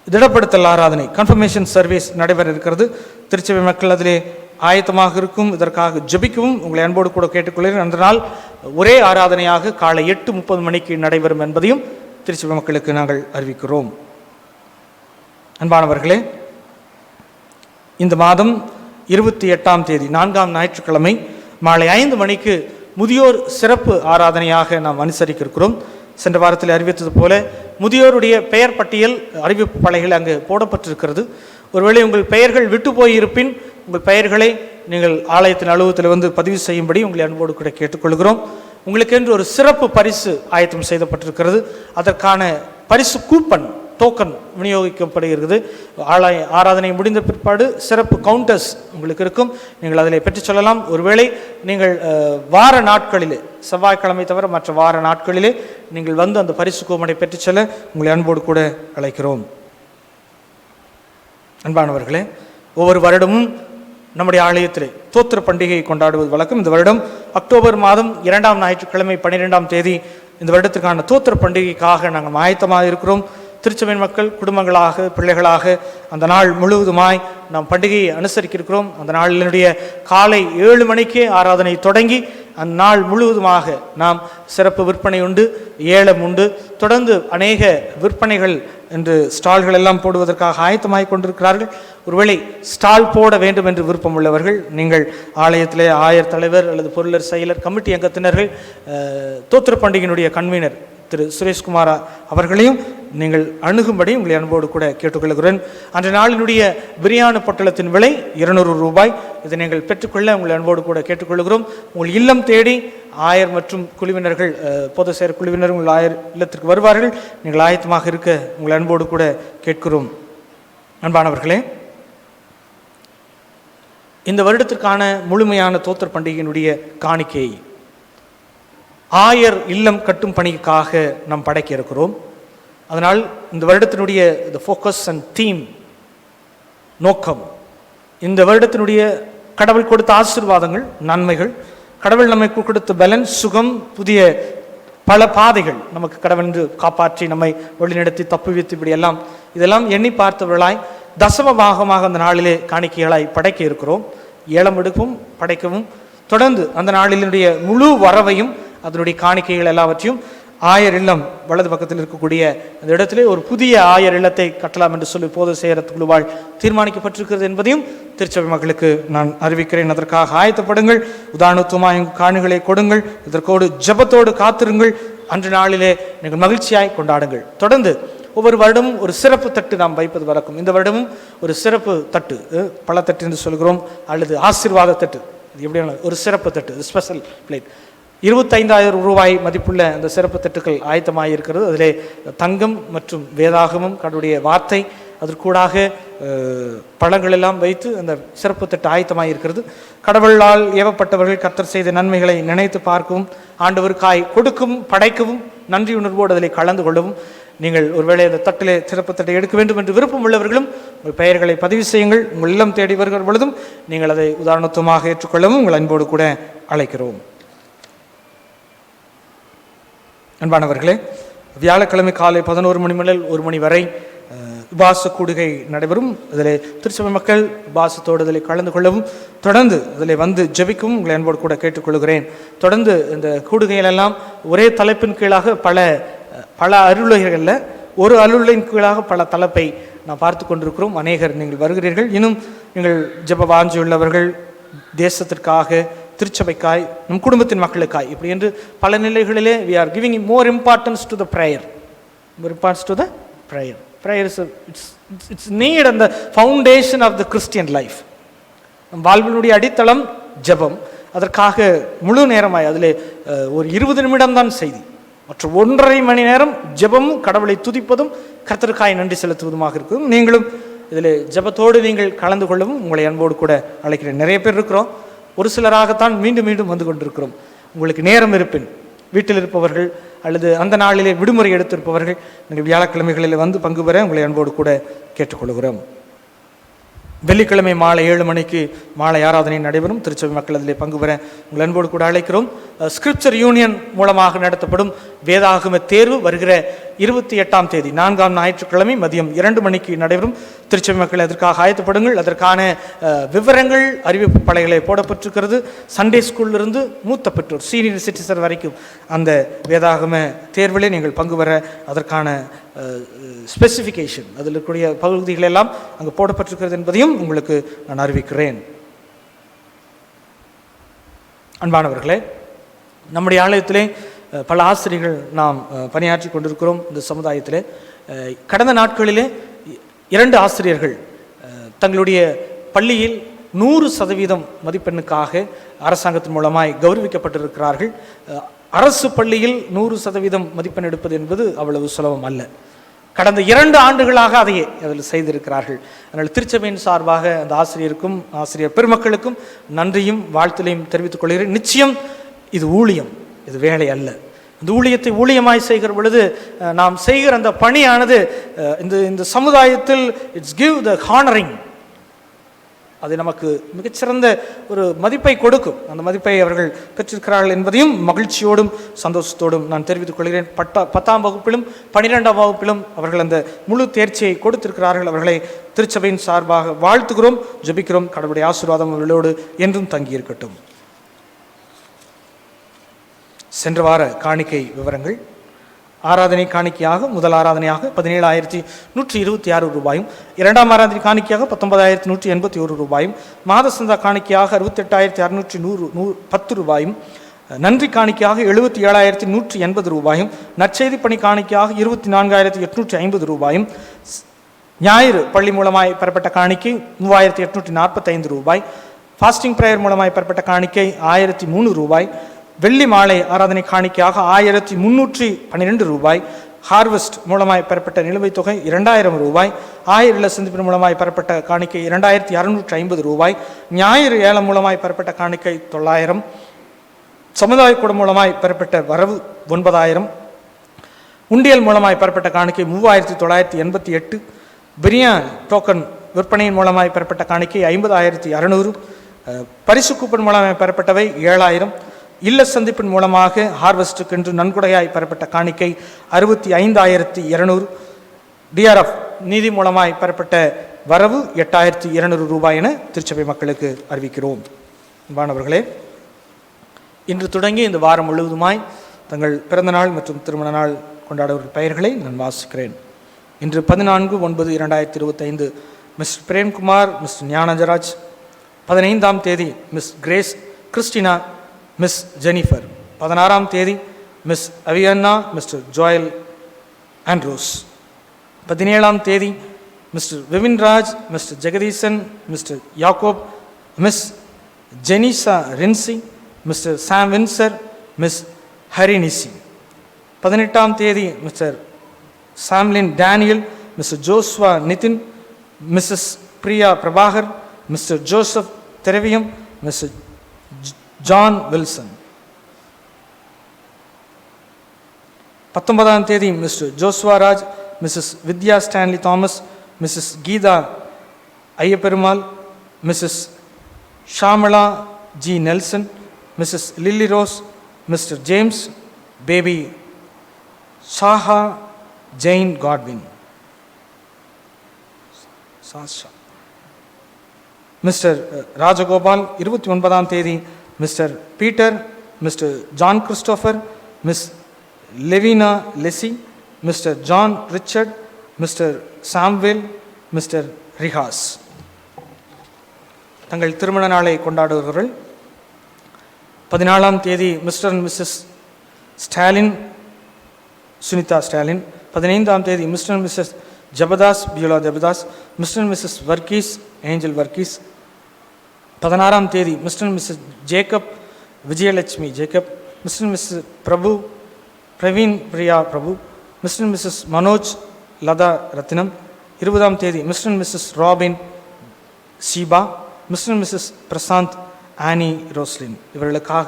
[SPEAKER 1] திடப்படுத்தல் ஆராதனை, கன்ஃபர்மேஷன் சர்வீஸ் நடைபெற இருக்கிறது. திருச்சபை மக்கள் அதிலே ஆயத்தமாக இருக்கும். இதற்காக ஜெபிக்கவும் உங்களை அன்போடு கூட கேட்டுக்கொள்கிறேன். அந்த நாள் ஒரே ஆராதனையாக காலை 8:30 மணிக்கு நடைபெறும் என்பதையும் திருச்சபை மக்களுக்கு நாங்கள் அறிவிக்கிறோம். அன்பானவர்களே, இந்த மாதம் 28ஆம் தேதி 4ஆம் ஞாயிற்றுக்கிழமை மாலை 5 மணிக்கு முதியோர் சிறப்பு ஆராதனையாக நாம் அனுசரிக்கிறோம். சென்ற வாரத்தில் அறிவித்தது போல முதியோருடைய பெயர் பட்டியல் அறிவிப்பு பலகைகள் அங்கு போடப்பட்டிருக்கிறது. ஒருவேளை உங்கள் பெயர்கள் விட்டு போயிருப்பின் உங்கள் பெயர்களை நீங்கள் ஆலயத்தின் அலுவலகத்தில் வந்து பதிவு செய்யும்படி உங்களை அன்போடு கூட கேட்டுக்கொள்கிறோம். உங்களுக்கென்று ஒரு சிறப்பு பரிசு ஆயத்தம் செய்யப்பட்டிருக்கிறது. அதற்கான பரிசு கூப்பன், டோக்கன் விநியோகிக்கப்படுகிறது. ஆராதனை முடிந்த பிற்பாடு சிறப்பு கவுண்டர்ஸ் உங்களுக்கு இருக்கும். நீங்கள் அதில் பெற்றுச் சொல்லலாம். ஒருவேளை நீங்கள் வார நாட்களிலே, செவ்வாய்க்கிழமை தவிர மற்ற வார நாட்களிலே நீங்கள் வந்து அந்த பரிசு கூப்பனை பெற்றுச் செல்ல உங்களை அன்போடு கூட அழைக்கிறோம். அன்பானவர்களே, ஒவ்வொரு வருடமும் நம்முடைய ஆலயத்திலே தோத்திர பண்டிகையை கொண்டாடுவது வழக்கம். இந்த வருடம் அக்டோபர் மாதம் 2ஆம் ஞாயிற்றுக்கிழமை 12ஆம் தேதி இந்த வருடத்திற்கான தோத்திர பண்டிகைக்காக நாங்கள் ஆயத்தமாக இருக்கிறோம். திருச்சபை மக்கள் குடும்பங்களாக, பிள்ளைகளாக அந்த நாள் முழுவதுமாய் நாம் பண்டிகையை அனுசரிக்கிறோம். அந்த நாளினுடைய காலை 7 மணிக்கே ஆராதனை தொடங்கி அந்த நாள் முழுவதுமாக நாம் சிறப்பு விற்பனை உண்டு, ஏலம் உண்டு. தொடர்ந்து அநேக விற்பனைகள் என்று ஸ்டால்கள் எல்லாம் போடுவதற்காக ஆயத்தமாகிக் கொண்டிருக்கிறார்கள். ஒருவேளை ஸ்டால் போட வேண்டும் என்று விருப்பம் உள்ளவர்கள், நீங்கள் ஆலயத்திலே ஆயர் தலைவர் அல்லது பொருளர் செயலர், கமிட்டி அங்கத்தினர்கள், தோத்திர பண்டிகையினுடைய கன்வீனர் திரு சுரேஷ்குமார் அவர்களையும் நீங்கள் அணுகும்படி உங்களை அன்போடு கூட கேட்டுக்கொள்கிறேன். அன்றைய நாளினுடைய பிரியாணி பொட்டலத்தின் விலை 200 ரூபாய். இதை நீங்கள் பெற்றுக்கொள்ள உங்களை அன்போடு கூட கேட்டுக்கொள்கிறோம். உங்கள் இல்லம் தேடி ஆயர் மற்றும் குழுவினர்கள், பொது செயற் குழுவினர் உங்கள் ஆயர் இல்லத்திற்கு வருவார்கள். நீங்கள் ஆயத்தமாக இருக்க உங்களை அன்போடு கூட கேட்கிறோம். அன்பானவர்களே, இந்த வருடத்திற்கான முழுமையான தோத்திர பண்டிகையினுடைய காணிக்கையை ஆயர் இல்லம் கட்டும் பணிக்காக நாம் படைக்க இருக்கிறோம். அதனால் இந்த வருடத்தினுடைய ஃபோக்கஸ் அண்ட் தீம், நோக்கம், இந்த வருடத்தினுடைய கடவுள் கொடுத்த ஆசீர்வாதங்கள், நன்மைகள், கடவுள் நமக்கு கொடுத்த பலன், சுகம், புதிய பல பாதைகள் நமக்கு கடவுள் காப்பாற்றி நம்மை வழிநடத்தி தப்புவித்து இப்படி எல்லாம் இதெல்லாம் எண்ணி பார்த்தவர்களாய் தசம பாகமாக அந்த நாளிலே காணிக்கைகளாய் படைக்க இருக்கிறோம். ஏலம் எடுக்கவும் படைக்கவும் தொடர்ந்து அந்த நாளினுடைய முழு வரவையும் அதனுடைய காணிக்கைகள் எல்லாவற்றையும் ஆயர் இல்லம் வலது பக்கத்தில் இருக்கக்கூடிய அந்த இடத்திலே ஒரு புதிய ஆயர் இல்லத்தை கட்டலாம் என்று சொல்லி போது சேர குழுவால் தீர்மானிக்கப்பட்டிருக்கிறது என்பதையும் திருச்சபை மக்களுக்கு நான் அறிவிக்கிறேன். அதற்காக ஆயத்தப்படுங்கள். உதாரணத்துவமாக காணிகளை கொடுங்கள். இதற்கோடு ஜபத்தோடு காத்திருங்கள். அன்று நாளிலே நீங்கள் மகிழ்ச்சியாய் கொண்டாடுங்கள். தொடர்ந்து ஒவ்வொரு வருடமும் ஒரு சிறப்பு தட்டு நாம் வைப்பது வழக்கம். இந்த வருடமும் ஒரு சிறப்பு தட்டு, பழத்தட்டு என்று சொல்கிறோம், அல்லது ஆசீர்வாத தட்டு, எப்படியான ஒரு சிறப்பு தட்டு, ஸ்பெஷல் பிளேட். 25,000 ரூபாய் மதிப்புள்ள அந்த சிறப்பு தட்டுக்கள் ஆயத்தமாக இருக்கிறது. அதிலே தங்கம் மற்றும் வேதாகமும் கடவுளுடைய வார்த்தை அதற்கூடாக பழங்கள் எல்லாம் வைத்து அந்த சிறப்பு தட்டு ஆயத்தமாக இருக்கிறது. கடவுளால் ஏவப்பட்டவர்கள் கர்த்தர் செய்த நன்மைகளை நினைத்து பார்க்கவும், ஆண்டவருக்காய் கொடுக்கவும், படைக்கவும், நன்றி உணர்வோடு அதில் கலந்து கொள்ளவும் நீங்கள் ஒருவேளை அந்த தட்டிலே சிறப்பு தட்டை எடுக்க வேண்டும் என்று விருப்பம் உள்ளவர்களும் உங்கள் பெயர்களை பதிவு செய்யுங்கள். உங்கள் இல்லம் தேடி வருகிற பொழுதும் நீங்கள் அதை உதாரணத்துவமாக ஏற்றுக்கொள்ளவும் உங்கள் அன்போடு கூட அழைக்கிறோம். அன்பானவர்களே, வியாழக்கிழமை காலை 11 மணி முதல் 1 மணி வரை உபாச கூடுகை நடைபெறும். அதில் திருச்சபை மக்கள் உபாசத்தோடு அதில் கலந்து கொள்ளவும், தொடர்ந்து அதில் வந்து ஜெபிக்கவும் உங்களை அன்போடு கூட கேட்டுக்கொள்கிறேன். தொடர்ந்து இந்த கூடுகைகளெல்லாம் ஒரே தலைப்பின் கீழாக பல அருளுகைகளில் ஒரு அருளின் கீழாக பல தலைப்பை நான் பார்த்து கொண்டிருக்கிறோம். அநேகர் நீங்கள் வருகிறீர்கள். இன்னும் நீங்கள் ஜெப வாஞ்சி உள்ளவர்கள், தேசத்திற்காக, திருச்சபைக்காய், நம் குடும்பத்தின் மக்களுக்காய், இப்படி என்று பல நிலைகளிலே we are giving more importance to the prayer. More importance to the prayer. Prayer is it's need and the foundation of the Christian life. நம் வாழ்வினுடைய அடித்தளம் ஜெபம். அதற்காக முழு நேரமாய் அதிலே ஒரு 20 நிமிடம் தான் செய்தி, மற்றும் 1.5 மணி நேரம் ஜெபமும் கடவுளை துதிப்பதும் கர்த்தருக்காய் நன்றி செலுத்துவதுமாக இருக்கும். நீங்களும் இதில் ஜெபத்தோடு நீங்கள் கலந்து கொள்ளவும் உங்களை அன்போடு கூட அழைக்கிறேன். நிறைய பேர் இருக்கிறோம், ஒரு சிலராகத்தான் மீண்டும் மீண்டும் வந்து கொண்டிருக்கிறோம். உங்களுக்கு நேரம் இருப்பின், வீட்டில் இருப்பவர்கள் அல்லது அந்த நாளிலே விடுமுறை எடுத்திருப்பவர்கள் நீங்கள் வியாழக்கிழமைகளில் வந்து பங்கு பெற உங்களை அன்போடு கூட கேட்டுக்கொள்கிறோம். வெள்ளிக்கிழமை மாலை 7 மணிக்கு மாலை ஆராதனை நடைபெறும். திருச்சபை மக்கள் அதிலே பங்கு பெற உங்கள் அன்போடு கூட அழைக்கிறோம். ஸ்கிரிப்சர் யூனியன் மூலமாக நடத்தப்படும் வேதாகம தேர்வு வருகிற 28ஆம் தேதி 4ஆம் ஞாயிற்றுக்கிழமை மதியம் 2 மணிக்கு நடைபெறும். திருச்சபை மக்கள் அதற்காக ஆயத்தப்படுங்கள். அதற்கான விவரங்கள் அறிவிப்பு பலகைகளை போடப்பட்டிருக்கிறது. சண்டே ஸ்கூலிலிருந்து மூத்த பெற்றோர், சீனியர் சிட்டிசன் வரைக்கும் அந்த வேதாகம தேர்விலே நீங்கள் பங்கு பெற அதற்கான ஸ்பெசிஃபிகேஷன், அதில் இருக்கக்கூடிய பகுதிகள் எல்லாம் அங்கு போடப்பட்டிருக்கிறது என்பதையும் உங்களுக்கு நான் அறிவிக்கிறேன். அன்பானவர்களே, நம்முடைய ஆலயத்திலே பல ஆசிரியர்கள் நாம் பணியாற்றி கொண்டிருக்கிறோம். இந்த சமுதாயத்திலே கடந்த நாட்களிலே 2 ஆசிரியர்கள் தங்களுடைய பள்ளியில் 100% மதிப்பெண்ணுக்காக அரசாங்கத்தின் மூலமாய் கௌரவிக்கப்பட்டிருக்கிறார்கள். அரசு பள்ளியில் 100% மதிப்பெண் எடுப்பது என்பது அவ்வளவு சுலபம் அல்ல. கடந்த 2 ஆண்டுகளாக அதையே அதில் செய்திருக்கிறார்கள். அதனால் திருச்சபையின் சார்பாக அந்த ஆசிரியருக்கும் ஆசிரியர் பெருமக்களுக்கும் நன்றியும் வாழ்த்துலையும் தெரிவித்துக் கொள்கிறேன். நிச்சயம் இது ஊழியம், இது வேலை அல்ல. இந்த ஊழியத்தை ஊழியமாய் செய்கிற பொழுது நாம் செய்கிற அந்த பணியானது இந்த சமுதாயத்தில் இட்ஸ் கிவ் த ஹானரிங், அது நமக்கு மிகச்சிறந்த ஒரு மதிப்பை கொடுக்கும். அந்த மதிப்பை அவர்கள் பெற்றிருக்கிறார்கள் என்பதையும் மகிழ்ச்சியோடும் சந்தோஷத்தோடும் நான் தெரிவித்துக் கொள்கிறேன். 10ஆம் வகுப்பிலும் 12ஆம் வகுப்பிலும் அவர்கள் அந்த முழு தேர்ச்சியை கொடுத்திருக்கிறார்கள். அவர்களை திருச்சபையின் சார்பாக வாழ்த்துகிறோம், ஜெபிக்கிறோம். கடவுளுடைய ஆசீர்வாதம் அவர்களோடு என்றும் தங்கியிருக்கட்டும். சென்ற வார காணிக்கை விவரங்கள். ஆராதனை காணிக்கையாக முதல் ஆராதனையாக 17,126 ரூபாயும், 2ஆம் ஆராதனை காணிக்கையாக 19,181 ரூபாயும், மாத சந்தா காணிக்கையாக 68,610 ரூபாயும், நன்றி காணிக்கையாக 77,180 ரூபாயும், நற்செய்தி பணி காணிக்கையாக 24,850 ரூபாயும், ஞாயிறு பள்ளி மூலமாய் பெறப்பட்ட காணிக்கை 3,845 ரூபாய், ஃபாஸ்டிங் பிரேயர் மூலமாய் பெறப்பட்ட காணிக்கை 1,003 ரூபாய், வெள்ளி மாலை ஆராதனை காணிக்கையாக 1,312 ரூபாய், ஹார்வெஸ்ட் மூலமாய் பெறப்பட்ட நிலுவைத் தொகை 2,000 ரூபாய், ஆயிர இல்ல சந்திப்பின் மூலமாய் பெறப்பட்ட காணிக்கை 2,650 ரூபாய், ஞாயிறு ஏலம் மூலமாய் பெறப்பட்ட காணிக்கை 900, சமுதாய கூடம் மூலமாய் பெறப்பட்ட வரவு 9,000, உண்டியல் மூலமாய் பெறப்பட்ட காணிக்கை 3,988, பிரியாணி டோக்கன் விற்பனையின் மூலமாய் பெறப்பட்ட காணிக்கை 50,600, பரிசு கூப்பன் மூலமாய் பெறப்பட்டவை 7,000, இல்ல சந்திப்பின் மூலமாக ஹார்வெஸ்டுக்கென்று நன்கொடையாய் பெறப்பட்ட காணிக்கை 65,200. டிஆர்எஃப் நிதி மூலமாய் பெறப்பட்ட வரவு 8,200 ரூபாய் என திருச்சபை மக்களுக்கு அறிவிக்கிறோம். அன்பானவர்களே, இன்று தொடங்கி இந்த வாரம் முழுவதுமாய் தங்கள் பிறந்தநாள் மற்றும் திருமண நாள் கொண்டாடுவர்கள் பெயர்களை நான் வாசிக்கிறேன். இன்று 14/9/2025 மிஸ்டர் பிரேம்குமார், மிஸ்டர் ஞானஜராஜ். 15ஆம் தேதி Miss Grace Christina, Miss Jennifer. 16ஆம் தேதி Miss Avianna, Mr Joel Andrews. 17ஆம் தேதி Mr Vivinraj, Mr Jagadeesan, Mr Yakkob, Miss Jenisa Rinsi, Mr Sam Winsor, Miss Harinisi. 18ஆம் தேதி Mr Samlin Daniel, Mr Joshua Nithin, Mrs Priya Prabhakar, Mr Joseph Dhiraviyam, Mr John Wilson. 19ஆம் தேதி Mr Joshua Raj, Mrs Vidhya Stanley Thomas, Mrs Geetha Ayyaperumal, Mrs Shamala G Nelson, Mrs Lilly Rose, Mr James baby Saha Jain Godwin, mister Rajagopal. 29ஆம் தேதி mister Peter, mister John Christopher, miss Levina Lessy, mister John Richard, mister Samuel, mister Rihas. தங்கள் திருமண நாளை கொண்டாடுபவர்கள்: 14ஆம் தேதி mister and missus Stalin Sunitha Stalin. 15ஆம் தேதி mister and missus Jabadas Beulah Jabadas, mister and missus Varghese Angel Varghese. 16ஆம் தேதி mister and missus Jacob Vijayalakshmi Jacob, mister and missus Prabhu Praveen Priya Prabhu, mister and missus Manoj Latha ரத்தினம். 20ஆம் தேதி mister and missus Robin Sheba, mister and missus Prashanth Annie Roslin. இவர்களுக்காக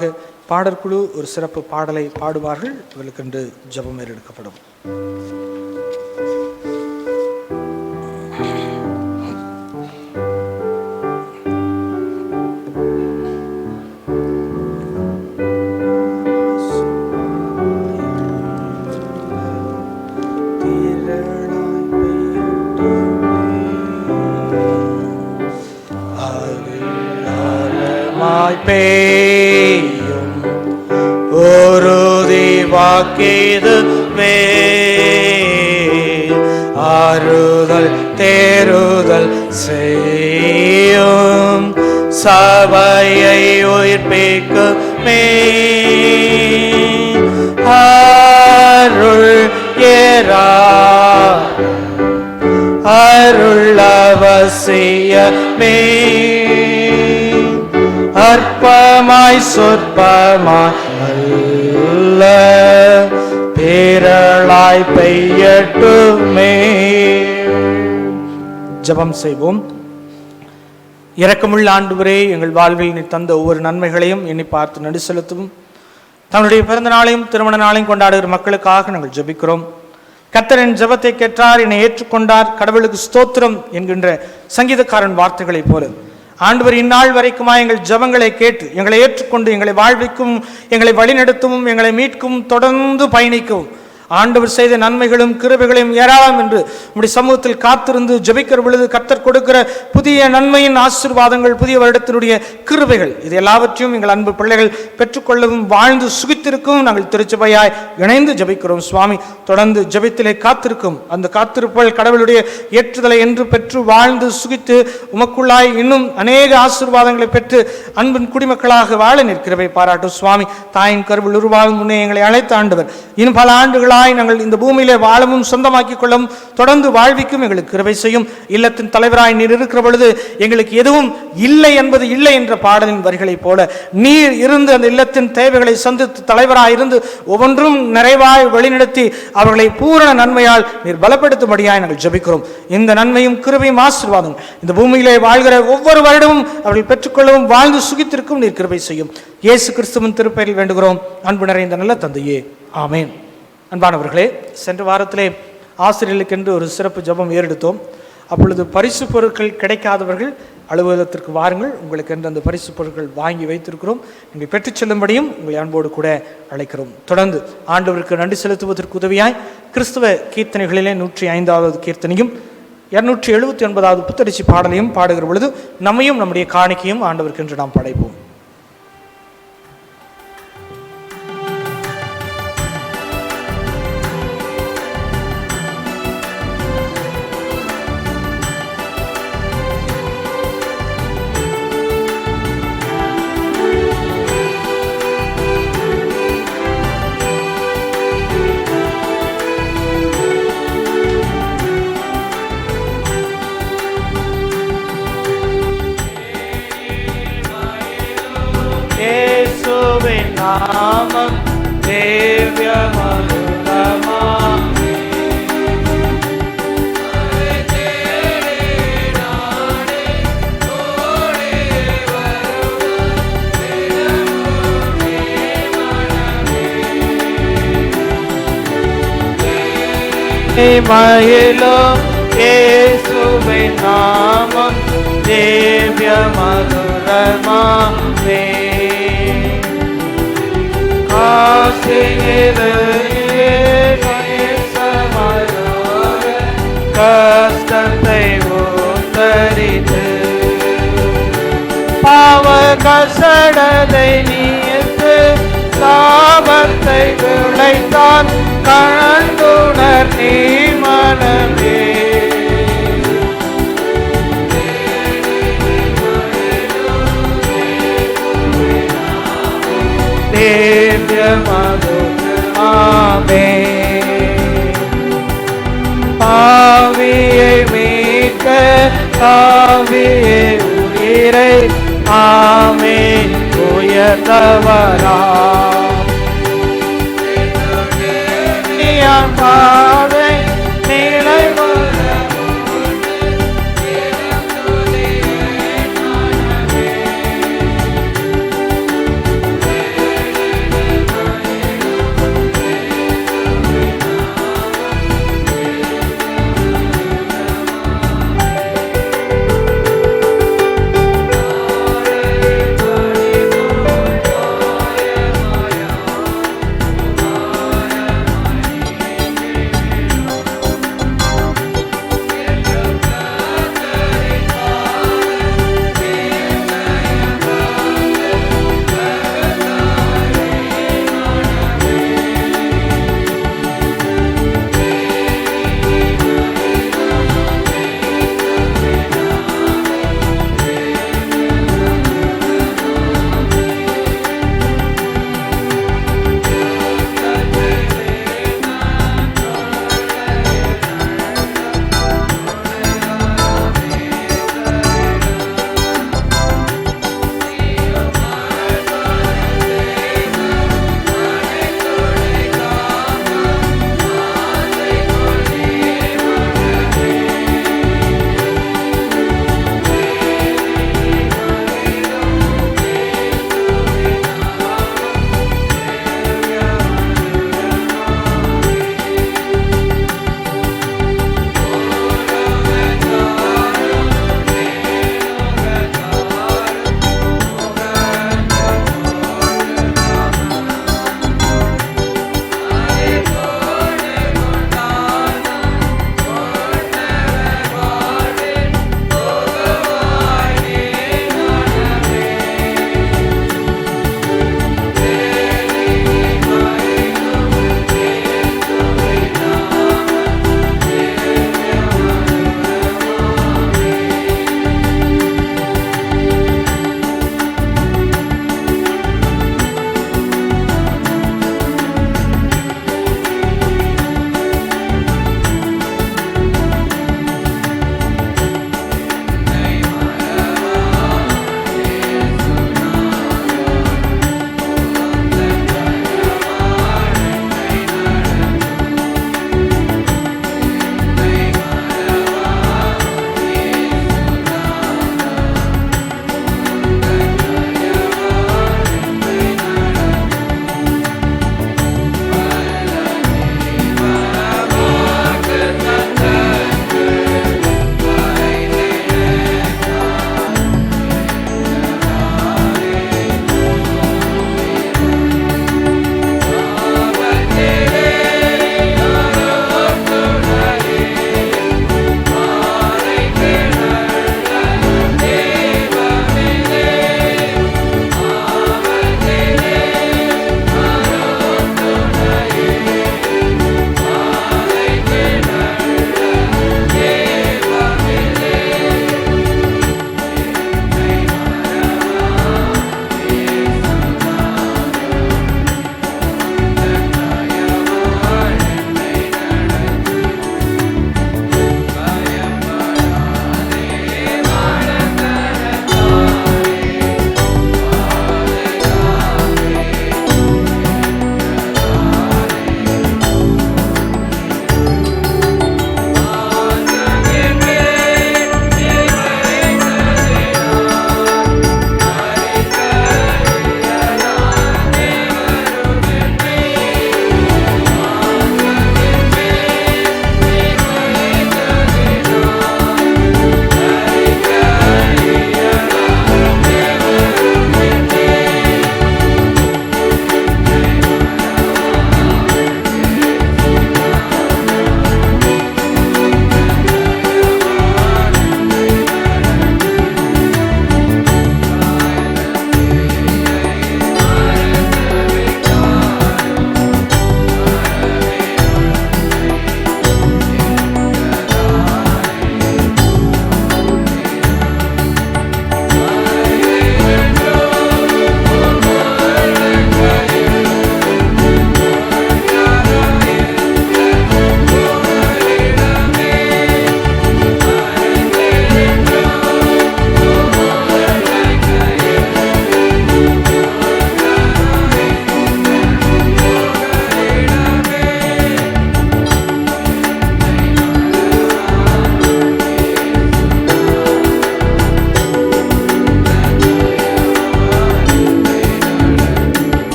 [SPEAKER 1] பாடற்குழு ஒரு சிறப்பு பாடலை பாடுவார்கள். இவர்களுக்கென்று ஜெபம் ஏறெடுக்கப்படும். பேயும் உறுதி வாக்கிதுவே, ஆறுதல் தேறுதல் செய்யும் சபையை உயிர்ப்பிக்குமே. அருள் ஏறா அருள் அவசியமே, அற்பமாய் சொற்பமாய் அல்ல பேரளாய் பெய்யட்டுமே. ஜெபம் செய்வோம். இரக்கமுள்ள ஆண்டவரே, எங்கள் வாழ்வில் நீ தந்த ஒவ்வொரு நன்மைகளையும் எண்ணி பார்த்து நடி செலுத்தவும். தன்னுடைய பிறந்த நாளையும் திருமண நாளையும் கொண்டாடுகிற மக்களுக்காக நாங்கள் ஜெபிக்கிறோம். கர்த்தரின் ஜெபத்தை கேட்டார், என்னை ஏற்றுக்கொண்டார், கடவுளுக்கு ஸ்தோத்திரம் என்கின்ற சங்கீதக்காரன் வார்த்தைகளைப் போல ஆண்டவர் இந்நாள் வரைக்குமா எங்கள் ஜெபங்களை கேட்டு எங்களை ஏற்றுக்கொண்டு எங்களை வாழ்விக்கும், எங்களை வழிநடத்தவும், எங்களை மீட்கும், தொடர்ந்து பயணிக்கவும் ஆண்டவர் செய்த நன்மைகளும் கிருபைகளையும் ஏராளம் என்று நம்முடைய சமூகத்தில் காத்திருந்து ஜெபிக்கிற பொழுது கர்த்தர் கொடுக்கிற புதிய நன்மையின் ஆசீர்வாதங்கள், புதிய வருடத்தினுடைய கிருபைகள், இது எல்லாவற்றையும் எங்கள் அன்பு பிள்ளைகள் பெற்றுக்கொள்ளவும் வாழ்ந்து சுகித்திருக்கும் நாங்கள் திருச்சபையாய் இணைந்து ஜெபிக்கிறோம். சுவாமி, தொடர்ந்து ஜெபத்திலே காத்திருக்கும் அந்த காத்திருப்பல் கடவுளுடைய ஏற்றுதலை என்று பெற்று வாழ்ந்து சுகித்து உமக்குள்ளாய் இன்னும் அநேக ஆசீர்வாதங்களை பெற்று அன்பின் குடிமக்களாக வாழ நிற்கிறவை பாராட்டும். சுவாமி, தாயின் கருவில் உருவாகும் முன்னே எங்களை அழைத்த ஆண்டவர் இன்னும் பல ஆண்டுகளாக நாங்கள் இந்த பூமியிலே வாழவும் சொந்தமாக்கிக் கொள்ளவும் தொடர்ந்து வாழ்விக்கும் எங்களுக்கு கிருபை செய்யும். இல்லத்தின் தலைவராய் நீர் இருக்கிற பொழுது எங்களுக்கு எதுவும் இல்லை என்பது இல்லை என்ற பாடலின் வரிகளைப் போல நீர் இருந்து அந்த இல்லத்தின் தேவைகளை சந்தித்து தலைவராய் இருந்து ஒவ்வொன்றும் நிறைவாய் வழிநடத்தி அவர்களை பூரண நன்மையால் நீர் பலப்படுத்தும்படியாய் நாங்கள் ஜெபிக்கிறோம். இந்த நன்மையும் கிருபையும் ஆசீர்வாதம் இந்த பூமியிலே வாழ்கிற ஒவ்வொரு வருடமும் அவர்கள் பெற்றுக்கொள்ளவும் வாழ்ந்து சுகித்திருக்கும் நீர் கிருபை செய்யும். இயேசு கிறிஸ்துவின் திருப்பெயரில் வேண்டுகிறோம் அன்பு நிறைந்த நல்ல தந்தையே, ஆமேன். அன்பானவர்களே, சென்ற வாரத்திலே ஆசிரியர்களுக்கென்று ஒரு சிறப்பு ஜெபம் ஏறெடுத்தோம். அப்பொழுது பரிசு பொருட்கள் கிடைக்காதவர்கள் அலுவலகத்திற்கு வாருங்கள். உங்களுக்கு என்று அந்த பரிசு பொருட்கள் வாங்கி வைத்திருக்கிறோம். நீங்கள் பெற்றுச் செல்லும்படியும் உங்களை அன்போடு கூட அழைக்கிறோம். தொடர்ந்து ஆண்டவருக்கு நன்றி செலுத்துவதற்கு உதவியாய் கிறிஸ்துவ கீர்த்தனைகளிலே 105வது கீர்த்தனையும் 279வது புத்தரிசி பாடலையும் பாடுகிற பொழுது நம்மையும் நம்முடைய காணிக்கையும் ஆண்டவருக்கு என்று நாம் படைப்போம். நாமம் தேவ்ய மதுரமாமே மயிலோ இயேசுவின் நாமம் தேவ்ய மதுரமாமே கஷ்டத்தை உத்தரித்து பாவ கசடதை நீத்து சாபத்தை விளைத்தான் கணந்துணர் நீ மனமே தேவ்ய மதுரமாமே பாவியை மீட்க பாவியை உயிரை ஆமே உயர்ந்தவரா பாதை நிலை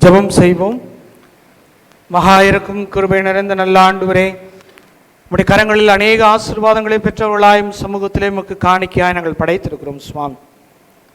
[SPEAKER 1] ஜெபம் செய்வோம். மகா இருக்கும் கிருபை நிறைந்த நல்ல ஆண்டவரே, உம்முடைய கரங்களில் அநேக ஆசீர்வாதங்களை பெற்றவர்களாயும் சமூகத்திலே உமக்கு காணிக்கையாய் நாங்கள் படைத்திருக்கிறோம் சுவாமி.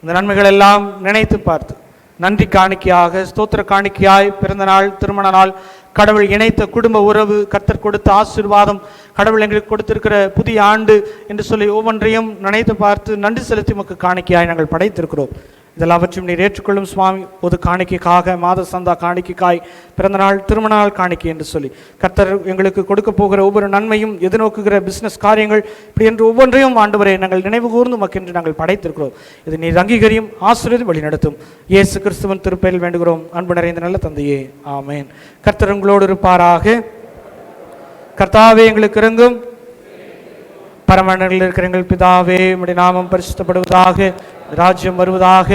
[SPEAKER 1] இந்த நன்மைகள் எல்லாம் நினைத்து பார்த்து நன்றி காணிக்கையாக, ஸ்தோத்திர காணிக்கையாய், பிறந்த நாள், திருமண நாள், கடவுள் இணைத்த குடும்ப உறவு, கர்த்தர் கொடுத்த ஆசீர்வாதம், கடவுள் எங்களுக்கு கொடுத்திருக்கிற புதிய ஆண்டு என்று சொல்லி ஒவ்வொன்றையும் நினைத்து பார்த்து நன்றி செலுத்தி உமக்கு காணிக்கையாய் நாங்கள் படைத்திருக்கிறோம். இதெல்லாவற்றையும் நீர் ஏற்றுக்கொள்ளும் சுவாமி. பொது காணிக்கைக்காக, மாத சந்தா காணிக்கைக்காய், பிறந்த நாள், திருமண நாள் காணிக்கை என்று சொல்லி கர்த்தர் எங்களுக்கு கொடுக்க போகிற ஒவ்வொரு நன்மையும், எதிர்நோக்குகிற பிஸ்னஸ் காரியங்கள், இப்படி என்று ஒவ்வொன்றையும் ஆண்டவரே நாங்கள் நினைவு கூர்ந்து உமக்கென்று நாங்கள் படைத்திருக்கிறோம். இது நீர் அங்கீகரியும், ஆசீர்வதியும், வழிநடத்தும். இயேசு கிறிஸ்துவின் திருப்பெயரில் வேண்டுகிறோம் அன்பு நிறைந்த நல்ல தந்தையே, ஆமேன். கர்த்தர் உங்களோடு இருப்பாராக. கர்த்தாவே எங்களுக்கு இறங்கும். பரமண்டலத்தில் இருக்கிற எங்கள் பிதாவே, உம்முடைய நாமம் பரிசுத்தப்படுவதாக, ராஜ்யம் வருவதாக.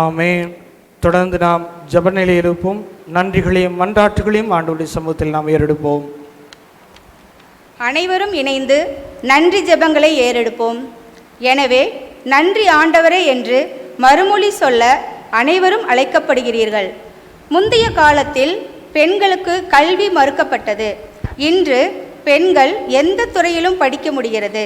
[SPEAKER 1] ஆமென். தொடர்ந்து நாம் ஜெப நிலையில் இருப்போம். நன்றிகளையும் மன்றாட்டுகளையும் ஆண்டவருடைய சமூகத்தில் நாம் ஏறெடுப்போம்.
[SPEAKER 12] அனைவரும் இணைந்து நன்றி ஜெபங்களை ஏறெடுப்போம். எனவே நன்றி ஆண்டவரே என்று மறுமொழி சொல்ல அனைவரும் அழைக்கப்படுகிறீர்கள். முந்தைய காலத்தில் பெண்களுக்கு கல்வி மறுக்கப்பட்டது. இன்று பெண்கள் எந்த துறையிலும் படிக்க முடிகிறது.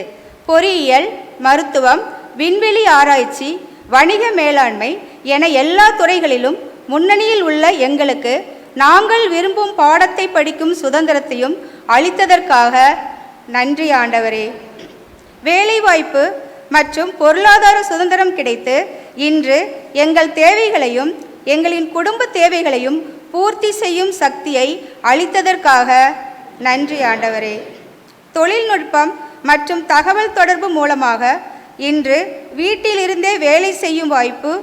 [SPEAKER 12] பொறியியல், மருத்துவம், விண்வெளி ஆராய்ச்சி, வணிக மேலாண்மை என எல்லா துறைகளிலும் முன்னணியில் உள்ள எங்களுக்கு நாங்கள் விரும்பும் பாடத்தை படிக்கும் சுதந்திரத்தையும் அளித்ததற்காக நன்றி ஆண்டவரே. வேலைவாய்ப்பு மற்றும் பொருளாதார சுதந்திரம் கிடைத்து இன்று எங்கள் தேவைகளையும் எங்களின் குடும்ப தேவைகளையும் பூர்த்தி செய்யும் சக்தியை அளித்ததற்காக நன்றி ஆண்டவரே. தொழில்நுட்பம் மற்றும் தகவல் தொடர்பு மூலமாக இன்று வீட்டிலிருந்தே வேலை செய்யும் வாய்ப்பு,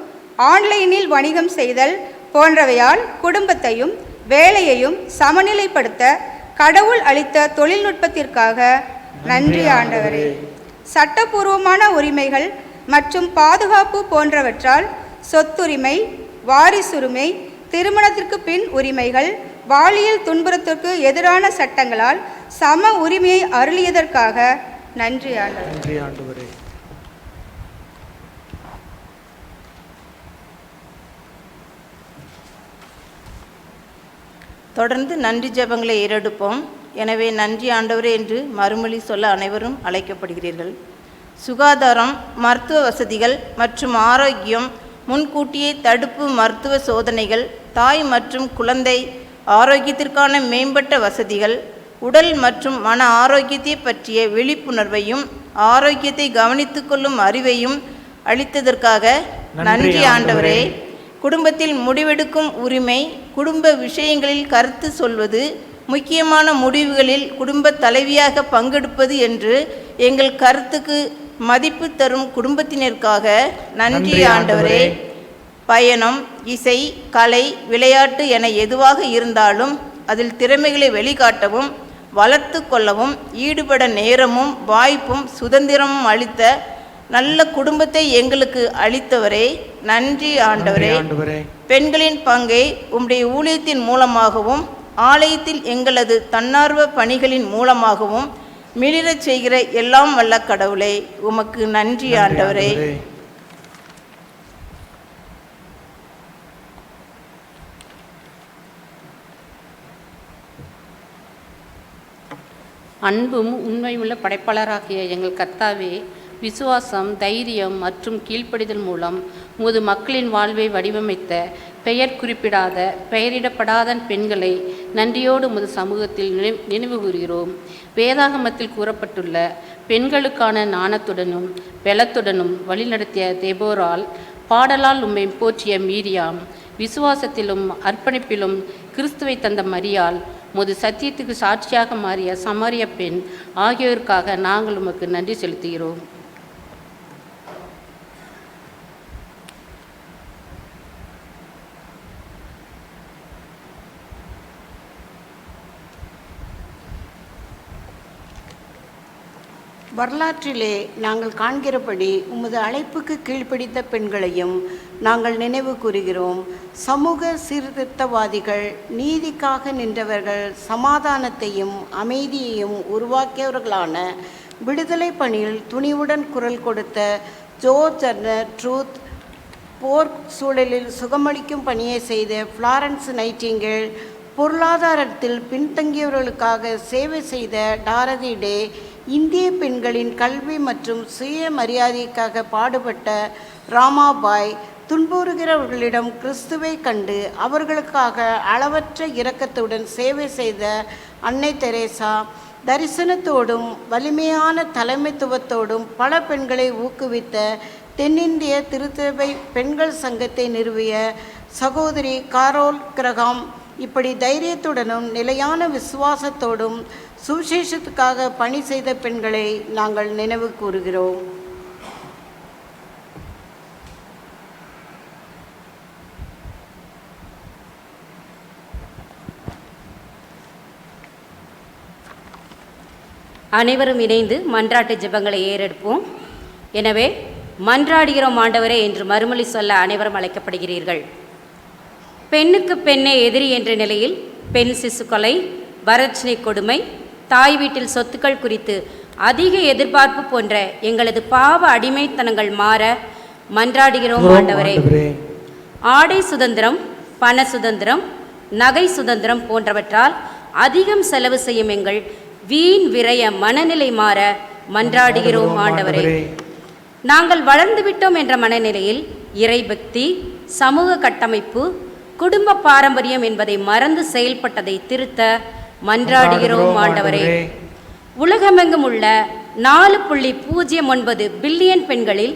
[SPEAKER 12] ஆன்லைனில் வணிகம் செய்தல் போன்றவையால் குடும்பத்தையும் வேலையையும் சமநிலைப்படுத்த கடவுள் அளித்த தொழில்நுட்பத்திற்காக நன்றி ஆண்டவரே. சட்டபூர்வமான உரிமைகள் மற்றும் பாதுகாப்பு போன்றவற்றால் சொத்துரிமை, வாரிசுரிமை, திருமணத்திற்கு பின் உரிமைகள், பாலியல் துன்புறுத்தலுக்கு எதிரான சட்டங்களால் சம உரிமையை அருளியதற்காக நன்றி ஆண்டவரே.
[SPEAKER 8] தொடர்ந்து நன்றி ஜெபங்களை ஏறெடுப்போம். எனவே நன்றி ஆண்டவரே என்று மறுமொழி சொல்ல அனைவரும் அழைக்கப்படுகிறீர்கள். சுகாதாரம், மருத்துவ வசதிகள் மற்றும் ஆரோக்கியம், முன்கூட்டியே தடுப்பு மருத்துவ சோதனைகள், தாய் மற்றும் குழந்தை ஆரோக்கியத்திற்கான மேம்பட்ட வசதிகள், உடல் மற்றும் மன ஆரோக்கியத்தை பற்றிய விழிப்புணர்வையும் ஆரோக்கியத்தை கவனித்துக் கொள்ளும் அறிவையும் அளித்ததற்காக நன்றி ஆண்டவரே. குடும்பத்தில் முடிவெடுக்கும் உரிமை, குடும்ப விஷயங்களில் கருத்து சொல்வது, முக்கியமான முடிவுகளில் குடும்ப தலைவியாக பங்கெடுப்பது என்று எங்கள் கருத்துக்கு மதிப்பு தரும் குடும்பத்தினருக்காக நன்றி ஆண்டவரே. பயணம், இசை, கலை, விளையாட்டு என எதுவாக இருந்தாலும் அதில் திறமைகளை வெளிக்காட்டவும் வளர்த்து கொள்ளவும் ஈடுபட நேரமும் வாய்ப்பும் சுதந்திரமும் அளித்த நல்ல குடும்பத்தை எங்களுக்கு அளித்தவரே நன்றி ஆண்டவரே. பெண்களின் பங்கை உம்முடைய ஊழியத்தின் மூலமாகவும் ஆலயத்தில் எங்களது தன்னார்வ பணிகளின் மூலமாகவும் மிளிரச் செய்கிற எல்லாம் வல்ல கடவுளே உமக்கு நன்றி ஆண்டவரே.
[SPEAKER 13] அன்பும் உண்மையுள்ள படைப்பாளராகிய எங்கள் கர்த்தாவே, விசுவாசம், தைரியம் மற்றும் கீழ்ப்படிதல் மூலம் உமது மக்களின் வாழ்வை வடிவமைத்த பெயர் குறிப்பிடாத பெயரிடப்படாத பெண்களை நன்றியோடு உமது சமூகத்தில் நினைவு கூறுகிறோம். வேதாகமத்தில் கூறப்பட்டுள்ள பெண்களுக்கான நாணத்துடனும் பலத்துடனும் வழிநடத்திய தெபோரால், பாடலால் உம்மை போற்றிய மீரியாம், விசுவாசத்திலும் அர்ப்பணிப்பிலும் கிறிஸ்துவை தந்த மரியாள், உமது சத்தியத்துக்கு சாட்சியாக மாறிய சமாரிய பெண் ஆகியோருக்காக நாங்கள் உமக்கு நன்றி செலுத்துகிறோம்.
[SPEAKER 14] வரலாற்றிலே நாங்கள் காண்கிறபடி உமது அழைப்புக்கு கீழ்ப்படித்த பெண்களையும் நாங்கள் நினைவு கூறுகிறோம். சமூக சீர்திருத்தவாதிகள், நீதிக்காக நின்றவர்கள், சமாதானத்தையும் அமைதியையும் உருவாக்கியவர்களான விடுதலை பணியில் துணிவுடன் குரல் கொடுத்த ஜோர்ஜ் ட்ரூத், போர் சூழலில் சுகமளிக்கும் பணியை செய்த ஃப்ளாரன்ஸ் நைட்டிங்கேல், பொருளாதாரத்தில் பின்தங்கியவர்களுக்காக சேவை செய்த டாரதி டே, இந்திய பெண்களின் கல்வி மற்றும் சுயமரியாதைக்காக பாடுபட்ட ராமாபாய், துன்புறுகிறவர்களிடம் கிறிஸ்துவை கண்டு அவர்களுக்காக அளவற்ற இரக்கத்துடன் சேவை செய்த அன்னை தெரேசா, தரிசனத்தோடும் வலிமையான தலைமைத்துவத்தோடும் பல பெண்களை ஊக்குவித்த தென்னிந்திய திருச்சபை பெண்கள் சங்கத்தை நிறுவிய சகோதரி காரோல் கிரகாம், இப்படி தைரியத்துடனும் நிலையான விசுவாசத்தோடும் சுவிசேஷத்துக்காக பணி செய்த பெண்களை நாங்கள் நினைவு கூறுகிறோம்.
[SPEAKER 15] அனைவரும் இணைந்து மன்றாட்டு ஜெபங்களை ஏறெடுப்போம். எனவே மன்றாடுகிறோம் ஆண்டவரே என்று மறுமொழி சொல்ல அனைவரும் அழைக்கப்படுகிறீர்கள். பெண்ணுக்கு பெண்ணே எதிரி என்ற நிலையில் பெண் சிசு கொலை, வரட்சணை கொடுமை, தாய் வீட்டில் சொத்துக்கள் குறித்து அதிக எதிர்பார்ப்பு போன்ற எங்களது பாவ அடிமைத்தனங்கள் மாற மன்றாடுகிறோம் ஆண்டவரே. ஆடை சுதந்திரம், பண சுதந்திரம், நகை சுதந்திரம் போன்றவற்றால் அதிகம் செலவு செய்யும் எங்கள் வீண் விரய மனநிலை மாற மன்றாடுகிறோம் ஆண்டவரே. நாங்கள் வளர்ந்துவிட்டோம் என்ற மனநிலையில் இறைபக்தி, சமூக கட்டமைப்பு, குடும்ப பாரம்பரியம் என்பதை மறந்து செயல்பட்டதை திருத்த மன்றாடுகிறோம் ஆண்டவரே. உலகமெங்கும் உள்ள 4.09 பில்லியன் பெண்களில்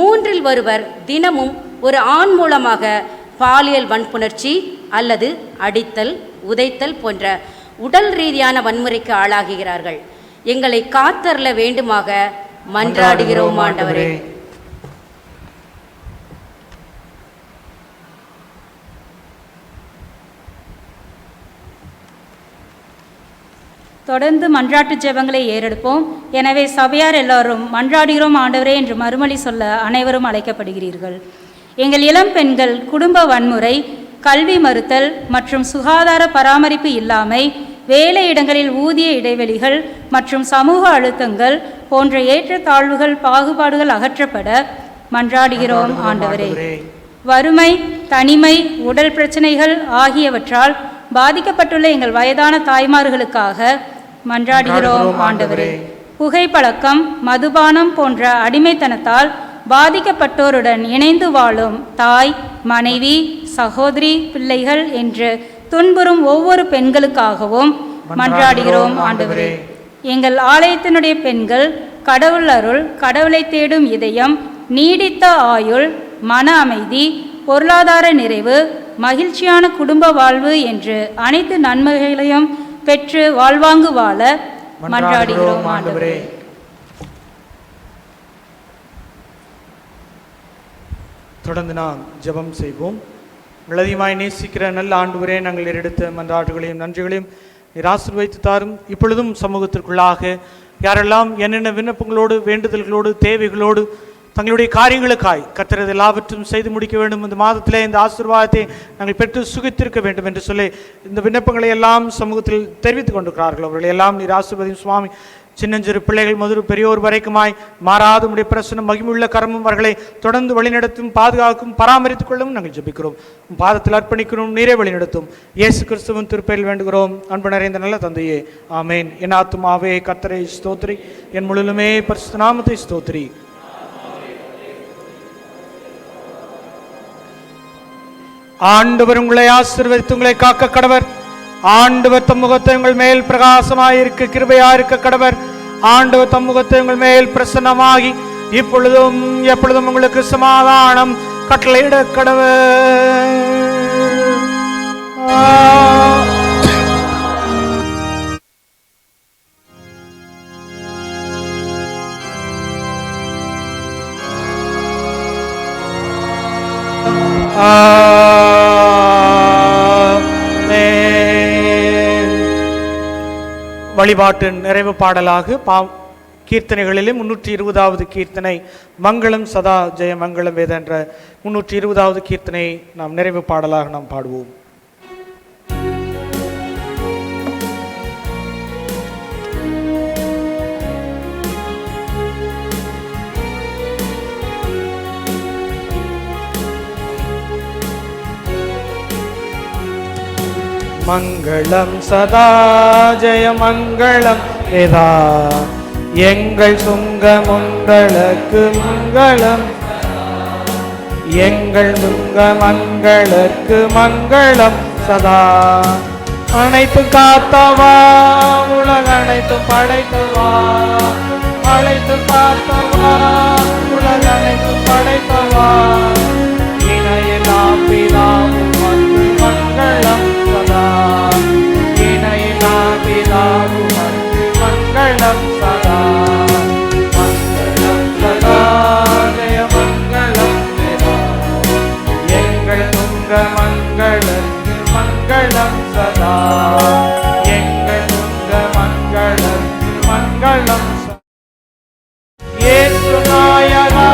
[SPEAKER 15] 1/3 தினமும் ஒரு ஆண் மூலமாக பாலியல் வன்புணர்ச்சி அல்லது அடித்தல், உதைத்தல் போன்ற உடல் ரீதியான வன்முறைக்கு ஆளாகுகிறார்கள். எங்களை காத்தருள வேண்டுமாக மன்றாடுகிறோம் ஆண்டவரே.
[SPEAKER 16] தொடர்ந்து மன்றாட்டு ஜெபங்களை ஏறெடுப்போம். எனவே சபையார் எல்லாரும் மன்றாடுகிறோம் ஆண்டவரே என்று மறுமொழி சொல்ல அனைவரும் அழைக்கப்படுகிறீர்கள். எங்கள் இளம் பெண்கள் குடும்ப வன்முறை, கல்வி மறுத்தல் மற்றும் சுகாதார பராமரிப்பு இல்லாமை, வேலை இடங்களில் ஊதிய இடைவெளிகள் மற்றும் சமூக அழுத்தங்கள் போன்ற ஏற்றத்தாழ்வுகள், பாகுபாடுகள் அகற்றப்பட மன்றாடுகிறோம் ஆண்டவரே. வறுமை, தனிமை, உடல் பிரச்சனைகள் ஆகியவற்றால் பாதிக்கப்பட்டுள்ள எங்கள் வயதான தாய்மார்களுக்காக மன்றாடுகிறோம் ஆண்டவரே. புகைப்பழக்கம், மதுபானம் போன்ற அடிமைத்தனத்தால் பாதிக்கப்பட்டோருடன் இணைந்து வாழும் தாய், மனைவி, சகோதரி, பிள்ளைகள் என்று துன்புறும் ஒவ்வொரு பெண்களுக்காகவும் மன்றாடுகிறோம் ஆண்டவரே. எங்கள் ஆலயத்தினுடைய பெண்கள் கடவுள் அருள், கடவுளை தேடும் இதயம், நீடித்த ஆயுள், மன அமைதி, பொருளாதார நிறைவு, மகிழ்ச்சியான குடும்ப வாழ்வு என்று அனைத்து நன்மைகளையும் பெற்று வாழ்வாங்கு வாழ மன்றாடுகிறோம் ஆண்டவரே.
[SPEAKER 1] தொடர்ந்து நாம் ஜெபம் செய்வோம். அதிகமாய் நேசிக்கிற நல்ல ஆண்டவரே, நாங்கள் எடுத்த மன்றாட்டுகளையும் நன்றிகளையும் நீர் ஆசீர்வதித்து தாரும். இப்பொழுதும் சமூகத்திற்குள்ளாக யாரெல்லாம் என்னென்ன விண்ணப்பங்களோடு, வேண்டுதல்களோடு, தேவைகளோடு, தங்களுடைய காரியங்களுக்காய் கர்த்தர் எல்லாவற்றும் செய்து முடிக்க வேண்டும், இந்த மாதத்திலே இந்த ஆசீர்வாதத்தை நாங்கள் பெற்று சுகித்திருக்க வேண்டும் என்று சொல்லி இந்த விண்ணப்பங்களை எல்லாம் சமூகத்தில் தெரிவித்துக் கொண்டிருக்கிறார்கள். அவர்களை எல்லாம் நீர் ஆசீர்வதியும் சுவாமி. சின்னஞ்சிறு பிள்ளைகள் முதல் பெரியோர் வரைக்குமாய் மாறாத உடைய பிரசன்னம், மகிமுள்ள கரமும் அவர்களை தொடர்ந்து வழிநடத்தும், பாதுகாக்கும், பராமரித்துக் கொள்ளவும் நாங்கள் ஜெபிக்கிறோம். பாதத்தில் அர்ப்பணிக்கிறோம், நீரே வழிநடத்தும். இயேசு கிறிஸ்துவின் திருப்பெயரில் வேண்டுகிறோம் அன்பு நிறைந்த நல்ல தந்தையே, ஆமேன். என் ஆத்துமாவே கர்த்தரை ஸ்தோத்திரி, என் முழுலுமே பரிசுத்த நாமத்தை ஸ்தோத்திரி. ஆண்டவர் உங்களை ஆசீர்வதித்து உங்களை காக்க கடவர். ஆண்டவர் தம் முகத்தை உங்கள் மேல் பிரகாசமாயிருக்க கிருபையாயிருக்க கடவர். ஆண்டவர் தம் முகத்தை உங்கள் மேல் பிரசன்னமாகி இப்பொழுதும் எப்பொழுதும் உங்களுக்கு சமாதானம் கட்டளையிட கடவர். வழிபாட்டின் நிறைவு பாடலாக கீர்த்தனைகளிலே 320வது கீர்த்தனை மங்களம் சதா ஜெய மங்களம் வேத என்ற 320வது கீர்த்தனை நாம் நிறைவு பாடலாக நாம் பாடுவோம். மங்களம் சதா ஜெய மங்களம் வேதா எங்கள் சுங்கம் உங்களுக்கு மங்களம், எங்கள் சுங்கம் மங்களுக்கு மங்களம் சதா. அனைத்து காத்தவா உலக அனைத்து படைத்தவா, அனைத்து காத்தவா உலக அனைத்து படைத்தவா, இணையெல்லாம் பிதாவும் வந்து மங்களம் சதா, இணையெல்லாம் பிதாவும் வந்து மங்களம் சதா. மங்களம் சதா ஜெய மங்களம் வேதா எங்கள் துங்க மங்களுக்கு மங்களம் சதா, எங்கள் துங்க மங்களுக்கு மங்களம் சதா. இயேசு நாயகா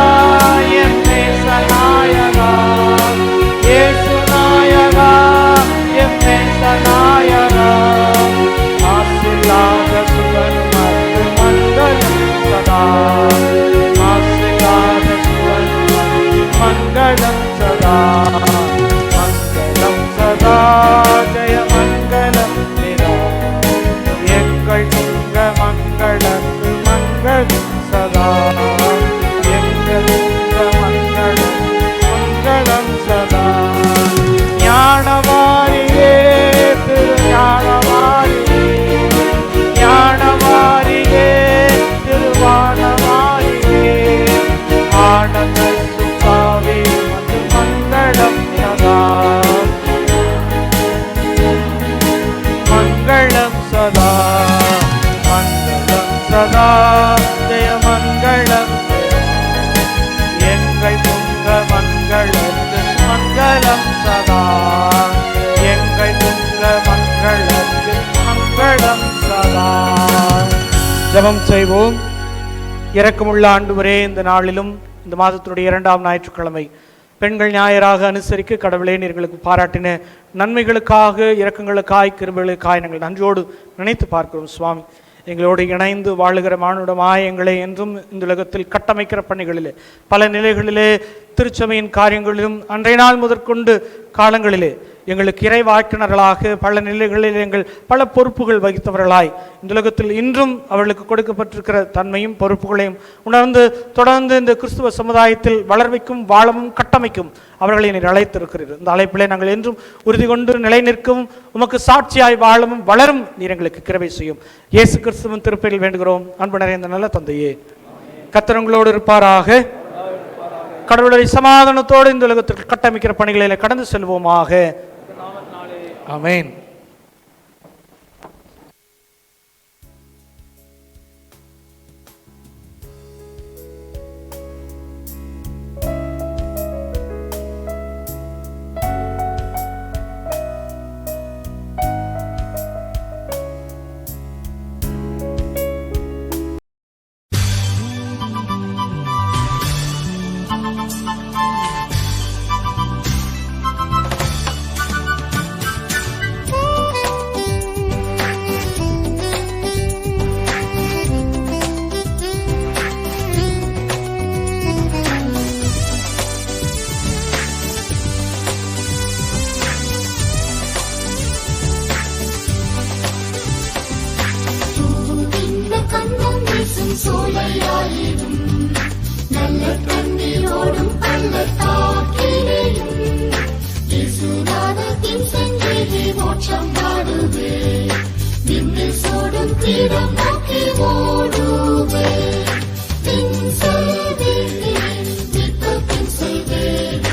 [SPEAKER 1] என் நேசநாயகா, இயேசு நாயகா என் நேசநாயகா, ஆசில்லாத சுவனுமக்கு மங்களம் சதா, ஆசில்லாத சுவனுமக்கு மங்களம் சதா. மங்களம் சதா ஜெய மங்களம் வேதா எங்கள் துங்க மங்களுக்கு மங்களம் சதா, எங்கள் துங்க மங்களம் மங்களம் சதா. ஞானவாரியே திரு ஞானவாரியே, ஞானவாரியே திருவானவாரியே, ஆனந்த சுத்தாவே வந்து மங்களம் சதா, மங்களம் சதா. மங்களம் சதா ஜெய மங்களம் எங்கள் துங்க மங்களுக்கு மங்களம் சதா, எங்கள் துங்க மங்களுக்கு மங்களம் சதா. ஜெபம் செய்வோம். இரக்கமுள்ள ஆண்டவரே, இந்த நாளிலும் இந்த மாதத்தினுடைய 2ஆம் ஞாயிற்றுக்கிழமை பெண்கள் ஞாயிறாக அனுசரிக்க கடவுளே நீர்களுக்கு பாராட்டின நன்மைகளுக்காக, இரக்கங்களுக்காய், கிருபைகளுக்காய் நாங்கள் நன்றியோடு நினைத்து பார்க்கிறோம். சுவாமி, எங்களோடு இணைந்து வாழுகிற மானுடமாய் எங்களை என்றும் இந்த உலகத்தில் கட்டமைக்கிற பணிகளிலே, பல நிலைகளிலே, திருச்சபையின் காரியங்களிலும் அன்றைய நாள் முதற்கொண்டு காலங்களிலே எங்களுக்கு இறைவாக்கினர்களாக பல நிலைகளில் எங்கள் பல பொறுப்புகள் வகித்தவர்களாய் இந்த உலகத்தில் இன்றும் அவர்களுக்கு கொடுக்கப்பட்டிருக்கிற தன்மையும் பொறுப்புகளையும் உணர்ந்து தொடர்ந்து இந்த கிறிஸ்துவ சமுதாயத்தில் வளர்வைக்கும் வாழவும் கட்டமைக்கும் அவர்களை நீர் அழைத்திருக்கிறீர்கள். இந்த அழைப்பிலே நாங்கள் என்றும் உறுதி கொண்டு நிலை நிற்கவும் உமக்கு சாட்சியாய் வாழவும் வளரும் நீர் எங்களுக்கு கிருபை செய்யும். இயேசு கிறிஸ்துவின் திருப்பெயரில் வேண்டுகிறோம் அன்பு நிறைந்த நல்ல தந்தையே. கர்த்தர் உங்களோடு இருப்பாராக. கடவுளுடைய சமாதானத்தோடு இந்த உலகத்திற்கு கட்டமைக்கிற பணிகளில் கடந்து செல்வோமாக. ஆமென்.
[SPEAKER 17] சோலையாயிடும் நல்ல தண்ணீரோடும் பள்ளத்தாக்கிலேயும் இயேசுநாதத்தின் சந்நிதி மோட்சம் நாடுவே, விண்ணில் சோடும் தீரம் நோக்கி ஓடுவே. பின் செல்வேன் பின் செல்வேன்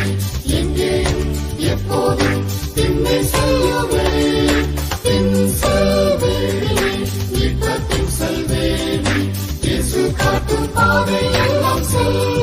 [SPEAKER 17] எங்கேயும் எப்போதும் பின்னே செல்லுவேன். பின் செல்வேன் பின் செல்வேன் காட்டும் பாதை எல்லாம் செல்